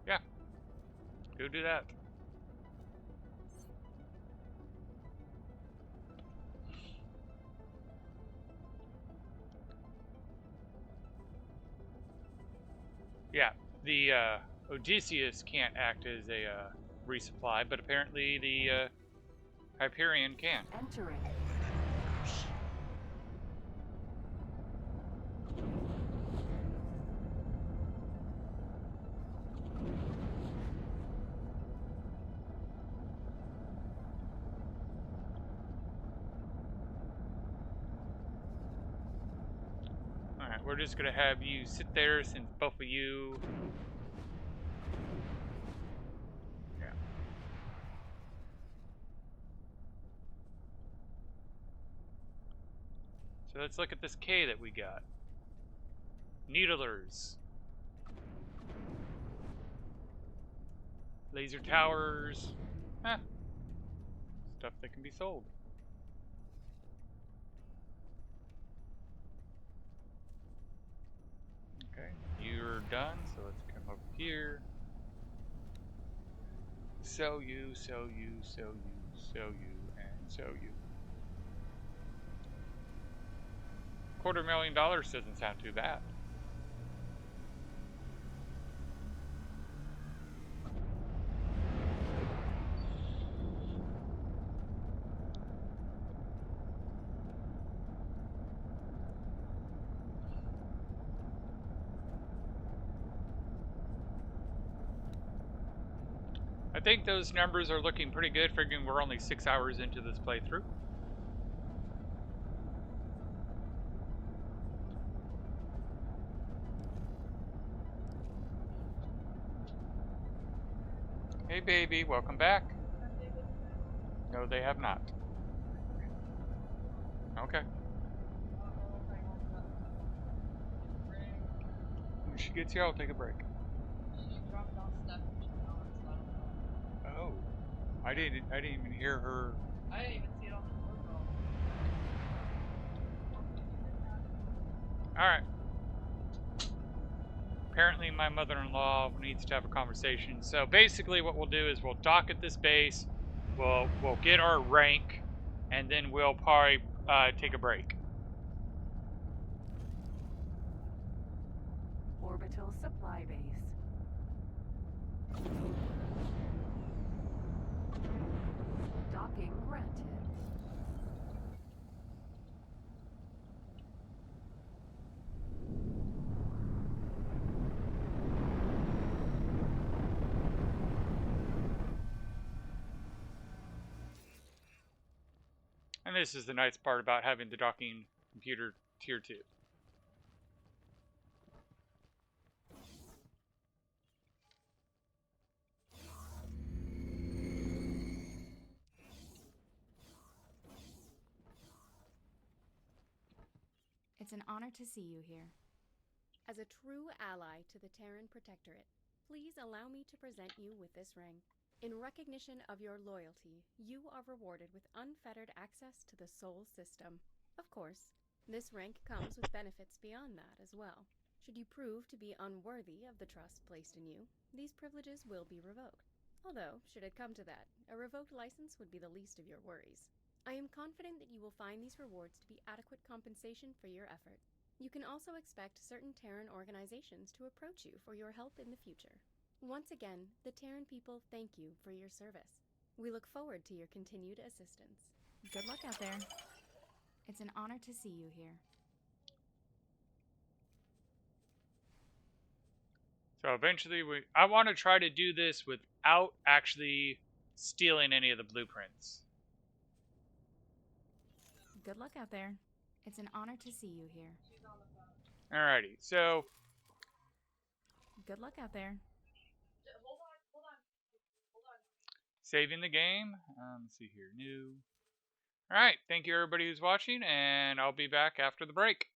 Yeah, go do that. Yeah, the Odysseus can't act as a resupply, but apparently the Hyperion can. Entering. Alright, we're just gonna have you sit there since both of you. Yeah. So let's look at this K that we got. Needlers. Laser towers. Huh. Stuff that can be sold. Okay, you're done, so let's come over here. Sell you, sell you, sell you, sell you, and sell you. $250,000 doesn't sound too bad. I think those numbers are looking pretty good, figuring we're only 6 hours into this playthrough. Hey baby, welcome back. No, they have not. Okay. When she gets here, I'll take a break. Oh, I didn't even hear her. I didn't even see it on the doorbell. All right. Apparently, my mother-in-law needs to have a conversation. So basically, what we'll do is we'll dock at this base. We'll get our rank, and then we'll probably take a break. Orbital supply base. Docking granted. And this is the nice part about having the docking computer tier 2. It's an honor to see you here. As a true ally to the Terran Protectorate, please allow me to present you with this ring. In recognition of your loyalty, you are rewarded with unfettered access to the Sol system. Of course, this rank comes with benefits beyond that as well. Should you prove to be unworthy of the trust placed in you, these privileges will be revoked. Although, should it come to that, a revoked license would be the least of your worries. I am confident that you will find these rewards to be adequate compensation for your effort. You can also expect certain Terran organizations to approach you for your help in the future. Once again, the Terran people thank you for your service. We look forward to your continued assistance. Good luck out there. It's an honor to see you here. So eventually, I want to try to do this without actually stealing any of the blueprints. Good luck out there. It's an honor to see you here. Alrighty, so Good luck out there. saving the game. Let's see here, new. Alright, thank you everybody who's watching, and I'll be back after the break.